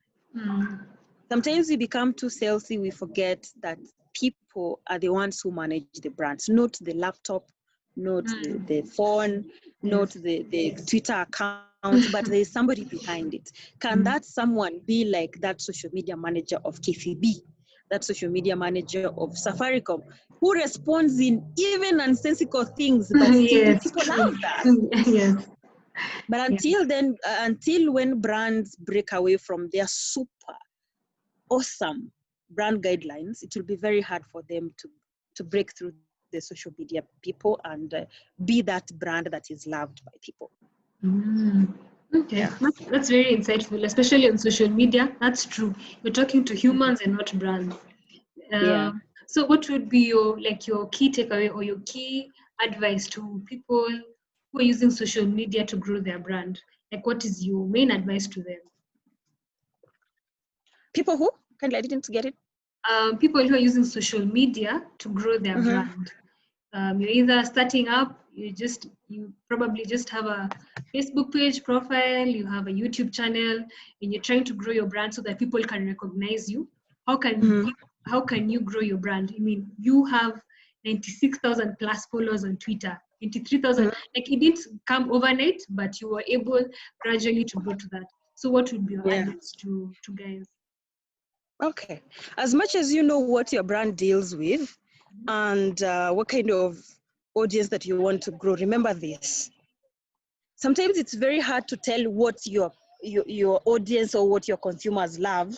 Sometimes we become too salesy, we forget that people are the ones who manage the brands, not the laptop, not the phone, not the Twitter account, but there is somebody behind it. Can that someone be like that social media manager of KCB, that social media manager of Safaricom, who responds in even nonsensical things, but still people love that. But until then, until when brands break away from their super awesome brand guidelines, it will be very hard for them to break through the social media people and be that brand that is loved by people. Okay, that's very insightful, especially on social media. That's true. You're talking to humans and not brands. So what would be your key takeaway or your key advice to people who are using social media to grow their brand? Like, what is your main advice to them? People who? I didn't get it. People who are using social media to grow their brand. You're either starting up, you probably just have a Facebook page profile, you have a YouTube channel, and you're trying to grow your brand so that people can recognize you. How can you grow your brand? I mean, you have 96,000 plus followers on Twitter, 23,000. Like, it didn't come overnight, but you were able gradually to go to that. So what would be your advice to guys? Okay. As much as you know what your brand deals with and what kind of audience that you want to grow, remember this. Sometimes it's very hard to tell what your audience or what your consumers love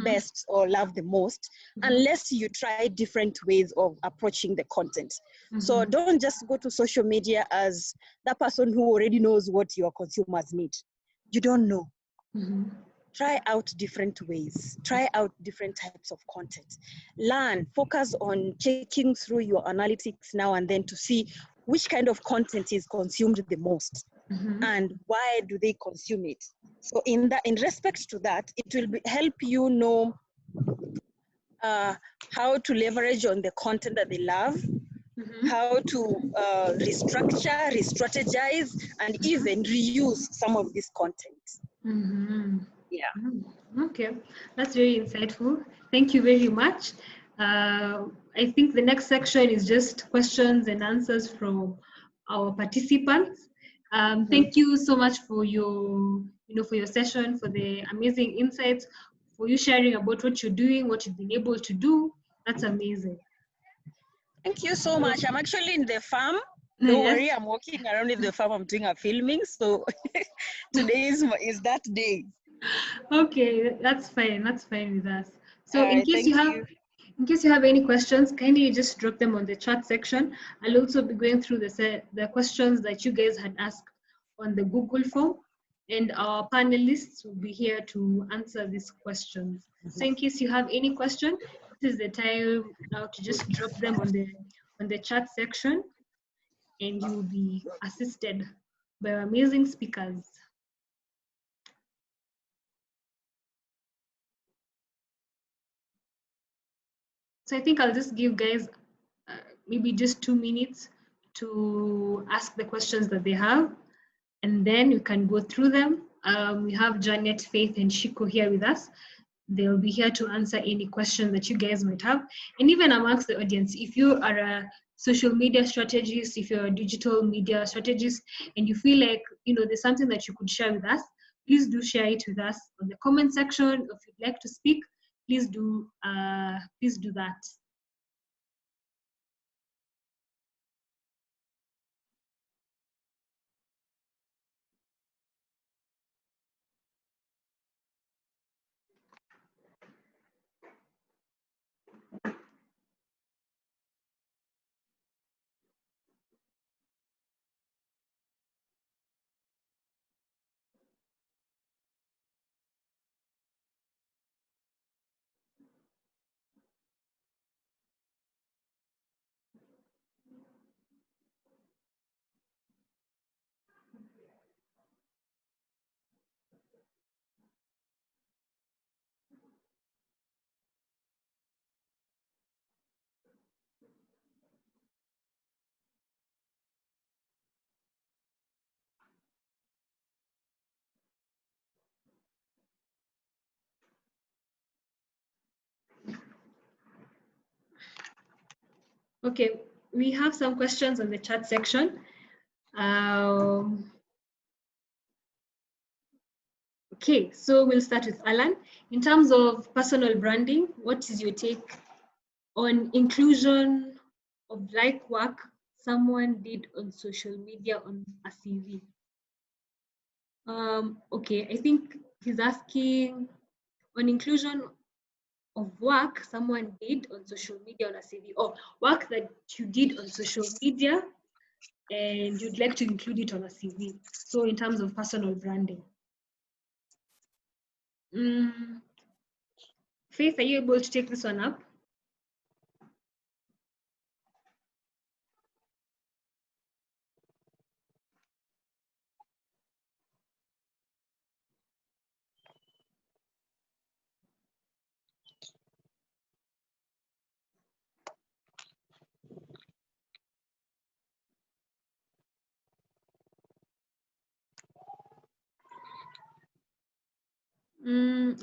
best or love the most unless you try different ways of approaching the content. So don't just go to social media as that person who already knows what your consumers need. You don't know. Try out different ways, try out different types of content, learn, focus on checking through your analytics now and then to see which kind of content is consumed the most and why do they consume it. So in respect to that, it will help you know how to leverage on the content that they love, how to restructure, re-strategize, and even reuse some of this content. Okay, that's very insightful. Thank you very much. I think the next section is just questions and answers from our participants. Thank you so much for your session, for the amazing insights, for you sharing about what you're doing, what you've been able to do. That's amazing. Thank you so much. I'm actually in the farm. Don't worry, I'm walking around in the farm. I'm doing a filming. So today is that day. Okay, that's fine. That's fine with us. So in case you have any questions, kindly just drop them on the chat section. I'll also be going through the questions that you guys had asked on the Google form, and our panelists will be here to answer these questions. So in case you have any question, this is the time now to just drop them on the chat section, and you'll be assisted by our amazing speakers. So I think I'll just give guys maybe just 2 minutes to ask the questions that they have, and then we can go through them. We have Janet, Faith, and Shiko here with us. They'll be here to answer any questions that you guys might have. And even amongst the audience, if you are a social media strategist, if you're a digital media strategist, and you feel like there's something that you could share with us, please do share it with us on the comment section. If you'd like to speak, please do that. Okay, we have some questions on the chat section. Okay, so we'll start with Alan. In terms of personal branding, what is your take on inclusion of like work someone did on social media on a CV? Okay, I think he's asking on inclusion of work someone did on social media on a CV, or work that you did on social media and you'd like to include it on a CV. So in terms of personal branding. Faith, are you able to take this one up?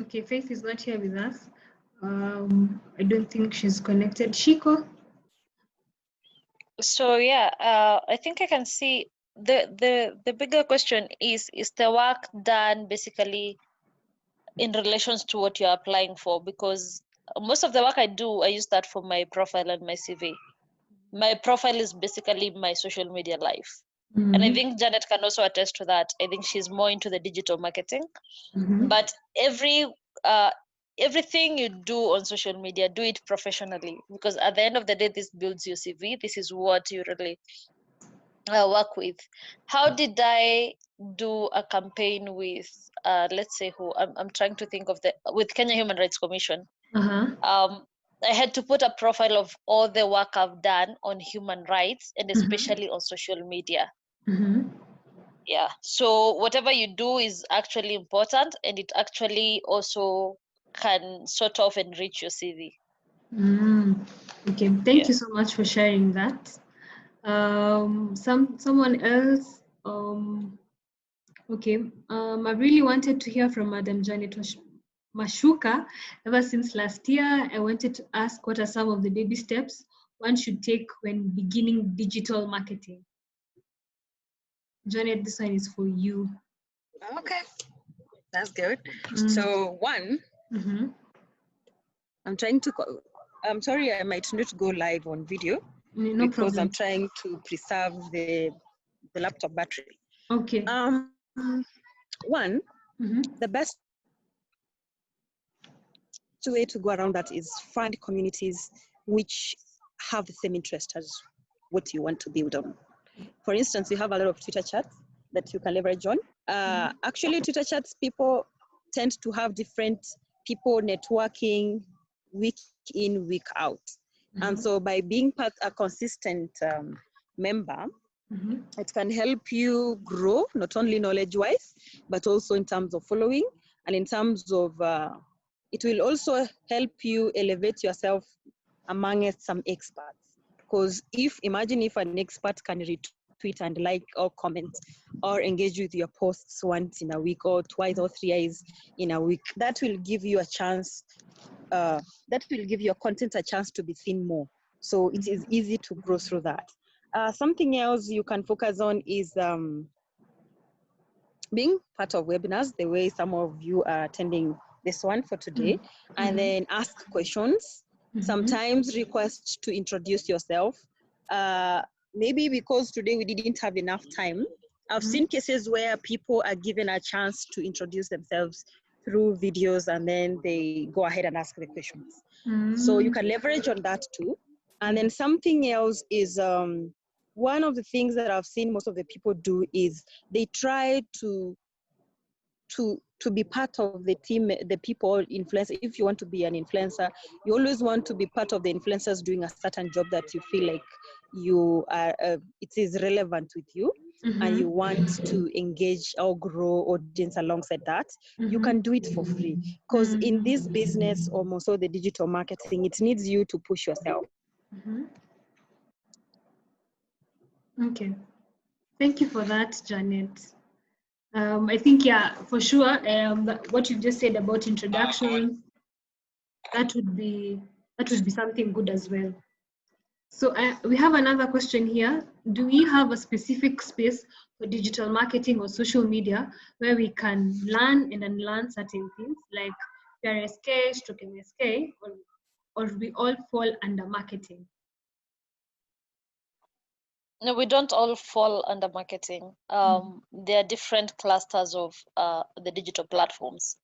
Okay, Faith is not here with us. I don't think she's connected. Shiko? So yeah, I think I can see the bigger question is the work done basically in relations to what you're applying for? Because most of the work I do, I use that for my profile and my CV. My profile is basically my social media life. And I think Janet can also attest to that. I think she's more into the digital marketing. But everything you do on social media, do it professionally, because at the end of the day, this builds your CV. This is what you really work with. How did I do a campaign with let's say who I'm trying to think of, the with Kenya Human Rights Commission. I had to put a profile of all the work I've done on human rights, and especially on social media. Yeah, so whatever you do is actually important, and it actually also can sort of enrich your CV. Okay, thank you so much for sharing that. Someone else. Okay, I really wanted to hear from Madam Janet Machuka. Ever since last year, I wanted to ask what are some of the baby steps one should take when beginning digital marketing. Janet, this one is for you. Okay, that's good. So one, I'm trying to, I'm sorry, I might not go live on video because I'm trying to preserve the laptop battery. Okay. One, the best way to go around that is find communities which have the same interest as what you want to build on. For instance, you have a lot of Twitter chats that you can leverage on. Actually, Twitter chats, people tend to have different people networking week in, week out. And so by being a consistent member, it can help you grow, not only knowledge-wise, but also in terms of following, and in terms of, it will also help you elevate yourself amongst some experts. Because imagine if an expert can retweet and like or comment or engage with your posts once in a week or twice or thrice in a week, that will give you a chance, that will give your content a chance to be seen more. So it is easy to grow through that. Something else you can focus on is being part of webinars, the way some of you are attending this one for today, and then ask questions. Sometimes request to introduce yourself. Maybe because today we didn't have enough time. I've seen cases where people are given a chance to introduce themselves through videos, and then they go ahead and ask the questions. So you can leverage on that too. And then something else is, one of the things that I've seen most of the people do is they try to be part of the team, the people influencer. If you want to be an influencer, you always want to be part of the influencers doing a certain job that you feel like you are, it is relevant with you, and you want to engage or grow audience alongside that. You can do it for free, because in this business, or more so the digital marketing, it needs you to push yourself. Okay, thank you for that, Janet. I think, yeah, for sure, what you just said about introductions, that would be something good as well. So we have another question here. Do we have a specific space for digital marketing or social media where we can learn and unlearn certain things like PRSK, stroke MSK, or we all fall under marketing? No, we don't all fall under marketing. There are different clusters of the digital platforms.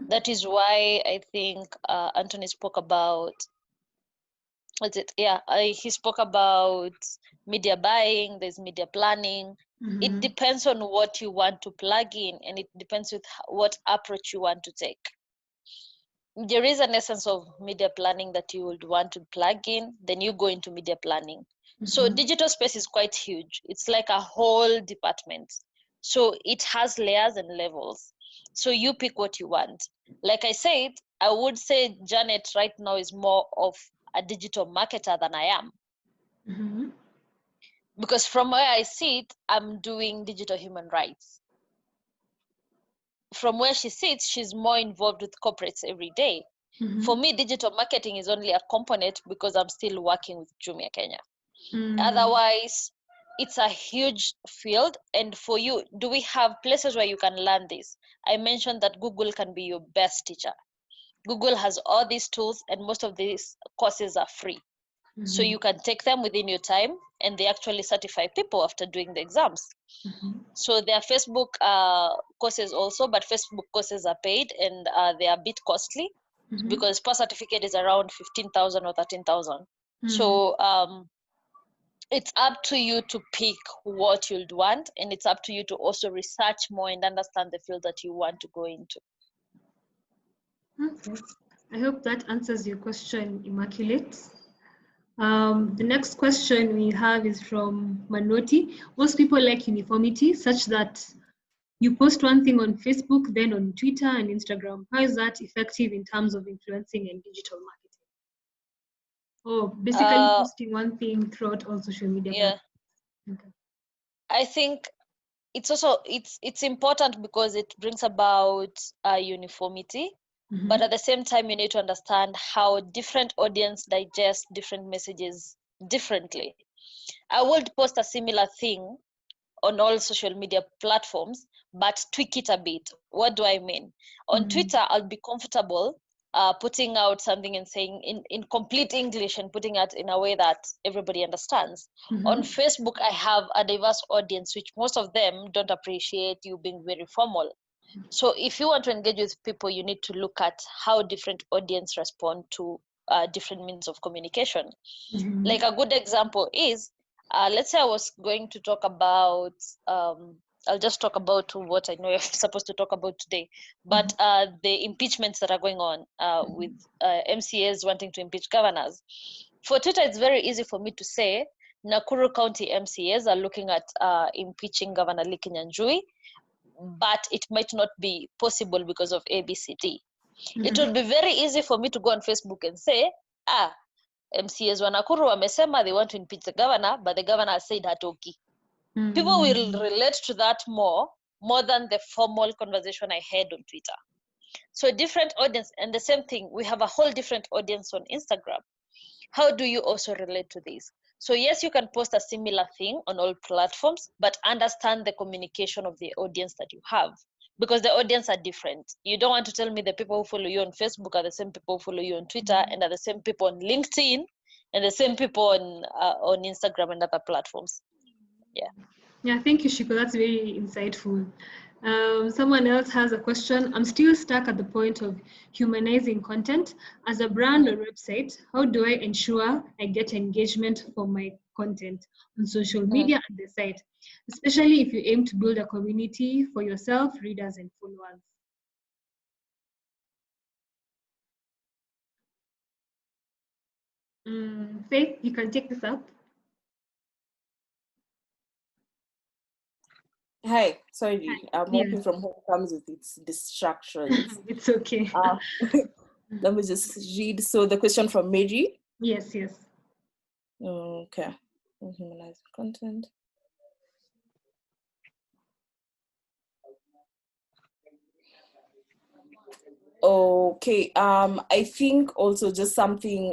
That is why I think Antony spoke about, what's it? Yeah, he spoke about media buying, there's media planning. It depends on what you want to plug in, and it depends with what approach you want to take. There is an essence of media planning that you would want to plug in, then you go into media planning. So digital space is quite huge. It's like a whole department. So it has layers and levels. So you pick what you want. Like I said, I would say Janet right now is more of a digital marketer than I am. Because from where I sit, I'm doing digital human rights. From where she sits, she's more involved with corporates every day. For me, digital marketing is only a component because I'm still working with Jumia Kenya. Otherwise, it's a huge field. And for you, do we have places where you can learn this? I mentioned that Google can be your best teacher. Google has all these tools, and most of these courses are free. So you can take them within your time, and they actually certify people after doing the exams. So there are Facebook courses also, but Facebook courses are paid, and they are a bit costly because per certificate is around 15,000 or 13,000. So it's up to you to pick what you'd want, and it's up to you to also research more and understand the field that you want to go into. Okay. I hope that answers your question, Immaculate. The next question we have is from Manoti. Most people like uniformity such that you post one thing on Facebook, then on Twitter and Instagram. How is that effective in terms of influencing and digital marketing? Oh, basically posting one thing throughout all social media. Yeah. Okay. I think it's also it's important because it brings about uniformity, but at the same time you need to understand how different audience digest different messages differently. I would post a similar thing on all social media platforms, but tweak it a bit. What do I mean? On Twitter, I'll be comfortable putting out something and saying in complete English and putting it in a way that everybody understands. On Facebook, I have a diverse audience, which most of them don't appreciate you being very formal. So if you want to engage with people, you need to look at how different audience respond to different means of communication. Like a good example is, let's say I was going to talk about, I'll just talk about what I know I'm supposed to talk about today, but the impeachments that are going on with MCAs wanting to impeach governors. For Twitter, it's very easy for me to say, Nakuru County MCAs are looking at impeaching Governor Lee Kinyanjui, but it might not be possible because of ABCD. It would be very easy for me to go on Facebook and say, MCAs wa Nakuru wamesema they want to impeach the governor, but the governor said hatoki. People will relate to that more than the formal conversation I had on Twitter. So different audience, and the same thing, we have a whole different audience on Instagram. How do you also relate to this? So yes, you can post a similar thing on all platforms, but understand the communication of the audience that you have, because the audience are different. You don't want to tell me the people who follow you on Facebook are the same people who follow you on Twitter, and are the same people on LinkedIn, and the same people on Instagram and other platforms. Yeah, thank you, Shiko. That's very insightful. Someone else has a question. I'm still stuck at the point of humanizing content. As a brand or website, how do I ensure I get engagement for my content on social media and the site, especially if you aim to build a community for yourself, readers, and followers? Faith, you can take this up. Hi, sorry, I'm working from home, comes with its distractions. It's okay. Let me just read. So the question from Mary. Yes. Okay. Humanize content. Okay. I think also just something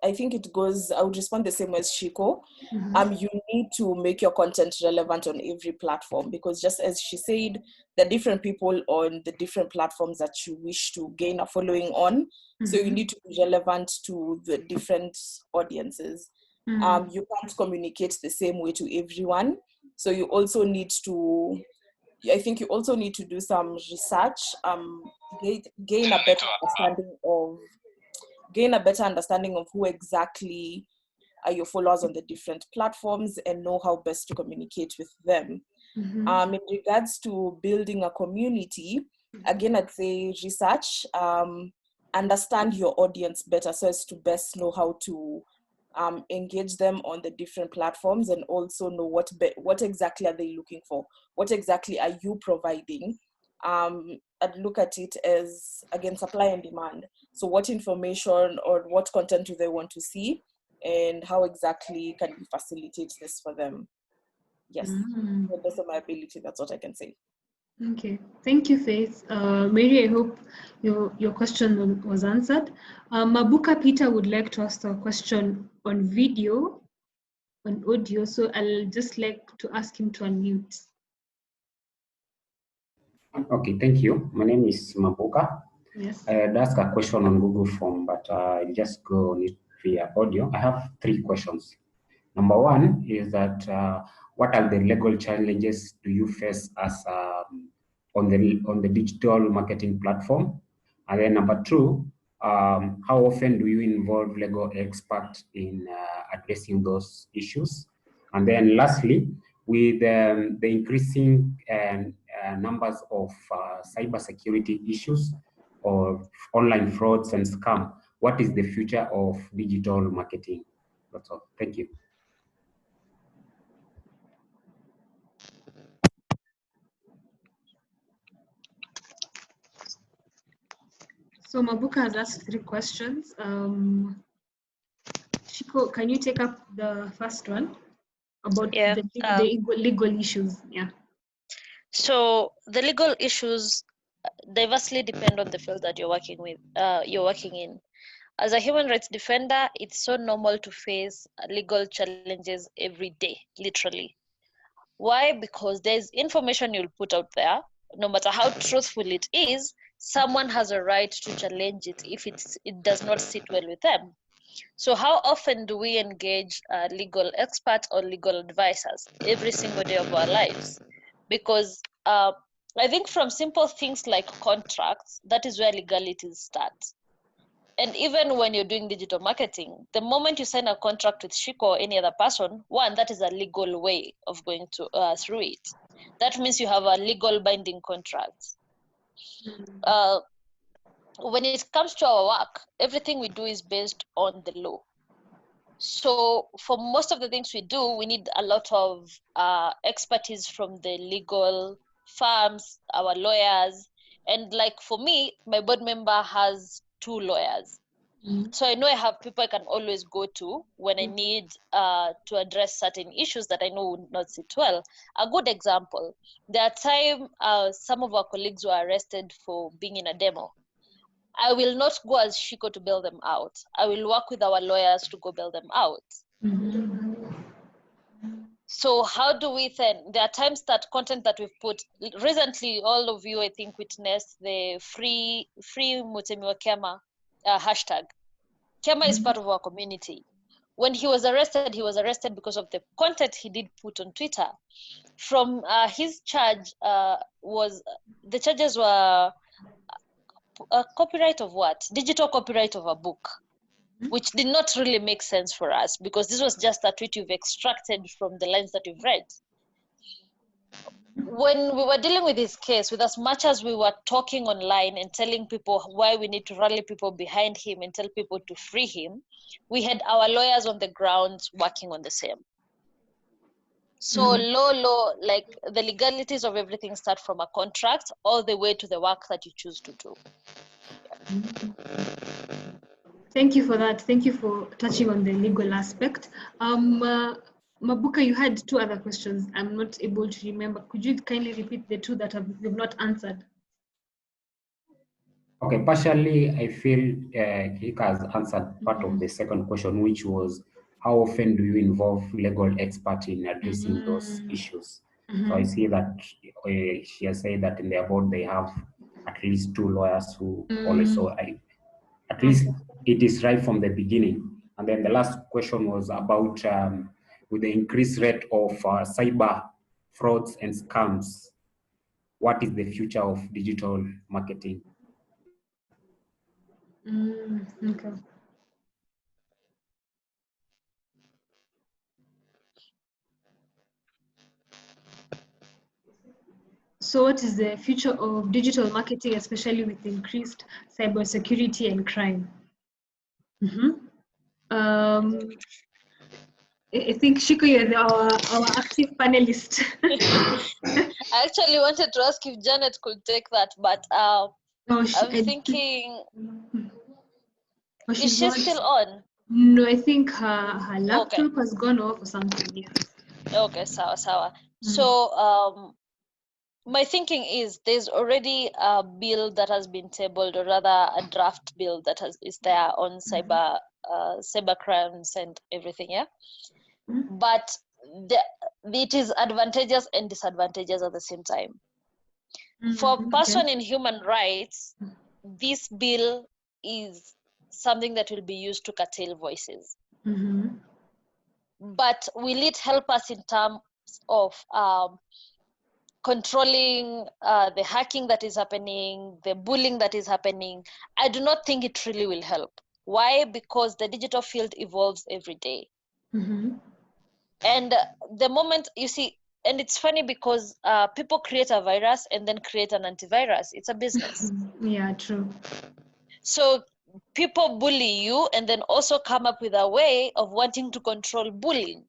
I think it goes, I would respond the same as Shiko. You need to make your content relevant on every platform, because just as she said, there are different people on the different platforms that you wish to gain a following on. So you need to be relevant to the different audiences. You can't communicate the same way to everyone. So you also need to, I think you also need to do some research, gain a better understanding of who exactly are your followers on the different platforms and know how best to communicate with them. In regards to building a community, again, I'd say research, understand your audience better so as to best know how to engage them on the different platforms, and also know what exactly are they looking for, what exactly are you providing. I'd look at it as, again, supply and demand. So what information or what content do they want to see, and how exactly can we facilitate this for them? Yes, to the best of my ability, that's what I can say. Okay, thank you, Faith. Mary, I hope your question was answered. Mabuka Peter would like to ask a question on video, on audio, so I'll just like to ask him to unmute. Okay, thank you. My name is Mabuka. Yes. I had asked a question on Google Form, but I'll just go on it via audio. I have 3 questions. Number 1 is that what are the legal challenges do you face as on the digital marketing platform? And then number 2, how often do you involve legal experts in addressing those issues? And then lastly, with the increasing numbers of cybersecurity issues or online frauds and scam, what is the future of digital marketing? That's all. Thank you. So Mabuka has asked 3 questions. Shiko, can you take up the first one about the legal issues? Yeah. So the legal issues diversely depend on the field that you're working with. You're working in. As a human rights defender, it's so normal to face legal challenges every day, literally. Why? Because there's information you'll put out there, no matter how truthful it is, someone has a right to challenge it if it does not sit well with them. So how often do we engage legal experts or legal advisors? Every single day of our lives. Because I think from simple things like contracts, that is where legalities start. And even when you're doing digital marketing, the moment you sign a contract with Shiko or any other person, one, that is a legal way of going through it. That means you have a legal binding contract. When it comes to our work, everything we do is based on the law. So for most of the things we do, we need a lot of expertise from the legal firms, our lawyers. And like for me, my board member has 2 lawyers. So I know I have people I can always go to when I need to address certain issues that I know would not sit well. A good example, there are times some of our colleagues were arrested for being in a demo. I will not go as Shiko to bail them out. I will work with our lawyers to go bail them out. So how do we then, there are times that content that we've put, recently all of you I think witnessed the free Mutemiwa Kema hashtag. Kema is part of our community. When he was arrested because of the content he did put on Twitter. From his charge the charges were copyright of what? Digital copyright of a book, which did not really make sense for us because this was just a tweet you've extracted from the lines that you've read. When we were dealing with his case, with as much as we were talking online and telling people why we need to rally people behind him and tell people to free him, we had our lawyers on the ground working on the same. So law, like the legalities of everything start from a contract all the way to the work that you choose to do. Thank you for that. Thank you for touching on the legal aspect. Mabuka, you had 2 other questions. I'm not able to remember. Could you kindly repeat the 2 that you've not answered? Okay, partially, I feel Kihika has answered part of the second question, which was how often do you involve legal experts in addressing those issues? So I see that she has said that in their board they have at least 2 lawyers who always, so at least it is right from the beginning. And then the last question was about with the increased rate of cyber frauds and scams, what is the future of digital marketing? Okay. So what is the future of digital marketing, especially with increased cybersecurity and crime? I think Shiko, you're our active panelist. I actually wanted to ask if Janet could take that, but I'm thinking, is she still on? No, I think her laptop has gone off or something. Yeah. Okay, sawa. So my thinking is there's already a bill that has been tabled, or rather a draft bill that is there on cyber crimes and everything, yeah. But it is advantageous and disadvantageous at the same time. For person in human rights, this bill is something that will be used to curtail voices. But will it help us in terms of controlling the hacking that is happening, the bullying that is happening? I do not think it really will help. Why? Because the digital field evolves every day. And the moment you see, and it's funny because people create a virus and then create an antivirus. It's a business. Yeah, true. So people bully you and then also come up with a way of wanting to control bullying.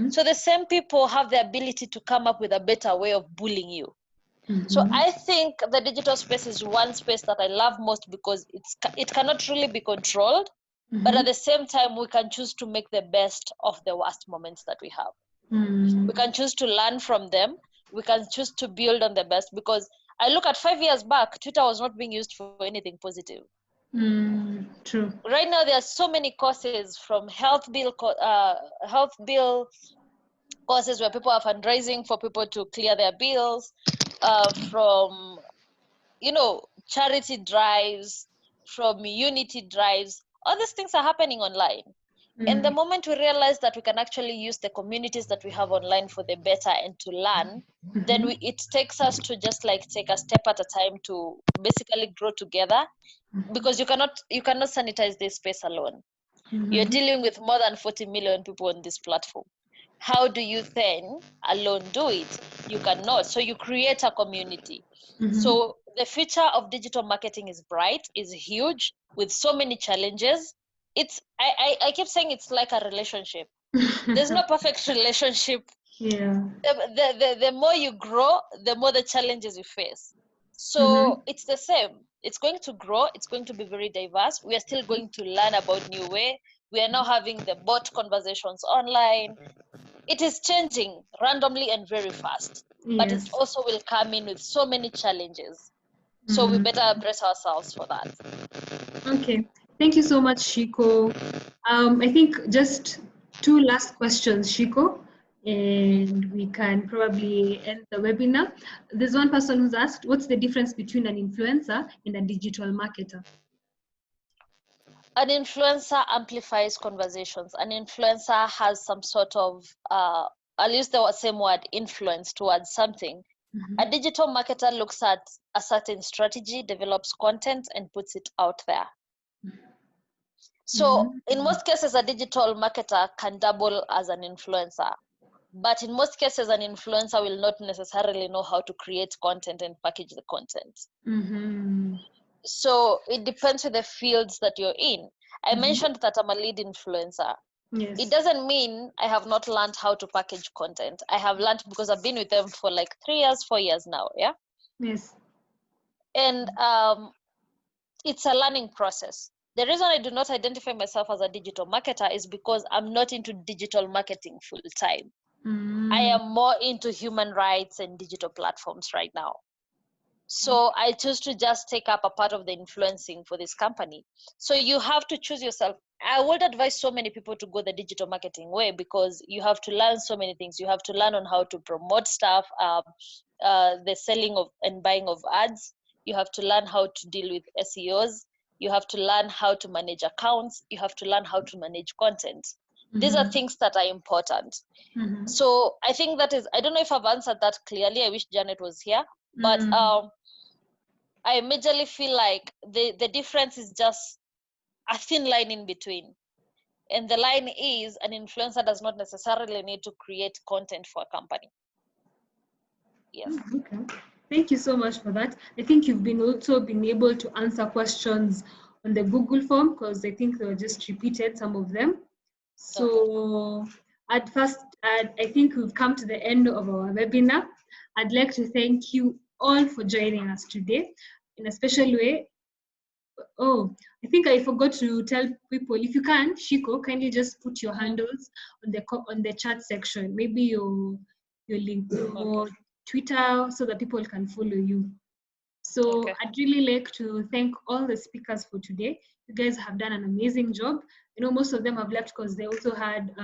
So the same people have the ability to come up with a better way of bullying you. So I think the digital space is one space that I love most because it cannot really be controlled, but at the same time we can choose to make the best of the worst moments that we have. We can choose to learn from them. We can choose to build on the best, because I look at 5 years back, Twitter was not being used for anything positive. True. Right now, there are so many courses, from health bill courses where people are fundraising for people to clear their bills, from charity drives, from unity drives. All these things are happening online. And the moment we realize that we can actually use the communities that we have online for the better and to learn, then it takes us to just like take a step at a time to basically grow together, because you cannot sanitize this space alone. You're dealing with more than 40 million people on this platform. How do you then alone do it? You cannot. So you create a community. So the future of digital marketing is bright, is huge, with so many challenges. I keep saying it's like a relationship. There's no perfect relationship. Yeah. The more you grow, the more the challenges you face. So it's the same. It's going to grow. It's going to be very diverse. We are still going to learn about new way. We are now having the bot conversations online. It is changing randomly and very fast, but it also will come in with so many challenges. So we better brace ourselves for that. Okay, thank you so much, Shiko. I think just 2 last questions, Shiko, and we can probably end the webinar. There's one person who's asked, what's the difference between an influencer and a digital marketer? An influencer amplifies conversations. An influencer has some sort of, I'll use the same word, influence towards something. A digital marketer looks at a certain strategy, develops content, and puts it out there. So in most cases, a digital marketer can double as an influencer. But in most cases, an influencer will not necessarily know how to create content and package the content. So it depends on the fields that you're in. I mentioned that I'm a lead influencer. Yes. It doesn't mean I have not learned how to package content. I have learned because I've been with them for like 3 years, 4 years now. Yeah. Yes. And it's a learning process. The reason I do not identify myself as a digital marketer is because I'm not into digital marketing full time. I am more into human rights and digital platforms right now. So I chose to just take up a part of the influencing for this company. So you have to choose yourself. I would advise so many people to go the digital marketing way, because you have to learn so many things. You have to learn on how to promote stuff, the selling of and buying of ads. You have to learn how to deal with SEOs. You have to learn how to manage accounts. You have to learn how to manage content. These are things that are important. So I think that is, I don't know if I've answered that clearly. I wish Janet was here, but I majorly feel like the difference is just a thin line in between. And the line is, an influencer does not necessarily need to create content for a company. Yes. Okay. Thank you so much for that. I think you've also been able to answer questions on the Google form, because I think they were just repeated, some of them. So at first, I think we've come to the end of our webinar. I'd like to thank you all for joining us today in a special way. Oh, I think I forgot to tell people, if you can, Shiko, kindly just put your handles on the chat section, maybe your link, your Twitter, so that people can follow you. So I'd really like to thank all the speakers for today. You guys have done an amazing job. You know, most of them have left because they also had,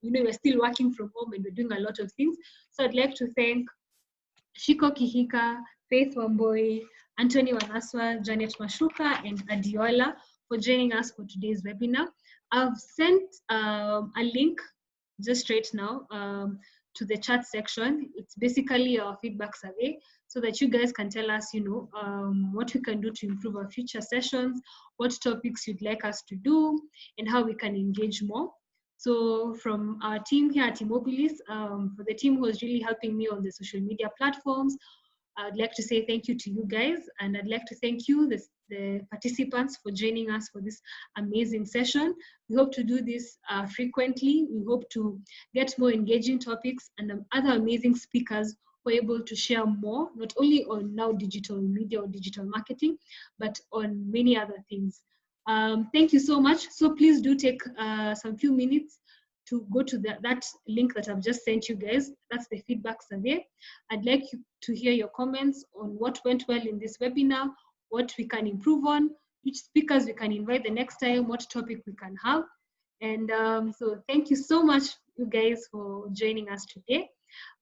we're still working from home and we're doing a lot of things. So I'd like to thank Shiko Kihika, Faith Wambui, Antony Wanaswa, Janet Machuka, and Adeola for joining us for today's webinar. I've sent a link just right now to the chat section. It's basically our feedback survey, so that you guys can tell us, what we can do to improve our future sessions, what topics you'd like us to do, and how we can engage more. So from our team here at Immobilis, for the team who was really helping me on the social media platforms, I'd like to say thank you to you guys, and I'd like to thank you, the participants, for joining us for this amazing session. We hope to do this frequently. We hope to get more engaging topics and other amazing speakers who are able to share more, not only on now digital media or digital marketing, but on many other things. Thank you so much. So please do take some few minutes to go to that link that I've just sent you guys. That's the feedback survey. I'd like you to hear your comments on what went well in this webinar, what we can improve on, which speakers we can invite the next time, what topic we can have. And so thank you so much, you guys, for joining us today.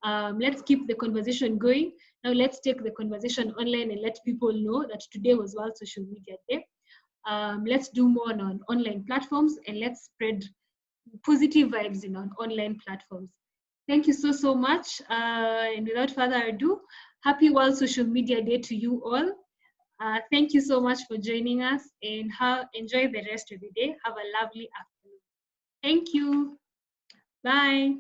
Let's keep the conversation going. Now let's take the conversation online and let people know that today was World Social Media Day. Let's do more on online platforms, and let's spread positive vibes on online platforms. Thank you so much. And without further ado, happy World Social Media Day to you all. Thank you so much for joining us, and enjoy the rest of the day. Have a lovely afternoon. Thank you. Bye.